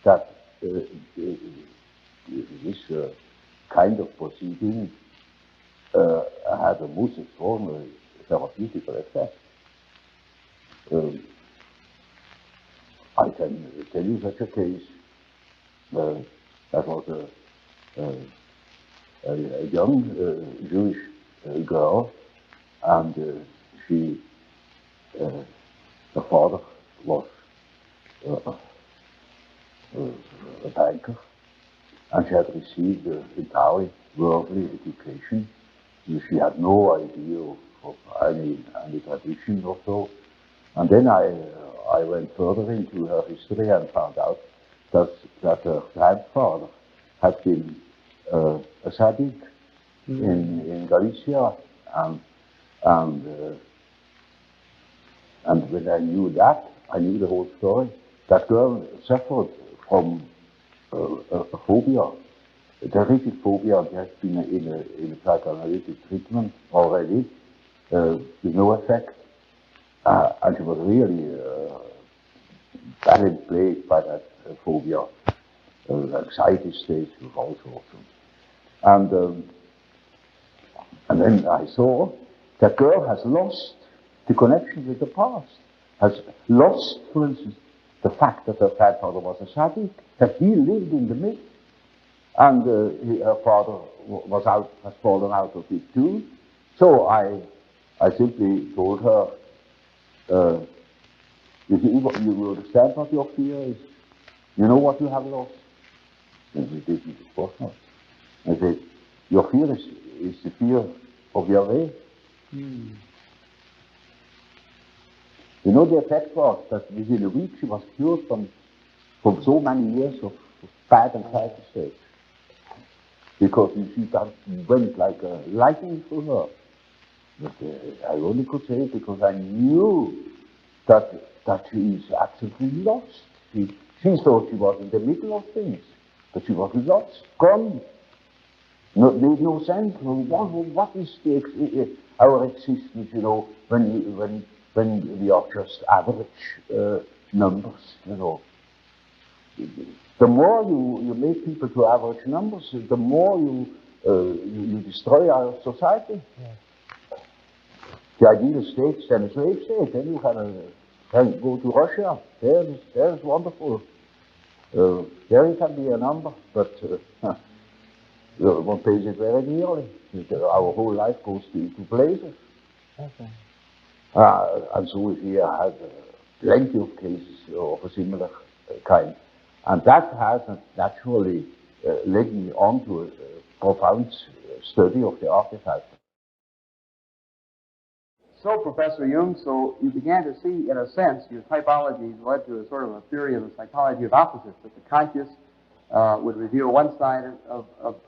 S3: that this kind of proceeding had a most extraordinary therapeutical effect. I can tell you such a case. That was a young Jewish girl, and her father was a banker, and she had received an entirely worldly education. She had no idea of any tradition or so. And then I went further into her history and found out that her grandfather had been a tzaddik in Galicia, and when I knew that, I knew the whole story. That girl suffered from a phobia, a terrific phobia. She has been in a psychoanalytic treatment already with no effect, and she was really badly plagued by that phobia, anxiety states of all sorts. And then I saw that girl has lost the connection with the past, has lost, for instance, the fact that her grandfather was a tzaddik, that he lived in the myth, and her father has fallen out of it too. So I simply told her, you understand what your fear is? You know what you have lost? And she didn't, of course not. I said, your fear is the fear of your way. You know, the effect was that within a week she was cured from so many years of bad anxiety states. Because you see, that went like a lightning through her. But I only could say it because I knew that she is absolutely lost. She thought she was in the middle of things, but she was lost, gone. Made no sense. What is our existence, you know, when we are just average numbers, you know. The more you make people to average numbers, the more you destroy our society. Yeah. The ideal state is then a slave state. Then you can go to Russia. There's wonderful. There you can be a number, but one pays it very dearly. Our whole life goes to places. Okay. And so we have plenty of cases of a similar kind. And that has naturally led me on to a profound study of the archetypes.
S1: So, Professor Jung, so you began to see, in a sense, your typology led to a sort of a theory of the psychology of opposites, that the conscious would reveal one side of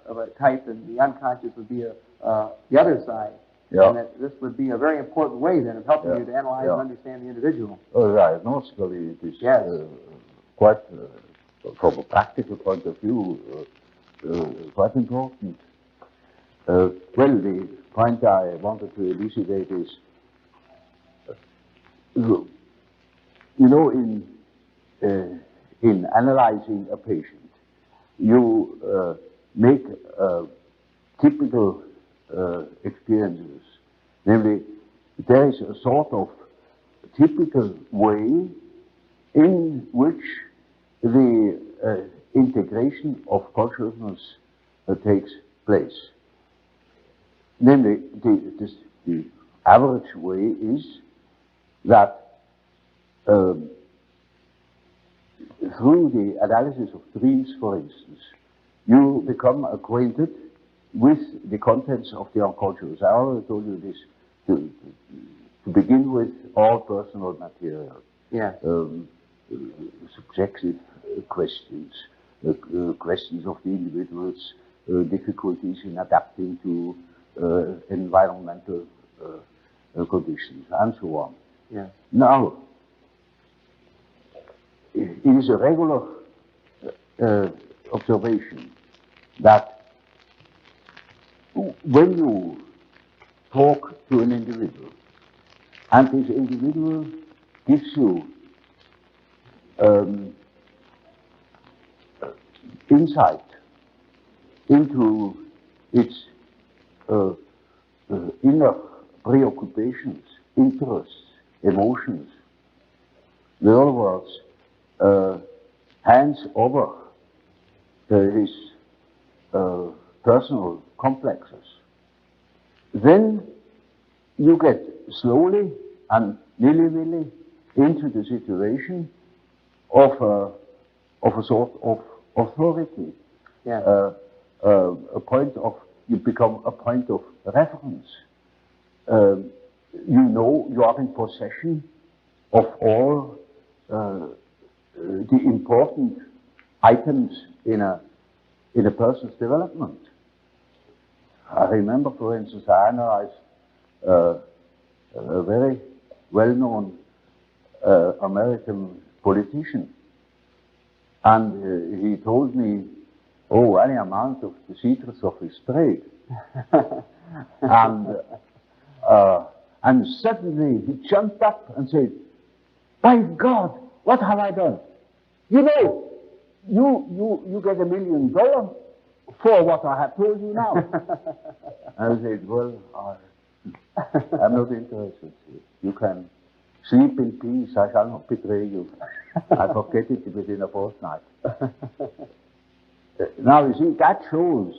S1: a type, and the unconscious would be the other side. Yeah. And that this would be a very important way, then, of helping you to analyze and understand the individual.
S3: Oh, right. Mostly it is quite, from a practical point of view, quite important. Well, the point I wanted to elucidate is, you know, in analyzing a patient, you make typical experiences. Namely, there is a sort of typical way in which the integration of consciousness takes place. Namely, the average way is that through the analysis of dreams, for instance, you become acquainted with the contents of the unconscious. I already told you this, to begin with all personal material.
S1: Yes.
S3: subjective questions, questions of the individual's difficulties in adapting to environmental conditions, and so on.
S1: Yeah.
S3: Now, it is a regular observation that when you talk to an individual, and this individual gives you insight into its inner preoccupations, interests, emotions. In other words, hands over his personal complexes. Then you get slowly and nilly-willy into the situation of a sort of authority.
S1: Yeah.
S3: You become a point of reference. You know you are in possession of all the important items in a person's development. I remember, for instance, I analyzed a very well-known American politician, and he told me, oh, any amount of the secrets of his trade. And suddenly he jumped up and said, by God, what have I done? You know, you get $1 million for what I have told you now. I said, well, I'm not interested. You can sleep in peace, I shall not betray you. I forget it within a fortnight. Now, you see, that shows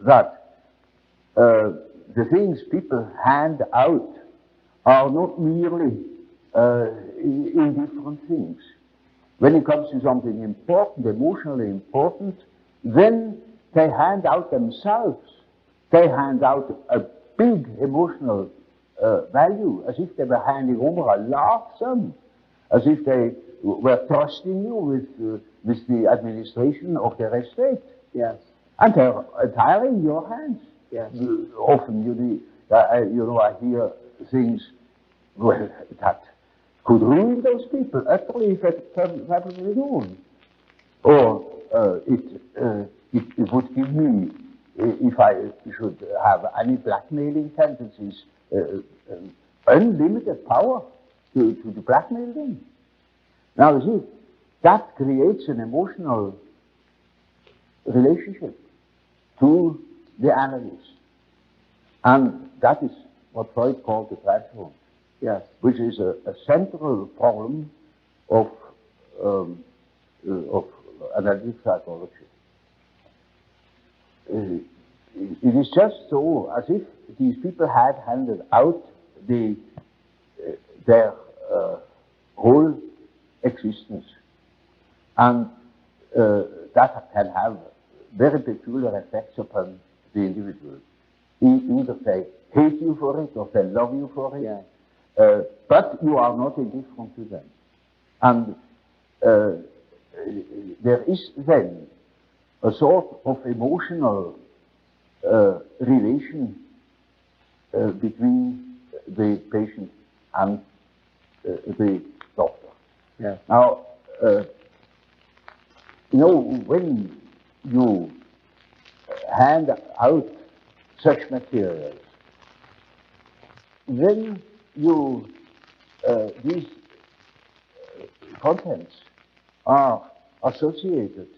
S3: that the things people hand out are not merely indifferent things. When it comes to something important, emotionally important, then they hand out themselves. They hand out a big emotional value, as if they were handing over a large sum, as if they were trusting you with the administration of their estate.
S1: Yes.
S3: And they're entirely in your hands.
S1: Yes.
S3: Often, I hear things, well, that could ruin those people utterly if it happened with own. Or it would give me, if I should have any blackmailing tendencies, unlimited power to blackmail them. Now, you see, that creates an emotional relationship to the animus. And that is what Freud called the threshold.
S1: Yes.
S3: Which is a central problem of analytic psychology. It is just so as if these people had handed out their whole existence, and that can have very peculiar effects upon the individual. Either they hate you for it or they love you for it.
S1: Yeah.
S3: But you are not indifferent to them. And there is then a sort of emotional relation between the patient and the doctor.
S1: Yeah.
S3: Now, when you hand out such materials, then these contents are associated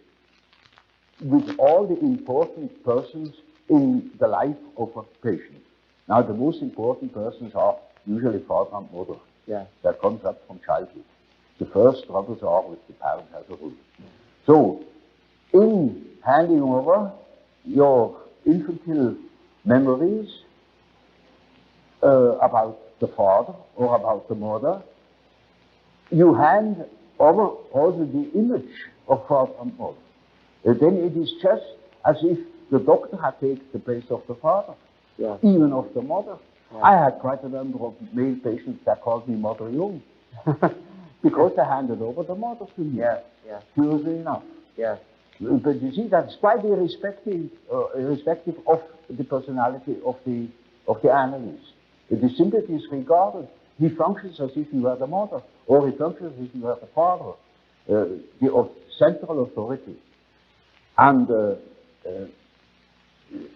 S3: with all the important persons in the life of a patient. Now, the most important persons are usually father and mother.
S1: Yeah.
S3: That comes up from childhood. The first troubles are with the parents as a rule. So, in handing over your infantile memories about the father or about the mother, you hand over also the image of father and mother. Then it is just as if the doctor had taken the place of the father,
S1: Yeah.
S3: even of the mother.
S1: Yeah.
S3: I had quite a number of male patients that called me Mother Jung, because they handed over the mother to me.
S1: Yeah, yeah,
S3: Curiously enough.
S1: yeah,
S3: But you see, that's quite irrespective of the personality of the analyst. It is simply disregarded. He functions as if he were the mother, or he functions as if he were the father, the central authority. And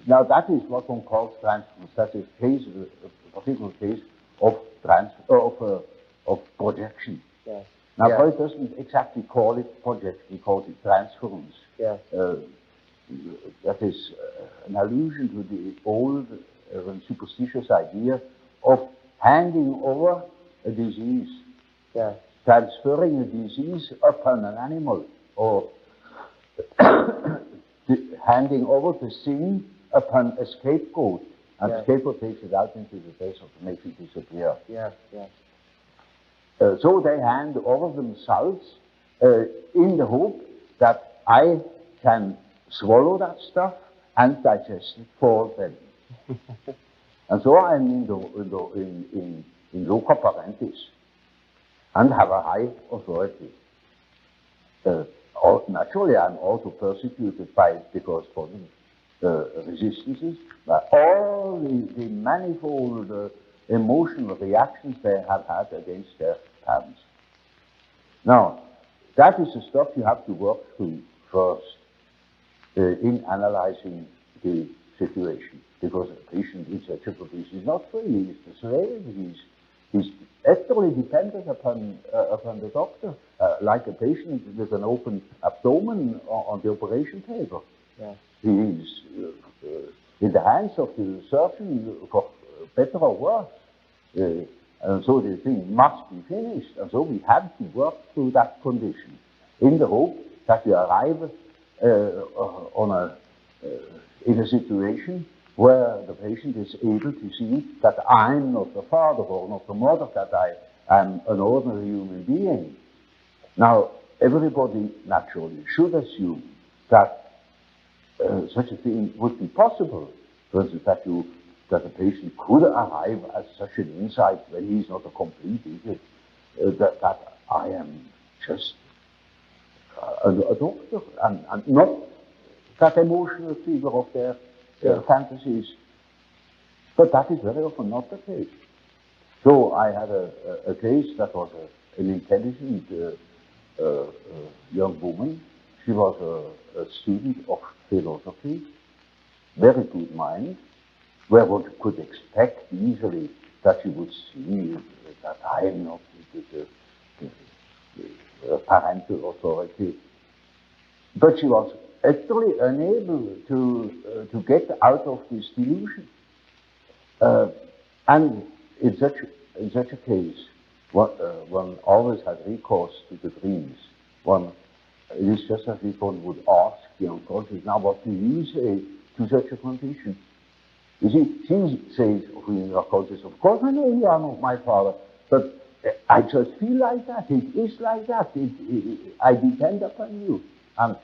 S3: now that is what one calls transference. That's a case, a particular case of projection.
S1: yes,
S3: Now,
S1: yeah,
S3: Freud doesn't exactly call it projection; he calls it transference.
S1: yeah,
S3: That is an allusion to the old and superstitious idea of handing over a disease,
S1: yeah,
S3: transferring a disease upon an animal, or handing over the sin upon a scapegoat, and the scapegoat takes it out into the desert and makes it disappear.
S1: yeah, yeah,
S3: So they hand over themselves in the hope that I can swallow that stuff and digest it for them. And so I'm in loco parentis and have a high authority. Naturally, I'm also persecuted by the corresponding resistances, by all the manifold emotional reactions they have had against their parents. Now, that is the stuff you have to work through first in analyzing the situation, because a patient in such a position is not free, he's the slave, he's utterly dependent upon the doctor, like a patient with an open abdomen on the operation table.
S1: yeah,
S3: He is in the hands of the surgeon for better or worse. And so the thing must be finished. And so we have to work through that condition in the hope that we arrive in a situation where the patient is able to see that I'm not the father or not the mother, that I am an ordinary human being. Now, everybody naturally should assume that such a thing would be possible. For instance, that a patient could arrive at such an insight when he's not a complete idiot, that I am just a doctor, and not that emotional fever of their fantasies. But that is very often not the case. So I had a case that was an intelligent young woman. She was a student of philosophy, very good mind, where one could expect easily that she would see that I am not the parental authority. But she was actually unable to get out of this delusion. And in such a case, one always had recourse to the dreams. It is just as if one would ask the unconscious, now what do you say to such a condition? You see, she says of the unconscious, of course I know you are not my father, but I just feel like that. It is like that. I depend upon you. And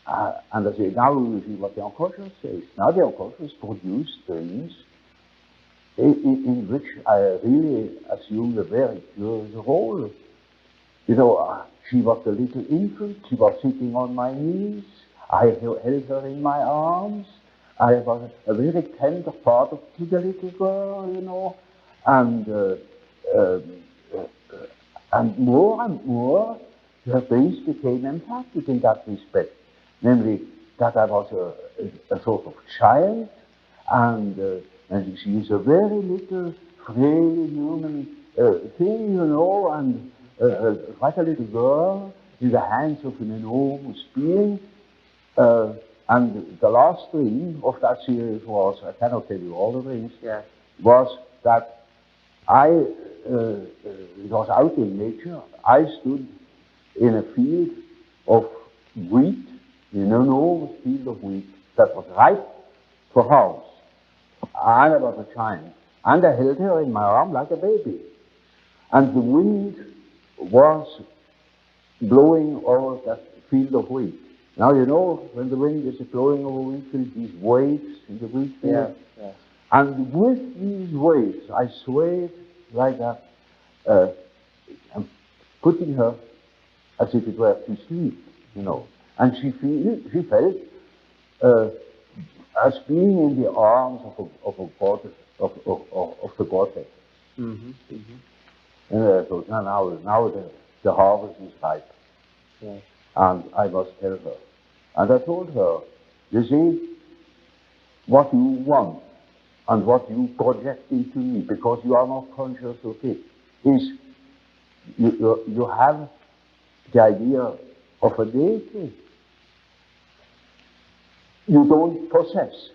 S3: I say, now we see what the unconscious says. Now the unconscious produces dreams in which I really assume a very curious role. You know, she was a little infant. She was sitting on my knees. I held her in my arms. I was a very tender father to the little girl, you know, and more, her face became emphatic in that respect, namely that I was a sort of child, and she is a very little, frail human thing, you know, and quite a little girl in the hands of an enormous being. And the last dream of that series was, I cannot tell you all the dreams, was that it was out in nature. I stood in a field of wheat, in an enormous field of wheat that was ripe for harvest. And I was a child. And I held her in my arm like a baby. And the wind was blowing over that field of wheat. Now, you know, when the wind is blowing over wheat field, these waves in the wheat field. Yeah. And with these waves, I swayed like that, putting her as if it were to sleep, and she felt as being in the arms of the goddess.
S1: Mm-hmm. Mm-hmm.
S3: And I thought, now the harvest is ripe,
S1: Yeah.
S3: and I must tell her. And I told her, you see, what you want and what you project into me, because you are not conscious of it, is you have the idea of a deity you don't possess.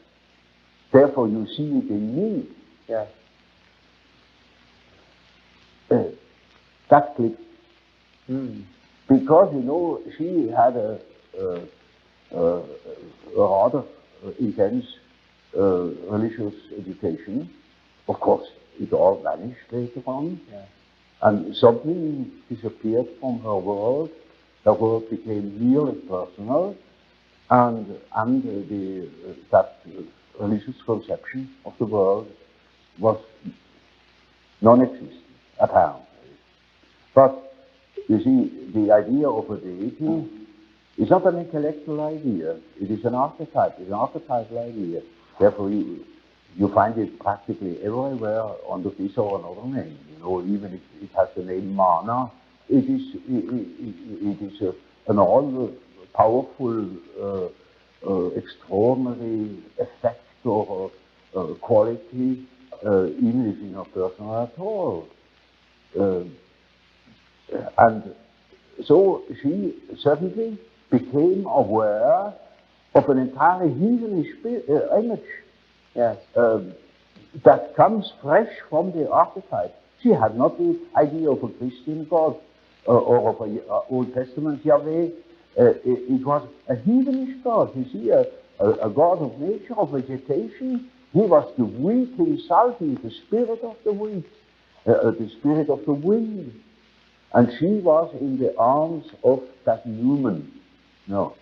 S3: Therefore, you see it in me.
S1: Yeah.
S3: That clicked.
S1: Mm.
S3: Because, she had a rather intense religious education. Of course, it all vanished later on.
S1: Yeah.
S3: And something disappeared from her world. Her world became merely personal, and that religious conception of the world was non-existent, apparently. But you see, the idea of a deity is not an intellectual idea. It is an archetype. It's an archetypal idea. Therefore, you find it practically everywhere under this or another name. Even if it has the name mana, it is an all-powerful, extraordinary effect or quality, even if it's not personal at all. And so she suddenly became aware of an entirely heathenish image.
S1: Yes.
S3: That comes fresh from the archetype. She had not the idea of a Christian God or of an Old Testament Yahweh. It was a heathenish God. You see, a God of nature, of vegetation. He was the wheat himself. He is the spirit of the wheat, the spirit of the wind. And she was in the arms of that Newman. No.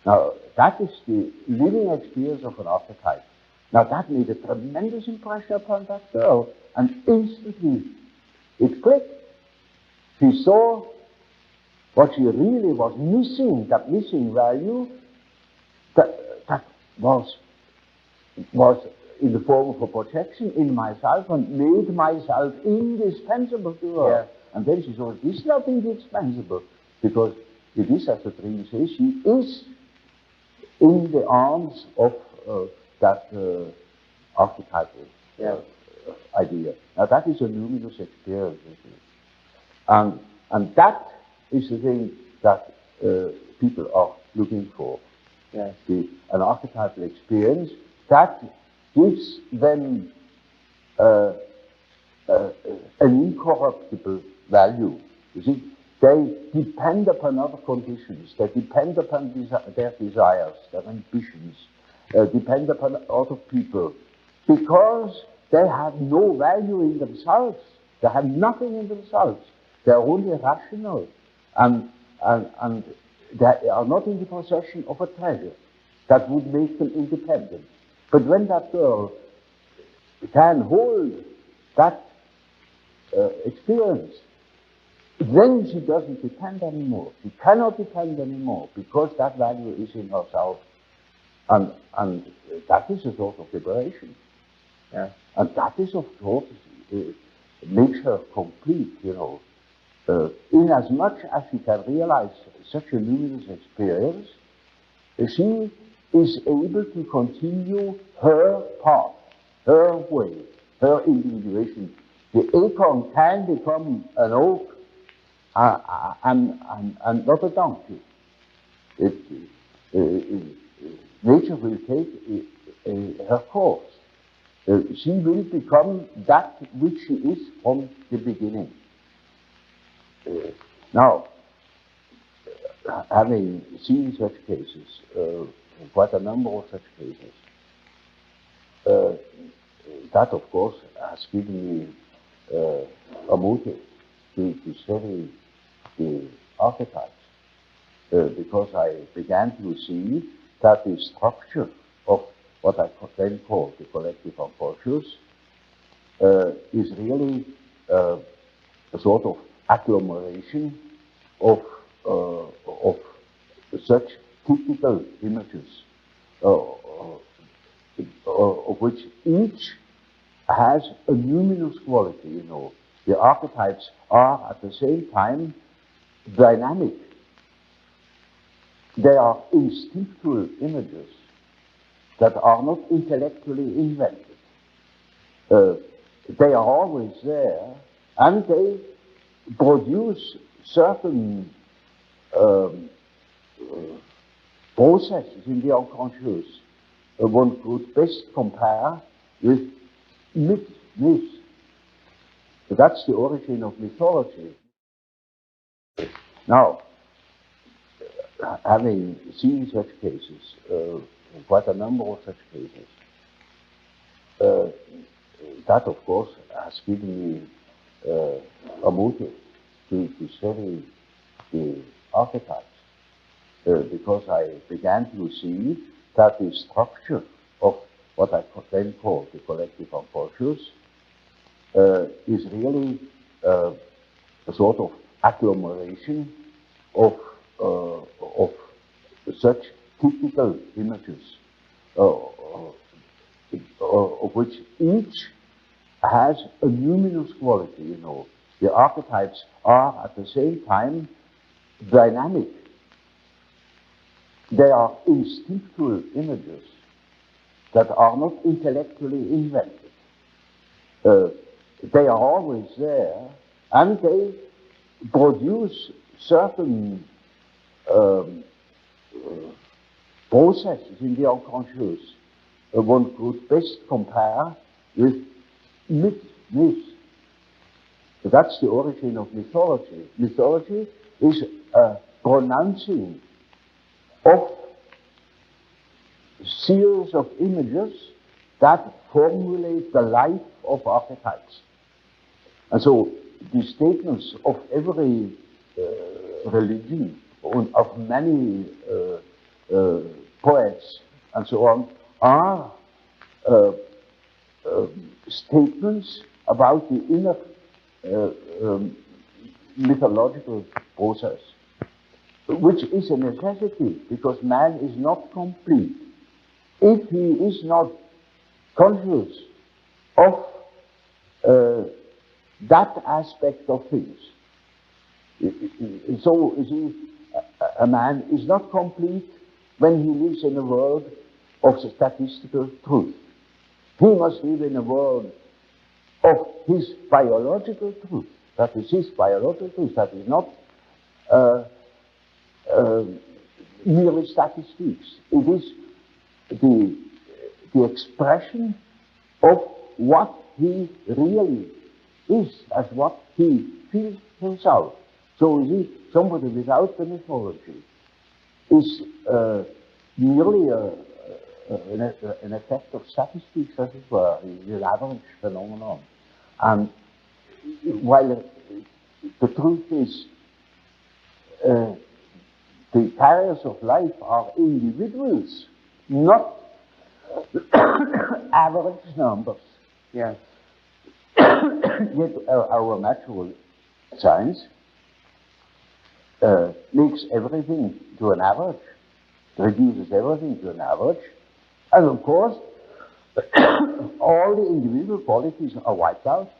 S3: Now, that is the living experience of an archetype. Now, that made a tremendous impression upon that girl, and instantly it clicked. She saw what she really was missing, that missing value, that was in the form of a projection in myself and made myself indispensable to her.
S1: Yeah.
S3: And then she saw, this is not indispensable, because it is, as the dream says, she is in the arms of that archetypal idea. Now that is a luminous experience, and that is the thing that people are looking for.
S1: Yes.
S3: An archetypal experience that gives them an incorruptible value. You see, they depend upon other conditions. They depend upon their desires, their ambitions. Depend upon other people, because they have no value in themselves. They have nothing in themselves. They are only rational, and they are not in the possession of a treasure that would make them independent. But when that girl can hold that experience, then she doesn't depend anymore. She cannot depend anymore, because that value is in herself. And that is a sort of liberation.
S1: Yeah.
S3: And that is, of course, makes her complete, in as much as she can realize such a luminous experience, she is able to continue her path, her way, her individuation. The acorn can become an oak and not a donkey. Nature will take her course. She will become that which she is from the beginning. Now, having seen such cases, quite a number of such cases, that of course has given me a motive to study the archetypes, because I began to see that the structure of what I then call the collective unconscious is really a sort of agglomeration of such typical images, of which each has a luminous quality, you know. The archetypes are at the same time dynamic. They are instinctual images that are not intellectually invented. They are always there, and they produce certain processes in the unconscious one could best compare with myth. That's the origin of mythology. Now, having seen such cases, quite a number of such cases, that of course has given me a motive to study the archetypes, because I began to see that the structure of what I then call the collective unconscious is really a sort of agglomeration of such typical images, of which each has a luminous quality, you know. The archetypes are at the same time dynamic. They are instinctual images that are not intellectually invented. They are always there, and they produce certain processes in the unconscious one could best compare with myth. That's the origin of mythology. Mythology is a pronouncing of series of images that formulate the life of archetypes. And so the statements of every religion, of many poets and so on, are statements about the inner mythological process, which is a necessity, because man is not complete if he is not conscious of that aspect of things. So, you see, a man is not complete when he lives in a world of statistical truth. He must live in a world of his biological truth. That is his biological truth. That is not merely statistics. It is the expression of what he really is, as what he feels himself. So, you see, somebody without the mythology is merely an effect of statistics, as it were, the average phenomenon. And while the truth is, the carriers of life are individuals, not average numbers.
S1: Yes.
S3: Yet our natural science makes everything to an average, reduces everything to an average, and of course, all the individual qualities are wiped out.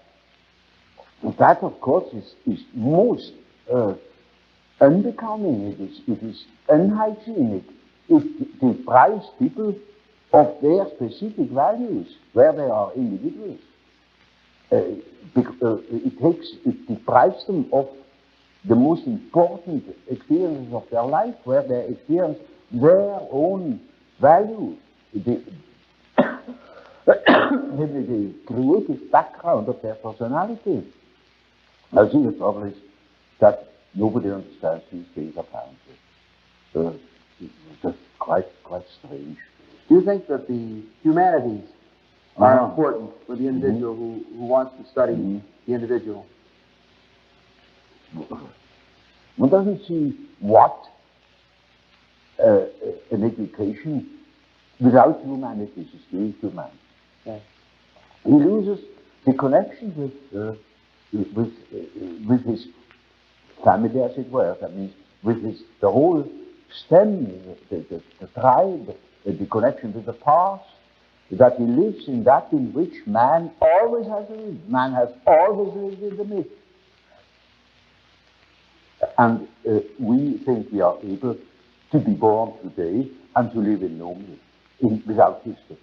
S3: That, of course, is most unbecoming. It is unhygienic. It deprives people of their specific values, where they are individuals. It deprives them of the most important experiences of their life, where they experience their own value, the creative background of their personality. I see the trouble is that nobody understands these things apparently. It's just quite strange.
S1: Do you think that the humanities are important for the individual who wants to study the individual?
S3: One doesn't see what an education without humanities is doing to man.
S1: Yes.
S3: He loses the connection with his family, as it were. That means with the whole stem, the tribe, the connection to the past, that he lives in that in which man always has lived. Man has always lived in the myth. And we think we are able to be born today and to live in no myth, without history.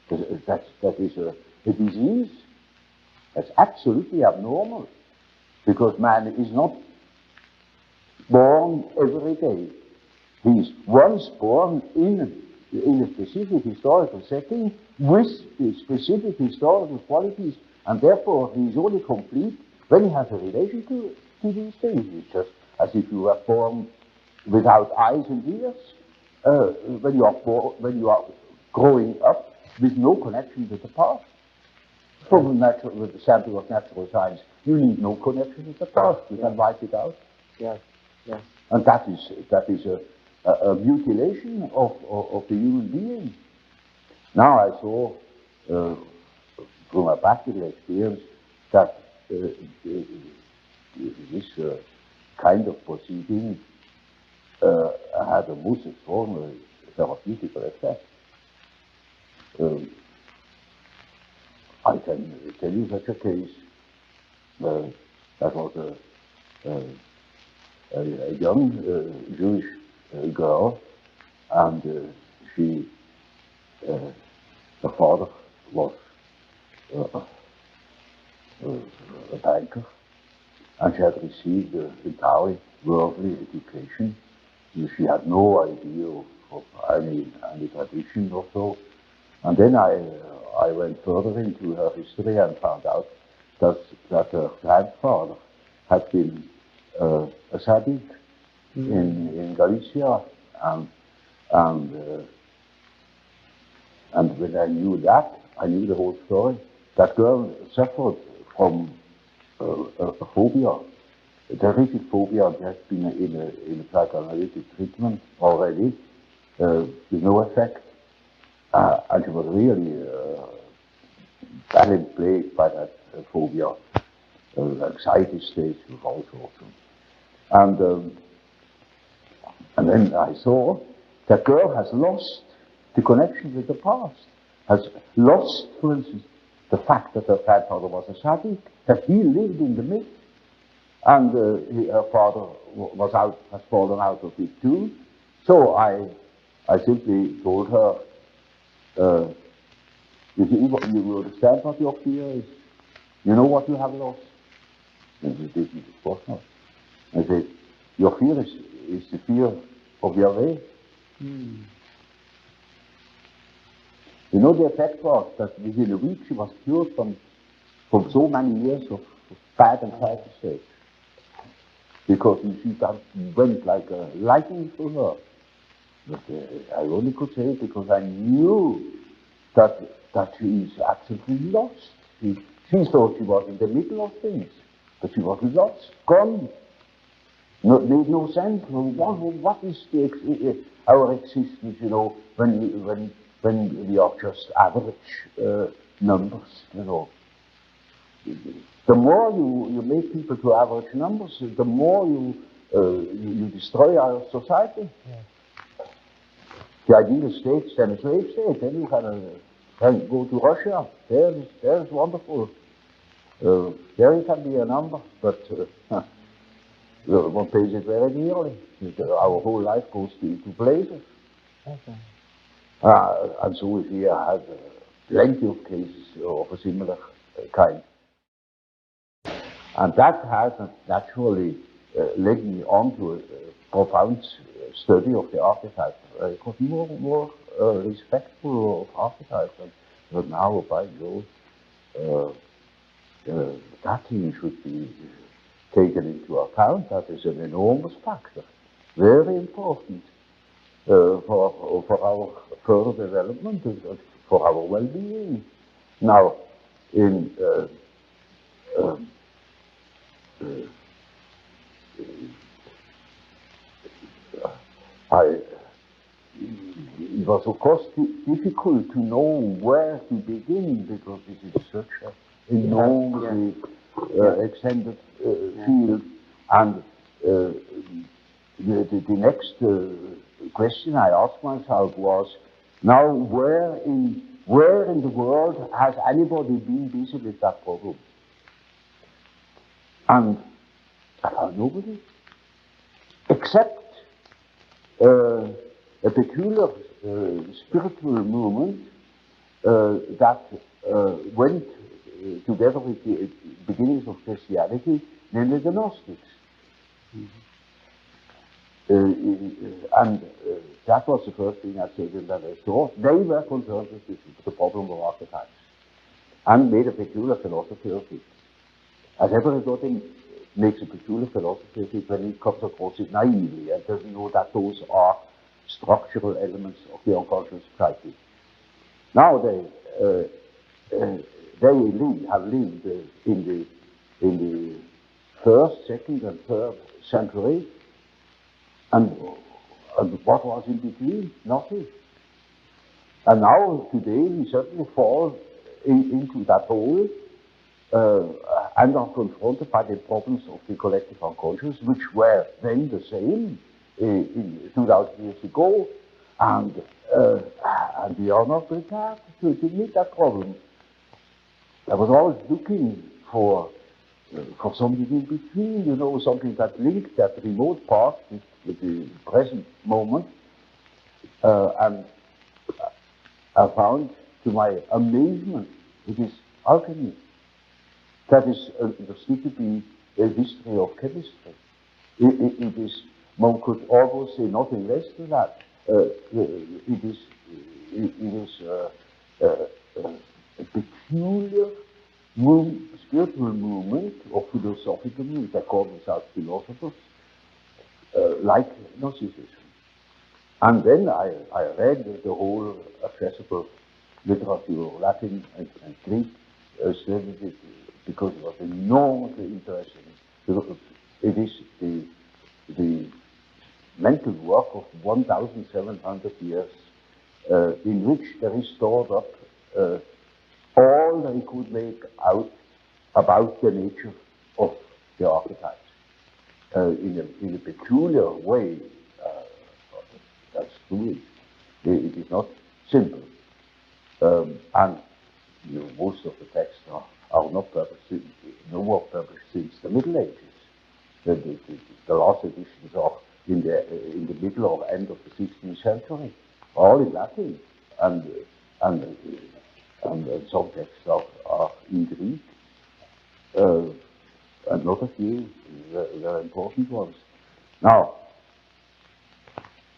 S3: That is a disease. That's absolutely abnormal, because man is not born every day. He is once born in a specific historical setting with specific historical qualities, and therefore he is only complete when he has a relation to these things. It's just as if you were born without eyes and ears. When you are growing up with no connection with the past. From with the sample of natural science, you need no connection with the past. You can wipe it out.
S1: Yes, yes.
S3: And that is a mutilation of the human being. Now I saw from a practical experience that this kind of proceeding had a most extraordinary therapeutical effect. I can tell you such a case. That was a young Jewish girl, and her father was a banker, and she had received an entirely worldly education. She had no idea of any tradition or so. And then I went further into her history and found out that her grandfather had been a Sadiq in Galicia, and when I knew that, I knew the whole story. That girl suffered from a phobia, a terrific phobia. She has been in a psychoanalytic treatment already with no effect. And she was really badly plagued by that phobia, anxiety states of all sorts. And then I saw that girl has lost the connection with the past, has lost, for instance, the fact that her grandfather was a Sadiq, that he lived in the myth, and her father has fallen out of it too. So I simply told her, you understand what your fear is? You know what you have lost? And she didn't, of course not. I said, your fear is the fear of Yahweh. You know, the effect was that within a week she was cured from so many years of bad anxiety states. Because she went like a lightning through her. But I only could say it because I knew that she is absolutely lost. She thought she was in the middle of things, but she was lost, gone. Made no sense. What is our existence? You know, when we are just average numbers. You know, the more you make people to average numbers, the more you destroy our society. Yeah. The ideal state is then a slave state. Then you can go to Russia. There's wonderful. There you can be a number, but one pays it very dearly. Our whole life goes to places. Okay. And so we have plenty of cases of a similar kind. And that has naturally led me on to a profound study of the archetypes. I got more respectful of archetypes, but now, by Jove, that thing should be taken into account. That is an enormous factor, very important for our further development, for our well-being. Now, it was of course difficult to know where to begin, because this is such an enormously extended field, and the next question I asked myself was, now where in the world has anybody been busy with that problem? And I found nobody, except a peculiar spiritual movement that went together with the beginnings of Christianity, namely the Gnostics. And that was the first thing I said in that I saw. They were concerned with the problem of archetypes and made a peculiar philosophy of it. As everybody makes a peculiar philosophy of it when he comes across it naively and doesn't know that those are structural elements of the unconscious psyche. Now they have lived in the first, second, and third century, and what was in between? Nothing. And now today we certainly fall into that hole and are confronted by the problems of the collective unconscious, which were then the same in 2000 years ago, and we are not prepared to meet that problem. I was always looking for something in between, you know, something that linked that remote past with the present moment, and I found, to my amazement, it is alchemy. That is understood to be a history of chemistry. It is, one could almost say nothing less than that. It is a peculiar spiritual movement or philosophical movement. They call themselves philosophers, like Gnosticism. And then I read the whole accessible literature, Latin and Greek, studied it because it was enormously interesting. It is the mental work of 1,700 years in which there is stored up all they could make out about the nature of the archetypes in a peculiar way. That's true. It is not simple. And you know, most of the texts are not published, no more published since the Middle Ages. The last editions are in the middle or end of the 16th century, all in Latin, and some texts are in Greek, and not a few very important ones. Now,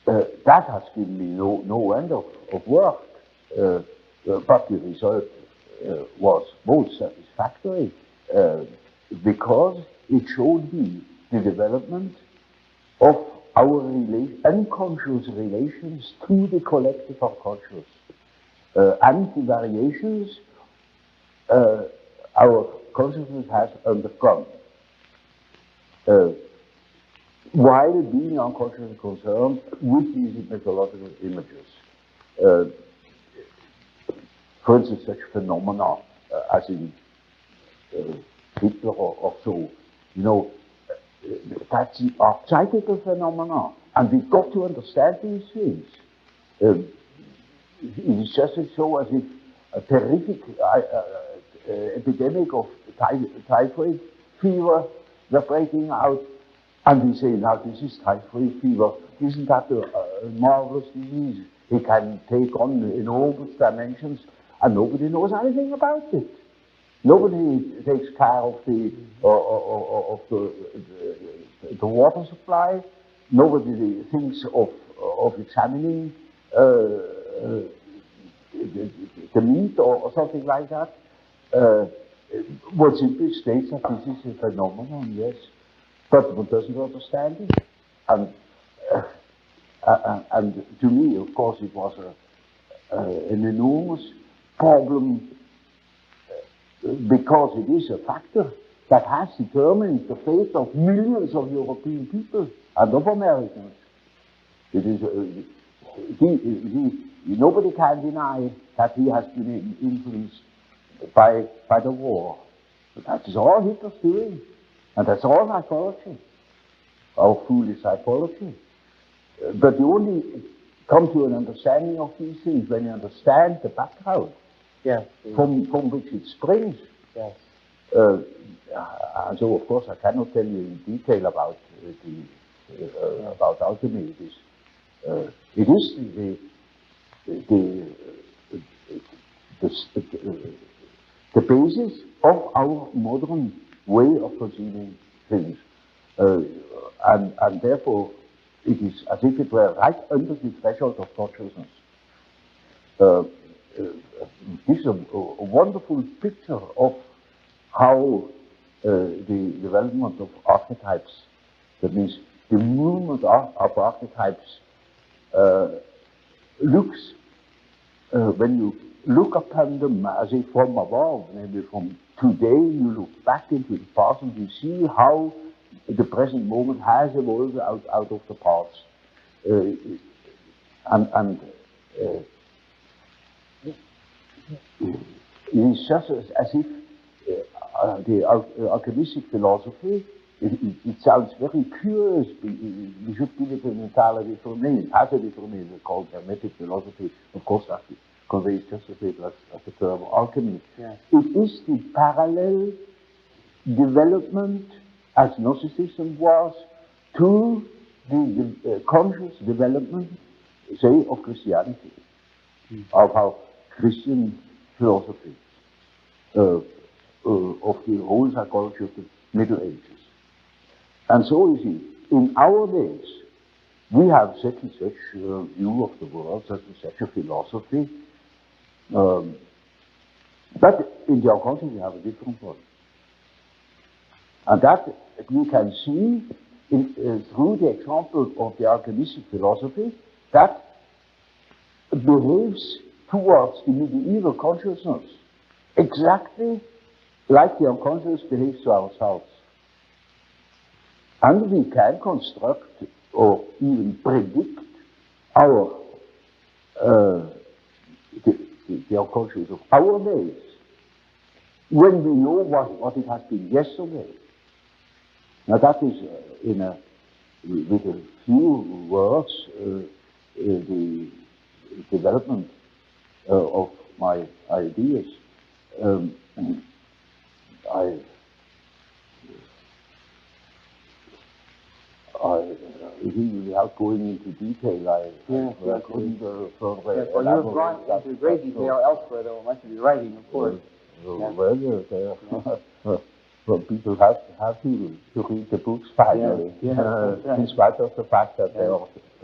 S3: that has given me no end of work, but the result was most satisfactory because it showed me the development of our unconscious relations to the collective unconscious and the variations our consciousness has undergone. While being unconsciously concerned with these mythological images. For instance, such phenomena as in Hitler or so, you know, that's are psychical phenomena, and we've got to understand these things. It is just as so as if a terrific epidemic of typhoid fever were breaking out, and we say, now this is typhoid fever. Isn't that a marvelous disease? It can take on enormous dimensions, and nobody knows anything about it. Nobody takes care of the water supply. Nobody thinks of examining the meat or something like that. One simply states that this is a phenomenon, yes, but one doesn't understand it. And to me, of course, it was an enormous problem because it is a factor that has determined the fate of millions of European people and of Americans. It is nobody can deny that he has been influenced by the war. But that is all Hitler's doing, and that's all psychology. our foolish psychology. But you only come to an understanding of these things when you understand the background from which it springs.
S1: Yes.
S3: And so, of course, I cannot tell you in detail about about alchemy. It is the basis of our modern way of perceiving things, and therefore it is as if it were right under the threshold of consciousness. This is a wonderful picture of how the development of archetypes, that means the movement of archetypes, looks when you look upon them as if from above, maybe from today, you look back into the past and you see how the present moment has evolved out of the past. It is just as if the alchemistic philosophy, it sounds very curious. We should give it an entirely different name. It has a different name called hermetic philosophy. Of course, that conveys just as little as the term alchemy.
S1: Yeah.
S3: It is the parallel development, as Gnosticism was, to the conscious development, say, of Christianity, of our Christian philosophy, of the whole psychology of the Middle Ages. And so, you see, in our days, we have such and such view of the world, such and such a philosophy, but in the unconscious we have a different one. And that we can see through the example of the alchemistic philosophy that behaves towards the medieval consciousness exactly like the unconscious behaves to ourselves. And we can construct or even predict our the unconscious of our days when we know what it has been yesterday. Now that is, with a few words, the development of my ideas. Without going into detail, I couldn't further.
S1: Yes, well, you have gone into great detail elsewhere, though, much of your writing, of course.
S3: Well, people have to read the books finally, in spite of the fact that they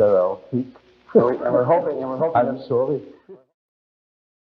S3: are thick.
S1: And we're hoping
S3: I'm sorry.